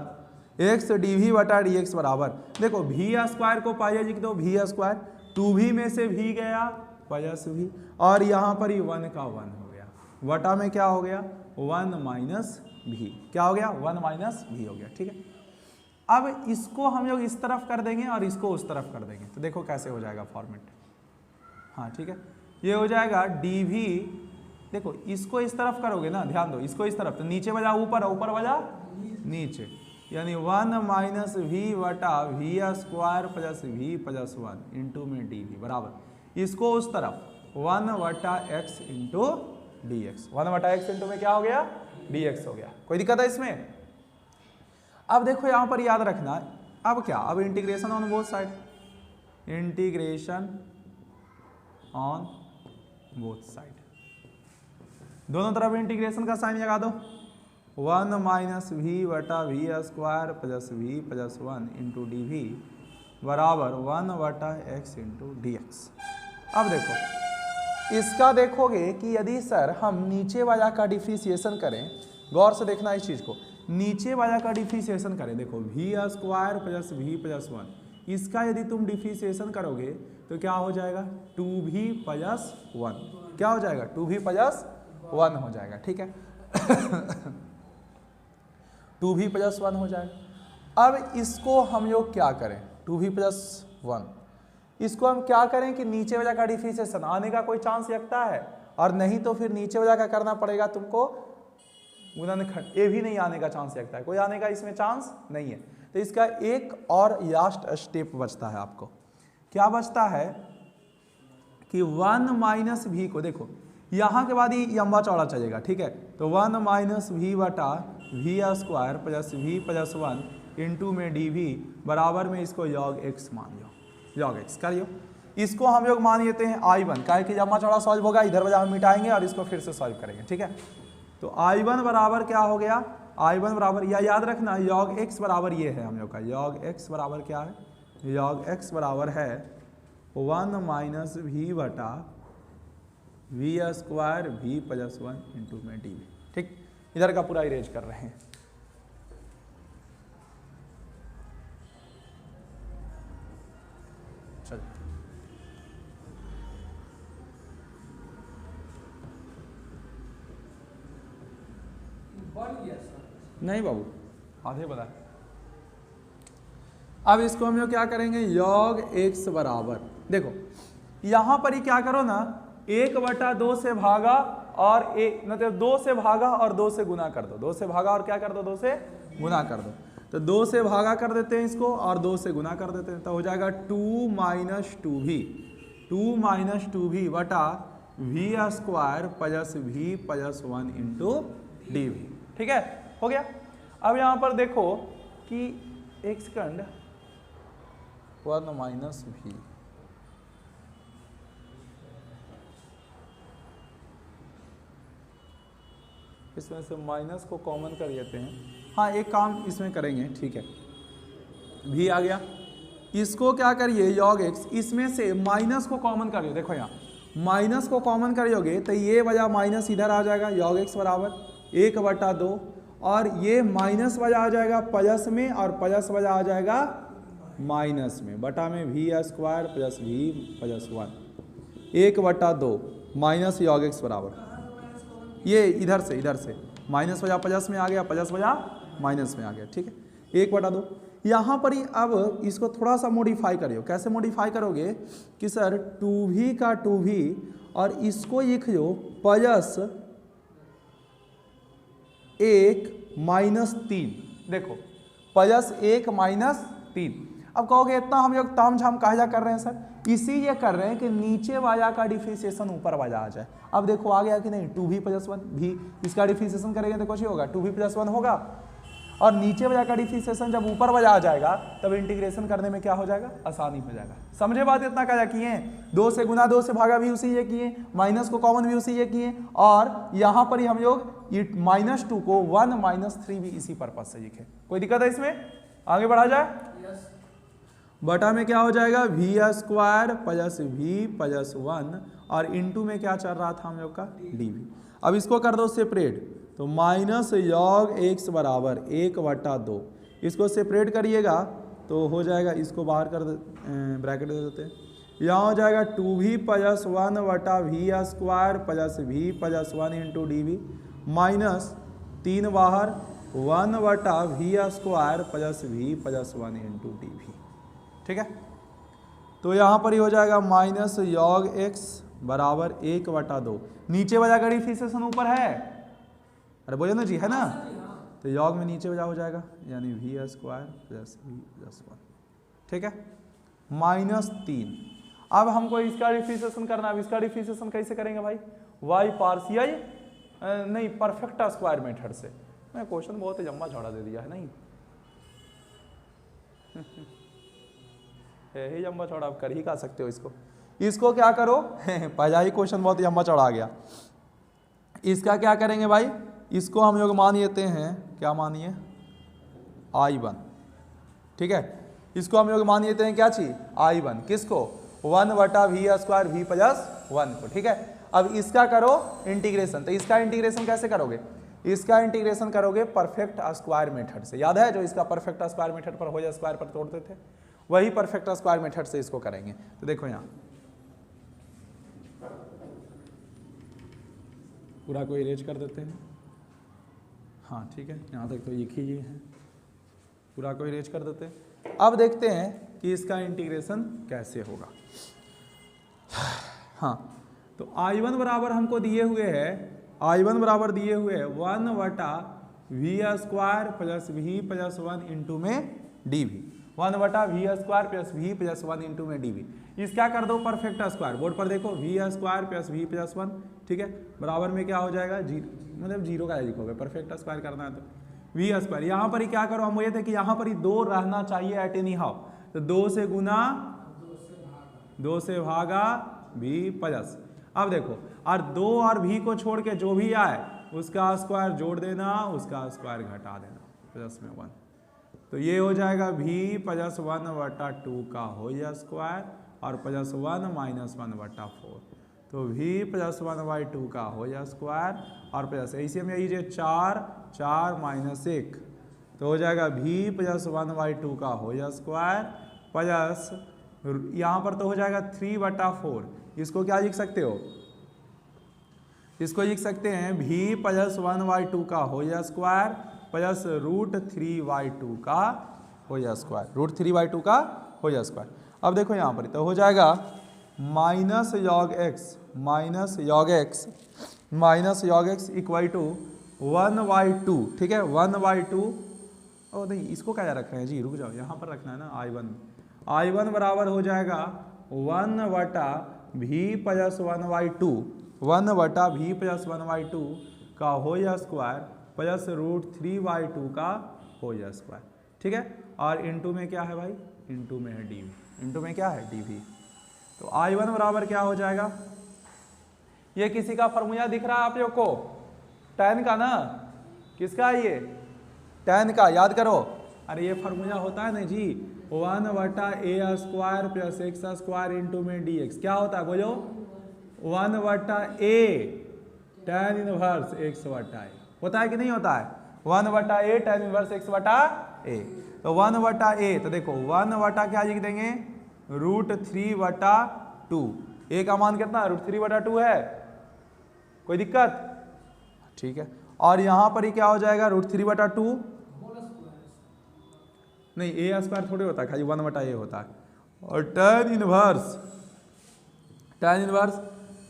[SPEAKER 1] x डी वी बटा डी एक्स बराबर, देखो v स्क्वायर को पहले लिख दो v स्क्वायर, 2v में से v गया प्लस v, और यहाँ पर ही 1 का 1 हो गया, वटा में क्या हो गया 1 माइनस भी, क्या हो गया 1 माइनस भी हो गया, ठीक है। अब इसको हम लोग इस तरफ कर देंगे और इसको उस तरफ कर देंगे, तो देखो कैसे हो जाएगा फॉर्मेट, हाँ ठीक है। ये हो जाएगा dv, देखो इसको इस तरफ करोगे ना, ध्यान दो, इसको इस तरफ, तो नीचे बजा ऊपर, ऊपर बजा नीचे, यानी 1 माइनस वी बटा v square plus v plus 1 into में dv बराबर, इसको उस तरफ 1 बटा एक्स इंटू डी एक्स, 1 बटा एक्स इंटू में क्या हो गया dx हो गया। कोई दिक्कत है इसमें? अब देखो यहां पर याद रखना, अब क्या, अब integration on both side, integration on both side, दोनों तरफ इंटीग्रेशन का साइन लगा दो, 1 माइनस भी बटा v square plus v plus 1 into d v बराबर 1 बटा एक्स इंटू डी एक्स। अब देखो इसका देखोगे कि यदि सर हम नीचे वाला का डिफरेंशिएशन करें, गौर से देखना इस चीज को, नीचे वाला का डिफरेंशिएशन करें, देखो v square plus v plus 1, इसका यदि तुम डिफरेंशिएशन करोगे तो क्या हो जाएगा 2v प्लस 1, क्या हो जाएगा 2v प्लस 1 हो जाएगा, ठीक है 2v प्लस 1 हो जाएगा। अब इसको हम लोग क्या करें, 2v प्लस 1, इसको हम क्या करें कि नीचे वाला का डिफरेंशिएशन आने का कोई चांस लगता है, और नहीं तो फिर नीचे वाला का करना पड़ेगा तुमको गुणनखंड, ये भी नहीं आने का चांस लगता है, कोई आने का इसमें चांस नहीं है। तो इसका एक और लास्ट स्टेप बचता है, आपको क्या बचता है कि 1 माइनस भी को, देखो यहाँ के बाद ही लंबा चौड़ा चलेगा, ठीक है, तो 1 माइनस भी बटा v square plus v plus 1 into में डी वी बराबर में इसको log x मान लो, log x करियो, इसको हम लोग मान लेते हैं I1, काहे कि लंबा चौड़ा सॉल्व होगा, इधर वजह हम मिटाएंगे और इसको फिर से सॉल्व करेंगे, ठीक है। तो I1 बराबर क्या हो गया, I1 बराबर, या याद रखना log x बराबर ये है हम लोग का, log x बराबर क्या है, log x बराबर है 1 माइनस भी बटा v square v plus 1 into में डी वी, ठीक, इधर का पूरा इरेज कर रहे हैं। चलो नहीं बाबू, आधे बता। अब इसको हम लोग क्या करेंगे, log x बराबर, देखो यहां पर ही क्या करो ना, 1/2 से भागा और एक मतलब 2 से भागा और 2 से गुना कर दो, 2 से भागा और क्या कर दो 2 से गुना कर दो, तो 2 से भागा कर देते हैं इसको और 2 से गुना कर देते हैं, तो हो जाएगा 2 माइनस 2v बटा v square plus v plus 1 into d v, ठीक है, हो गया। अब यहाँ पर देखो कि एक सेकंड, 1 माइनस भी, इसमें से माइनस को कॉमन कर लेते हैं, हाँ एक काम इसमें करेंगे, ठीक है, भी आ गया, इसको क्या करिए योग एक्स, इसमें से माइनस को कॉमन करिए, देखो यहाँ माइनस को कॉमन करियोगे तो ये वजह माइनस इधर आ जाएगा, योग एक्स बराबर 1/2, और ये माइनस वजह आ जाएगा प्लस में, और प्लस वजह आ जाएगा माइनस में, बटा में v square plus v plus 1, 1/2 minus योग एक्स बराबर, ये इधर से माइनस वजह प्लस में आ गया, प्लस वजह माइनस में आ गया, ठीक है, 1/2। यहाँ पर ही अब इसको थोड़ा सा मॉडिफाई करियो, कैसे मॉडिफाई करोगे कि सर 2v का 2v और इसको लिखियो प्लस 1 माइनस 3, देखो प्लस 1 माइनस 3। अब कहोगे इतना हम लोग ताम झाम काहे कर रहे हैं सर, इसीलिए कर रहे हैं कि नीचे वाला का डिफरेंशिएशन ऊपर वाला आ जाए। अब देखो आ गया कि नहीं, 2v + 1 भी, इसका डिफरेंशिएशन करेंगे तो कुछ ही होगा, 2v + 1 होगा, और नीचे वाला का डिफरेंशिएशन जब ऊपर वाला आ जाएगा तब इंटीग्रेशन करने में क्या हो जाएगा, आसानी हो जाएगा। समझे बात, इतना क्या किए, 2 से गुना 2 से भागा भी उसी ये किए, माइनस को कॉमन भी उसी ये किए, और यहाँ पर ही हम लोग ये -2 को 1 - 3 भी इसी पर्पज से लिखे। कोई दिक्कत है इसमें, आगे बढ़ा जाए। बटा में क्या हो जाएगा, v² प्लस v प्लस 1, और इंटू में क्या चल रहा था हम लोग का, dv। अब इसको कर दो सेपरेट, तो माइनस योग एक्स बराबर 1/2, इसको सेपरेट करिएगा तो हो जाएगा, इसको बाहर कर ब्रैकेट दे देते हैं, यहाँ हो जाएगा 2v + 1/v² plus v plus 1 into dv, minus 3 बाहर 1/v² plus v plus 1 into dv, ठीक है। तो यहाँ पर ही हो जाएगा माइनस योग एक्स बराबर 1/2, नीचे वाला का डिफरेंशिएशन ऊपर है, अरे बोलो ना जी, है ना, तो योग में नीचे वाला हो जाएगा, यानी v² प्लस v प्लस 1, ठीक है, -3। अब हमको इसका डिफरेंशिएशन करना है, अब इसका डिफरेंशिएशन कैसे करेंगे भाई, y पार्शियल नहीं परफेक्ट स्क्वायर मेथड से। मैं क्वेश्चन बहुत लंबा चौड़ा दे दिया है, नहीं ही लंबा चौड़ा, आप कर ही का सकते हो इसको क्या करो पहला ही क्वेश्चन बहुत लंबा चौड़ा आ गया। इसका क्या करेंगे भाई, इसको हम लोग मान लेते हैं, क्या मानिए, I1, ठीक है, इसको हम लोग मान लेते हैं क्या चीज, I1, किसको, 1/v² v प्लस 1 को, ठीक है। अब इसका करो इंटीग्रेशन, तो इसका इंटीग्रेशन कैसे करोगे, इसका इंटीग्रेशन करोगे परफेक्ट स्क्वायर मेथड से, याद है जो इसका परफेक्ट स्क्वायर मेथड पर होल स्क्वायर पर तोड़ते थे, वही परफेक्ट स्क्वायर मेथड से इसको करेंगे। तो देखो यहाँ पूरा को इरेज कर देते हैं, हाँ ठीक है, यहाँ तक तो एक ही ये है, पूरा को इरेज कर देते हैं। अब देखते हैं कि इसका इंटीग्रेशन कैसे होगा। हाँ, तो I1 बराबर हमको दिए हुए है, I1 बराबर दिए हुए है 1/v² plus v plus 1 into में dv, 1/v² plus v plus 1 into में dv। इसका कर दो परफेक्ट स्क्वायर, बोर्ड पर देखो v² प्लस v प्लस 1, ठीक है, बराबर में क्या हो जाएगा, मतलब 0 का लिखोगे, परफेक्ट स्क्वायर करना है तो v²। यहाँ पर ही क्या करो, हम ये थे कि यहाँ पर ही 2 रहना चाहिए एट एनी हाउ, तो 2 से गुना 2 से भागा v प्लस, अब देखो और 2 और v को छोड़ के जो भी आए उसका स्क्वायर जोड़ देना, उसका स्क्वायर घटा देना, प्लस में 1, तो ये हो जाएगा v प्लस 1/2 का होल स्क्वायर और प्लस 1 माइनस 1/4, तो v प्लस 1/2 का होल स्क्वायर और प्लस ऐसे में लीजिए 4 माइनस 1, तो हो जाएगा v प्लस 1/2 का होल स्क्वायर प्लस यहाँ पर तो हो जाएगा 3/4, इसको क्या लिख सकते हो, इसको लिख सकते हैं v प्लस 1/2 का होल स्क्वायर प्लस √3/2 का होल स्क्वायर, √3/2 का होल स्क्वायर। अब देखो यहाँ पर तो हो जाएगा माइनस योग एक्स इक्वल टू 1/2, ठीक है, 1/2, ओ नहीं इसको क्या रख रहे हैं जी, रुक जाओ, यहाँ पर रखना है ना, I1 बराबर हो जाएगा 1/v प्लस 1/2, 1/v प्लस 1/2 का होल स्क्वायर प्लस √3/2 का होल स्क्वायर, ठीक है, और इंटू में क्या है भाई, इंटू में है dv, इंटू में क्या है dv, तो I1 बराबर क्या हो जाएगा, ये किसी का फॉर्मूला दिख रहा है आप लोग को, tan का ना, किसका है ये, tan का याद करो, अरे ये फार्मूला होता है ना जी 1/a² प्लस x² इंटू में dx, क्या होता है बोलो 1/a tan इनवर्स x/a, होता है कि नहीं होता है 1/a tan इनवर्स x/a। तो 1/a, तो देखो 1/ क्या लिख देंगे √3/2, a का मान कितना √3/2 है, कोई दिक्कत, ठीक है। और यहां पर ही क्या हो जाएगा √3/2, नहीं a² थोड़े होता है, खाली 1/a होता है। और tan inverse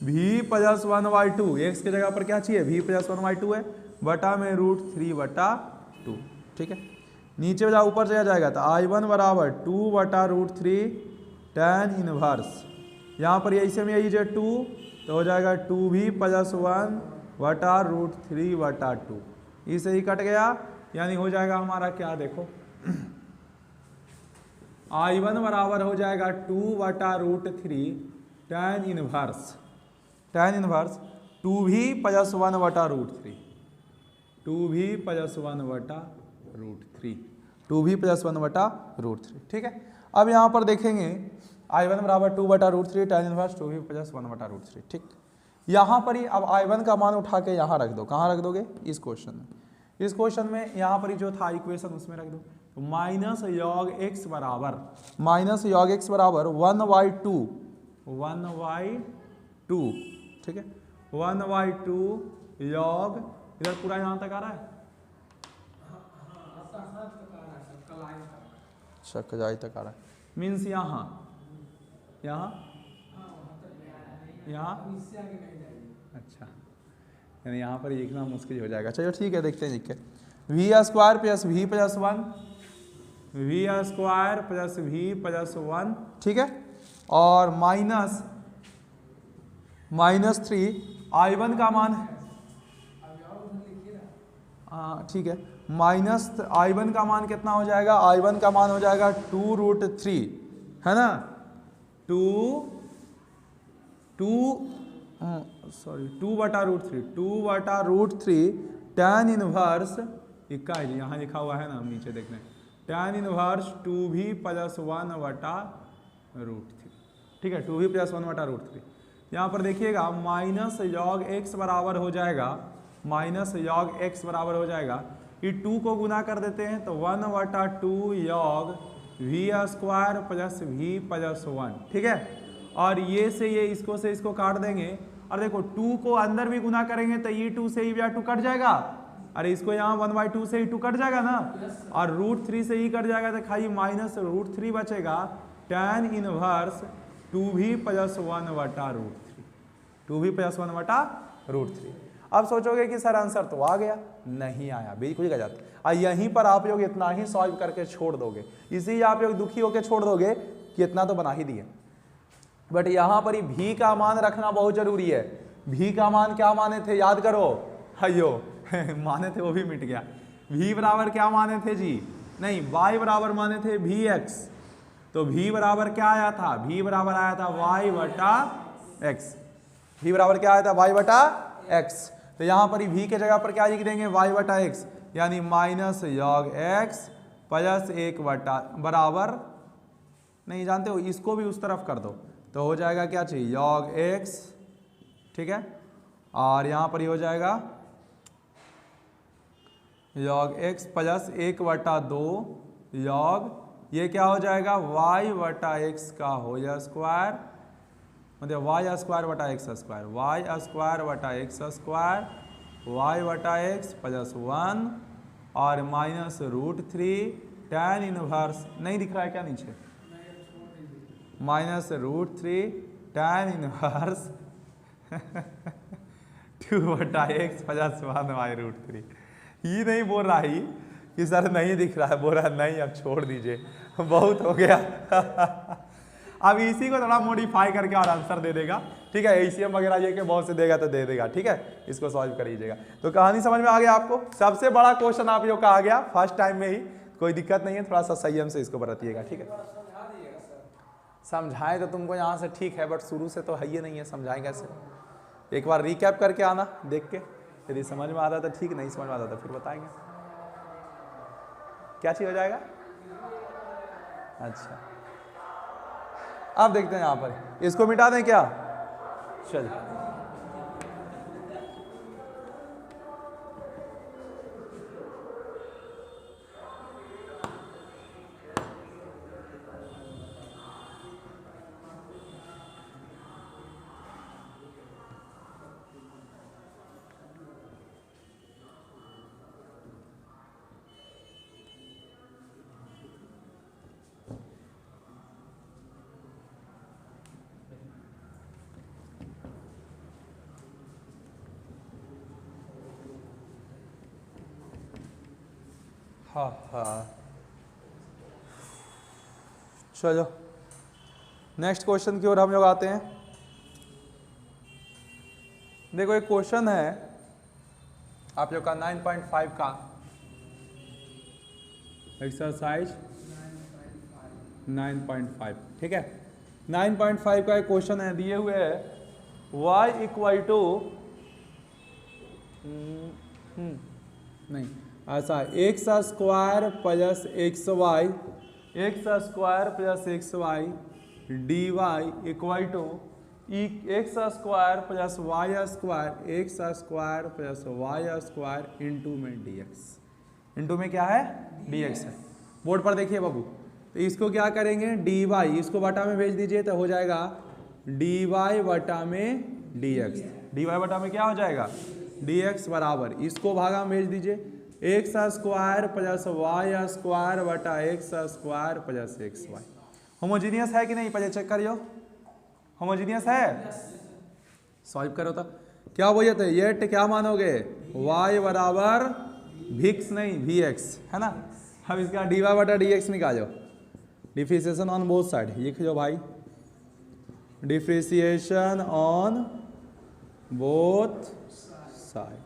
[SPEAKER 1] v plus 1/2, x की जगह पर क्या चाहिए v प्लस 1/2 है, बटा में √3/2, ठीक है। नीचे वाला ऊपर चला जाएगा तो I1 बराबर 2/√3 tan इनवर्स, यहाँ पर ऐसे में यही जो 2 तो हो जाएगा 2v प्लस 1/√3/2, इसे ही कट गया, यानी हो जाएगा हमारा क्या देखो I1 बराबर हो जाएगा 2/√3 tan inverse 2v plus 1/√3, 2v plus 1/√3, 2v plus 1/√3, ठीक है। अब यहाँ पर देखेंगे I1 बराबर 2/√3 tan इनवर्स 2v प्लस 1/√3, ठीक। यहाँ पर ही अब I1 का मान उठा के यहाँ रख दो, कहाँ रख दोगे इस क्वेश्चन में, इस क्वेश्चन में यहाँ पर ही जो था इक्वेशन उसमें रख दो, तो माइनस योग x बराबर 1/2, ठीक है 1/2 योग, इधर पूरा यहाँ तक आ रहा है, अच्छा कजाई तक आ रहा है, मीन्स यहाँ अच्छा, यानी यहाँ पर लिखना मुश्किल हो जाएगा, चलो ठीक है देखते हैं लिख के v² plus v plus 1, v² plus v plus 1, ठीक है। और -3 I1 का मान, ठीक है, I1 का मान कितना हो जाएगा, I1 का मान हो जाएगा 2√3, है ना 2/√3 tan इनवर्स, इक्का यहाँ लिखा हुआ है ना, नीचे देखने tan इनवर्स 2v प्लस 1/√3, ठीक है 2v प्लस 1/√3। यहाँ पर देखिएगा माइनस योग x बराबर हो जाएगा, ये 2 को गुना कर देते हैं तो 1/2 योग v² प्लस v प्लस 1, ठीक है। और ये से ये इसको से इसको काट देंगे, और देखो 2 को अंदर भी गुना करेंगे तो ये 2 से ही 2 कट जाएगा, अरे इसको यहाँ 1/2 से ही 2 कट जाएगा ना, और √3 से ही कट जाएगा तो खाली -√3 बचेगा, tan inverse 2v plus 1/√3, 2v plus 1/√3। अब सोचोगे कि सर आंसर तो आ गया, नहीं आया, बिल्कुल गलत। और यहीं पर आप लोग इतना ही सॉल्व करके छोड़ दोगे, इसी आप लोग दुखी होकर छोड़ दोगे कि इतना तो बना ही दिए, बट यहाँ पर ही भी का मान रखना बहुत जरूरी है। भी का मान क्या माने थे याद करो, अयो माने थे वो भी मिट गया। भी बराबर क्या माने थे जी, नहीं y बराबर माने थे vx, तो v बराबर क्या आया था, v बराबर आया था y/x, v बराबर क्या आया था y/x, तो यहाँ पर ही v के जगह पर क्या लिख देंगे y/x, यानी माइनस योग x प्लस 1 बराबर, नहीं जानते हो इसको भी उस तरफ कर दो तो हो जाएगा क्या चाहिए योग x, ठीक है। और यहाँ पर ही हो जाएगा योग x प्लस 1/2 योग, ये क्या हो जाएगा y/x का होल स्क्वायर, मतलब y² y² प्लस 1 और -√3 tan इनवर्स, नहीं दिख रहा है क्या नीचे, -√3 tan इनवर्स 2/x प्लस 1/√3। ये नहीं बोल रहा ही कि सर नहीं दिख रहा है, बोल रहा नहीं अब छोड़ दीजिए बहुत हो गया अब इसी को थोड़ा मॉडिफाई करके और आंसर दे देगा, ठीक है। एसीएम वगैरह ये के बहुत से देगा तो दे देगा, ठीक है, इसको सॉल्व कर लीजिएगा। तो कहानी समझ में आ गया आपको, सबसे बड़ा क्वेश्चन आप लोग का आ गया फर्स्ट टाइम में ही, कोई दिक्कत नहीं है, थोड़ा सा संयम से इसको बरतिएगा, ठीक है। समझाएं तो तुमको यहाँ से ठीक है, बट शुरू से तो है ही नहीं है, समझाएं कैसे, एक बार रिकैप करके आना देख के, यदि समझ में आता तो ठीक, नहीं समझ में आता तो फिर बताएंगे। क्या चीज हो जाएगा? अच्छा, अब देखते हैं यहां पर, इसको मिटा दें क्या? चलिए, हाँ, चलो नेक्स्ट क्वेश्चन की ओर हम लोग आते हैं। देखो एक क्वेश्चन है आप लोग का 9.5 का एक्सरसाइज 9.5, ठीक है। 9.5 का एक क्वेश्चन है, दिए हुए है y इक्वल टू नहीं ऐसा x square plus x y D y equal to x square plus Y square into में डी एक्स। इंटू में क्या है? डी एक्स है। बोर्ड पर देखिए बाबू, तो इसको क्या करेंगे? डी वाई, इसको बटा में भेज दीजिए तो हो जाएगा डी वाई बटा में डी एक्स। डी वाई बटा में क्या हो जाएगा? डी एक्स बराबर, इसको भागा में भेज दीजिए X square plus Y square बटा X square plus x Y. Homogeneous है कि नहीं? पहले चेक करियो, होमोजीनियस है? सॉल्व करो तो क्या बोलिए थे? ये क्या मानोगे? y बराबर भिक्स नहीं वी एक्स, है ना। अब इसका डी वाई बटा डी एक्स निकालो, डिफ्रेंशिएशन ऑन बोथ साइड लिख लो भाई, डिफ्रेंशिएशन ऑन बोथ साइड।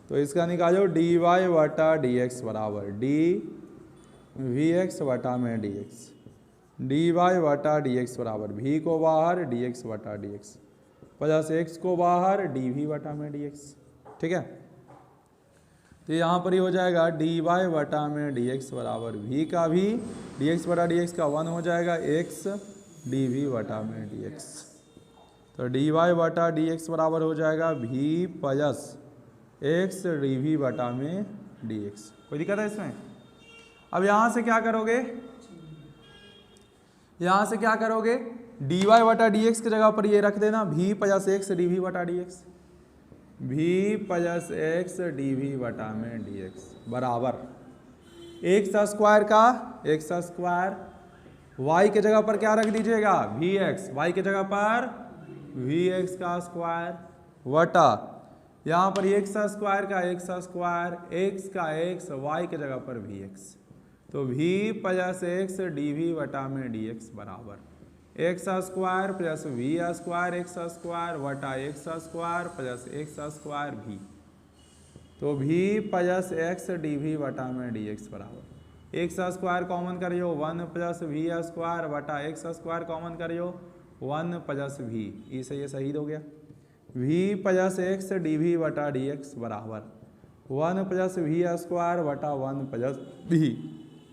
[SPEAKER 1] तो इसका निकालो डी वाई बटा डी एक्स बराबर डी वी एक्स बटा में डी एक्स, डी वाई बटा डी एक्स बराबर वी को बाहर डी एक्स बटा डी एक्स प्लस एक्स को बाहर डी वी बटा में डी एक्स, ठीक है। तो यहाँ पर ही हो जाएगा डी वाई बटा में डी एक्स बराबर वी का भी डी एक्स बटा डी एक्स का 1 हो जाएगा एक्स डी वी बटा में डी एक्स। तो डी वाई बटा डी एक्स बराबर हो जाएगा v plus x D we बटा में डी एक्स। कोई दिक्कत है इसमें? अब यहाँ से क्या करोगे? यहाँ से क्या करोगे? डी वाई बटा डी एक्स की जगह पर ये रख देना V plus x D we बटा D X, V plus x D we बटा में डी एक्स बराबर एक्स स्क्वायर का एक्स स्क्वायर, वाई के जगह पर क्या रख दीजिएगा? वी एक्स, वाई के जगह पर वी एक्स का स्क्वायर वटा यहाँ पर एक्स स्क्वायर का एक्स स्क्वायर, एक्स का एक्स, वाई के जगह पर वी एक्स। तो V plus x D we बटा में डी एक्स बराबर X square plus we square x square वटा X square plus x square V. तो V plus x D we बटा में डी एक्स बराबर एक्स स्क्वायर कॉमन करियो 1 प्लस वी स्क्वायर बटा एक्स स्क्वायर कॉमन करियो 1 plus we, इसे ये सही हो गया। V plus x D we बटा डी एक्स बराबर 1 प्लस वी स्क्वायर बटा 1 प्लस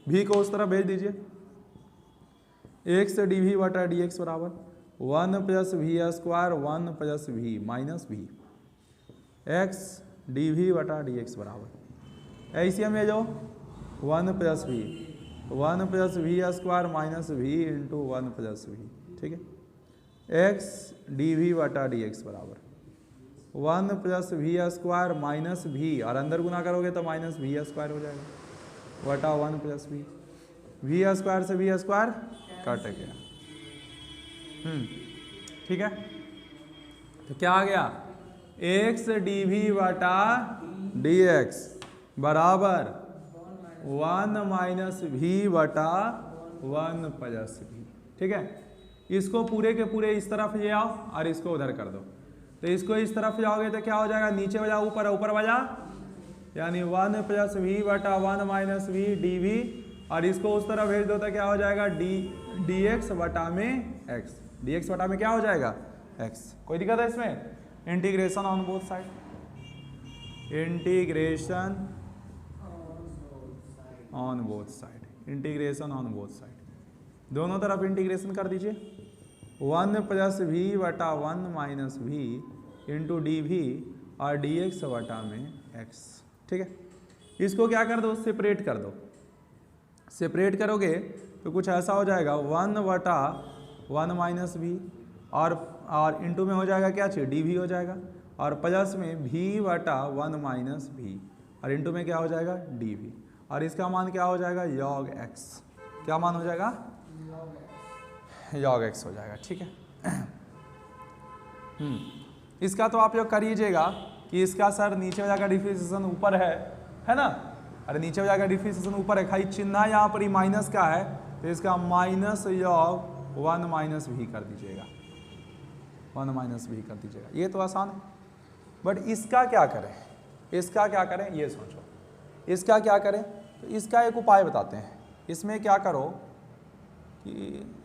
[SPEAKER 1] वी को उस तरफ भेज दीजिए एक्स डी वी बटा डी एक्स बराबर 1 plus we square 1 plus v minus v x D we बटा डी एक्स बराबर ऐसे में जो 1 plus we square minus v into 1 plus v, ठीक है। एक्स डी वी बटा डी एक्स बराबर 1 plus we square minus v, और अंदर गुना करोगे तो माइनस वी स्क्वायर हो जाएगा बटा 1 प्लस वी स्क्वायर से वी स्क्वायर कट गया, ठीक है। तो क्या आ गया? एक्स डी वी बटा डी एक्स बराबर 1 माइनस वी बटा 1 प्लस वी, ठीक है। इसको पूरे के पूरे इस तरफ ले आओ और इसको उधर कर दो। तो इसको इस तरफ जाओगे तो क्या हो जाएगा? नीचे बजा ऊपर, ऊपर बजा, यानी 1 प्लस वी बटा 1 माइनस वी डी वी, और इसको उस तरफ भेज दो तो क्या हो जाएगा? डी एक्स बटा में एक्स, डी एक्स बटा में क्या हो जाएगा? एक्स। कोई दिक्कत है इसमें? Integration on both side, integration on both side, integration on both side, दोनों तरफ इंटीग्रेशन कर दीजिए। 1 प्लस वी बटा 1 minus v into d v और डी एक्स बटा में एक्स। ठीक है, इसको क्या कर दो, सेपरेट कर दो। सेपरेट करोगे तो कुछ ऐसा हो जाएगा 1 बटा 1 माइनस वी और इंटू में हो जाएगा क्या चाहिए, डी वी हो जाएगा, और प्लस में वी बटा 1 माइनस वी और इंटू में क्या हो जाएगा, डी वी, और इसका मान क्या हो जाएगा, योग एक्स। क्या मान हो जाएगा, योग एक्स हो जाएगा। ठीक है, इसका तो आप योग कर लीजिएगा कि इसका सर नीचे हो जाएगा डिफरेंशिएशन ऊपर है ना, अरे नीचे हो जाएगा डिफरेंशिएशन ऊपर है, खाली चिन्ह यहाँ पर ही माइनस का है तो इसका माइनस योग 1 माइनस वी कर दीजिएगा, 1 माइनस वी कर दीजिएगा। ये तो आसान है, बट इसका क्या करें, इसका क्या करें ये सोचो, इसका क्या करें। तो इसका एक उपाय बताते हैं। इसमें क्या करो कि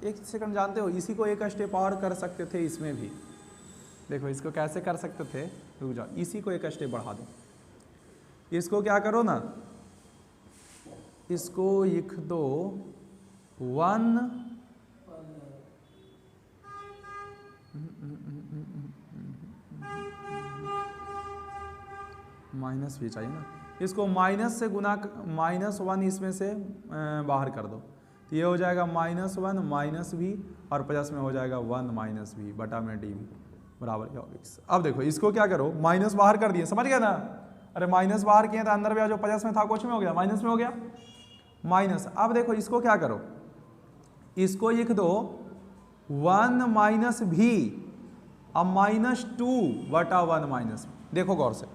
[SPEAKER 1] एक सेकंड, जानते हो इसी को एक स्टेप और कर सकते थे इसमें भी। देखो इसको कैसे कर सकते थे, रुक जाओ, इसी को एक स्टेप बढ़ा दो। इसको क्या करो ना, इसको लिख दो 1 माइनस भी चाहिए ना, इसको माइनस से गुना, -1 इसमें से बाहर कर दो तो ये हो जाएगा -1 माइनस वी और प्लस में हो जाएगा 1 माइनस वी बटा में डी वी बराबर योग एक्स। अब देखो इसको क्या करो, माइनस बाहर कर दिए, समझ गया ना, अरे माइनस बाहर किए तो अंदर भी जो प्लस में था कुछ में हो गया, माइनस में हो गया माइनस। अब देखो इसको क्या करो, इसको लिख दो 1 माइनस भी अब -2 बटा 1 माइनस। देखो गौर से,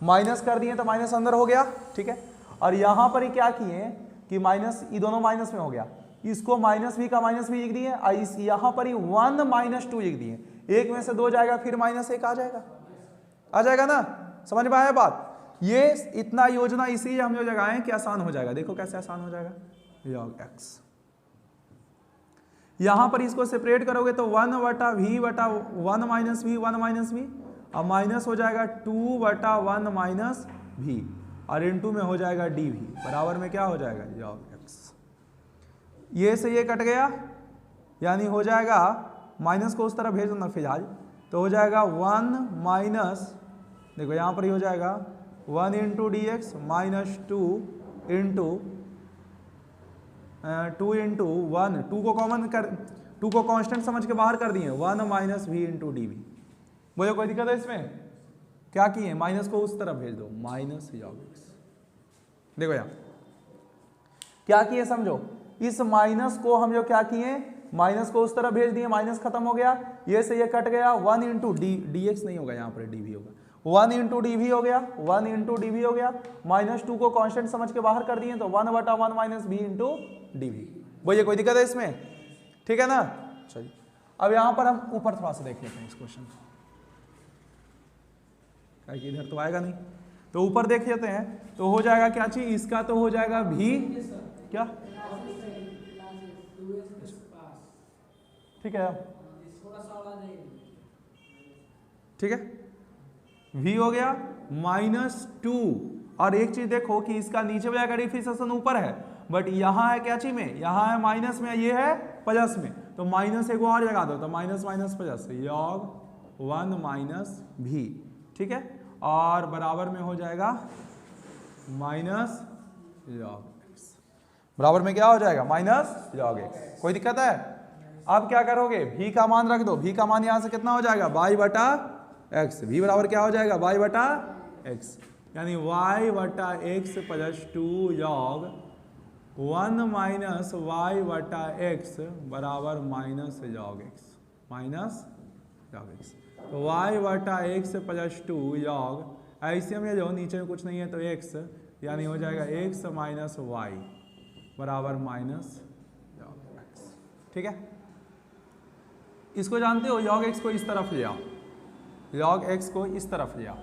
[SPEAKER 1] माइनस कर दिए तो माइनस अंदर हो गया, ठीक है, और यहां पर ही क्या किए कि माइनस, ये दोनों माइनस में हो गया, इसको माइनस भी का माइनस भी लिख दिए और इस यहां पर ही 1 माइनस 2 लिख दिए, एक में से 2 जाएगा फिर -1 आ जाएगा ना, समझ में आया बात। ये इतना योजना इसीलिए हम जो लगाएं कि आसान हो जाएगा। देखो कैसे आसान हो जाएगा, योग एक्स। यहां पर इसको सेपरेट करोगे तो 1 बटा वी बटा 1 माइनस वी, 1 माइनस वी, अब माइनस हो जाएगा 2 बटा 1 माइनस वी और इनटू में हो जाएगा डी वी बराबर में क्या हो जाएगा, योग एक्स। ये से ये कट गया, यानी हो जाएगा, माइनस को उस तरफ भेज दो ना फिलहाल, तो हो जाएगा 1 माइनस, देखो यहाँ पर ही हो जाएगा 1 into D x minus 2 into 2 into 1, 2 को कॉमन कर, 2 को कांस्टेंट समझ के बाहर कर दिए, 1 minus v into d v. बोलो कोई दिक्कत है इसमें, क्या किए, माइनस को उस तरफ भेज दो, माइनस योग एक्स। देखो यहाँ क्या किए समझो, इस माइनस को हम जो क्या किए, माइनस को उस तरफ भेज दिए, माइनस खत्म हो गया, ये से ये कट गया, 1 इंटू डी एक्स नहीं होगा, यहाँ पर डी वी होगा, 1 इंटू डी वी हो गया, 1 इंटू डी वी हो गया, -2 को कांस्टेंट समझ के बाहर कर दिए तो 1 बटा 1 minus v into d v. बोलिए कोई दिक्कत है इसमें, ठीक है ना। चलिए अब यहाँ पर हम ऊपर थोड़ा सा देख लेते हैं इस क्वेश्चन, कि इधर तो आएगा नहीं, तो ऊपर देख लेते हैं तो हो जाएगा क्या चीज, इसका तो हो जाएगा भी क्या, ठीक है, ठीक है, v हो गया -2, और एक चीज देखो कि इसका नीचे वाला का डिफरेंशिएशन ऊपर है, बट यहाँ है क्या चीज में, यहाँ है माइनस में, ये है प्लस में, तो माइनस एक और लगा दो तो माइनस माइनस प्लस योग 1 माइनस भी, ठीक है, और बराबर में हो जाएगा माइनस योग एक्स, बराबर में क्या हो जाएगा, माइनस योग एक्स। कोई दिक्कत है। अब क्या करोगे, v का मान रख दो, v का मान यहां से कितना हो जाएगा, y बटा x, v बराबर क्या हो जाएगा, y बटा x, यानी y बटा x प्लस 2 योग 1 माइनस y बटा x बराबर माइनस योग x, माइनस योग x। तो y बटा x प्लस 2 योग, ऐसे में जो नीचे में कुछ नहीं है तो x, यानी हो जाएगा x माइनस वाई बराबर माइनस योग x, ठीक है। इसको जानते हो, योग x को इस तरफ ले आओ, योग x को इस तरफ ले आओ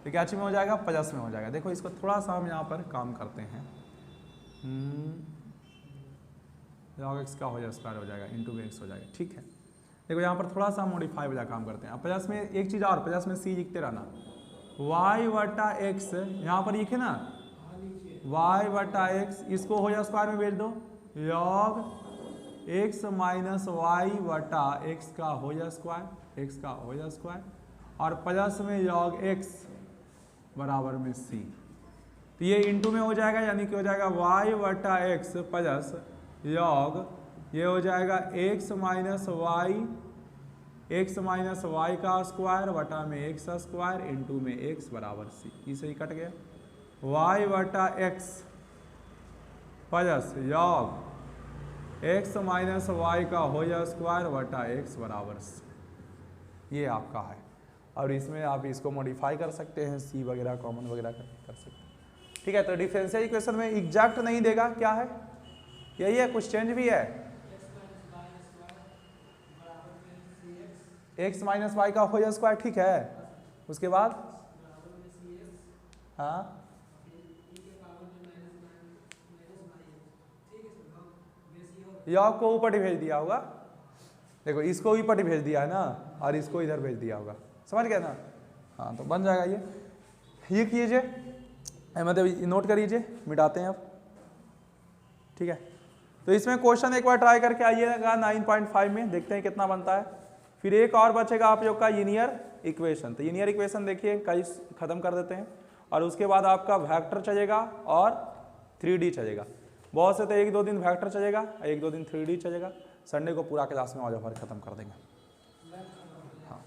[SPEAKER 1] तो क्या में हो जाएगा, प्लस में हो जाएगा। देखो इसको थोड़ा सा हम यहाँ पर काम करते हैं, योग x का हो जाएगा स्क्वायर हो जाएगा इंटू x हो जाएगा, ठीक है। देखो यहाँ पर थोड़ा सा मॉडिफाई वाला काम करते हैं। अब प्लस में एक चीज़ और, प्लस में c लिखते रहना, y बटा x यहाँ पर लिखे ना, वाई बटा एक्स, इसको होल स्क्वायर में भेज दो, log एक्स माइनस वाई बटा एक्स का होल स्क्वायर, एक्स का होल स्क्वायर, और प्लस में log एक्स बराबर में सी। तो ये इंटू में हो जाएगा, यानी कि हो जाएगा वाई बटा एक्स प्लस log, ये हो जाएगा एक्स माइनस वाई का स्क्वायर बटा में एक्स स्क्वायर इंटू में एक्स बराबर सी। इसे ही कट गया, वाई बटा x plus log x minus y का होल स्क्वायर बटा एक्स बराबर सी। ये आपका है, और इसमें आप इसको मॉडिफाई कर सकते हैं, सी वगैरह कॉमन वगैरह कर सकते हैं। ठीक है, तो डिफरेंशियल इक्वेशन में एग्जैक्ट नहीं देगा, क्या है यही है, कुछ चेंज भी है, एक्स माइनस वाई का होल स्क्वायर, ठीक है। उसके बाद हाँ log को ऊपर ही भेज दिया होगा, देखो इसको ऊपर ही भेज दिया है ना, और इसको इधर भेज दिया होगा, समझ गया ना। हाँ तो बन जाएगा ये कीजिए, मतलब नोट करिए, मिटाते हैं अब। ठीक है, तो इसमें क्वेश्चन एक बार ट्राई करके आइएगा 9.5 में, देखते हैं कितना बनता है। फिर एक और बचेगा आप लोग का लीनियर इक्वेशन, तो लीनियर इक्वेशन देखिए कई खत्म कर देते हैं, और उसके बाद आपका वेक्टर चलेगा और 3D चलेगा। बहुत से तो 1-2 दिन वेक्टर चलेगा, 1-2 दिन 3D चलेगा, संडे को पूरा क्लास में ऑल ओवर खत्म कर देंगे। हाँ।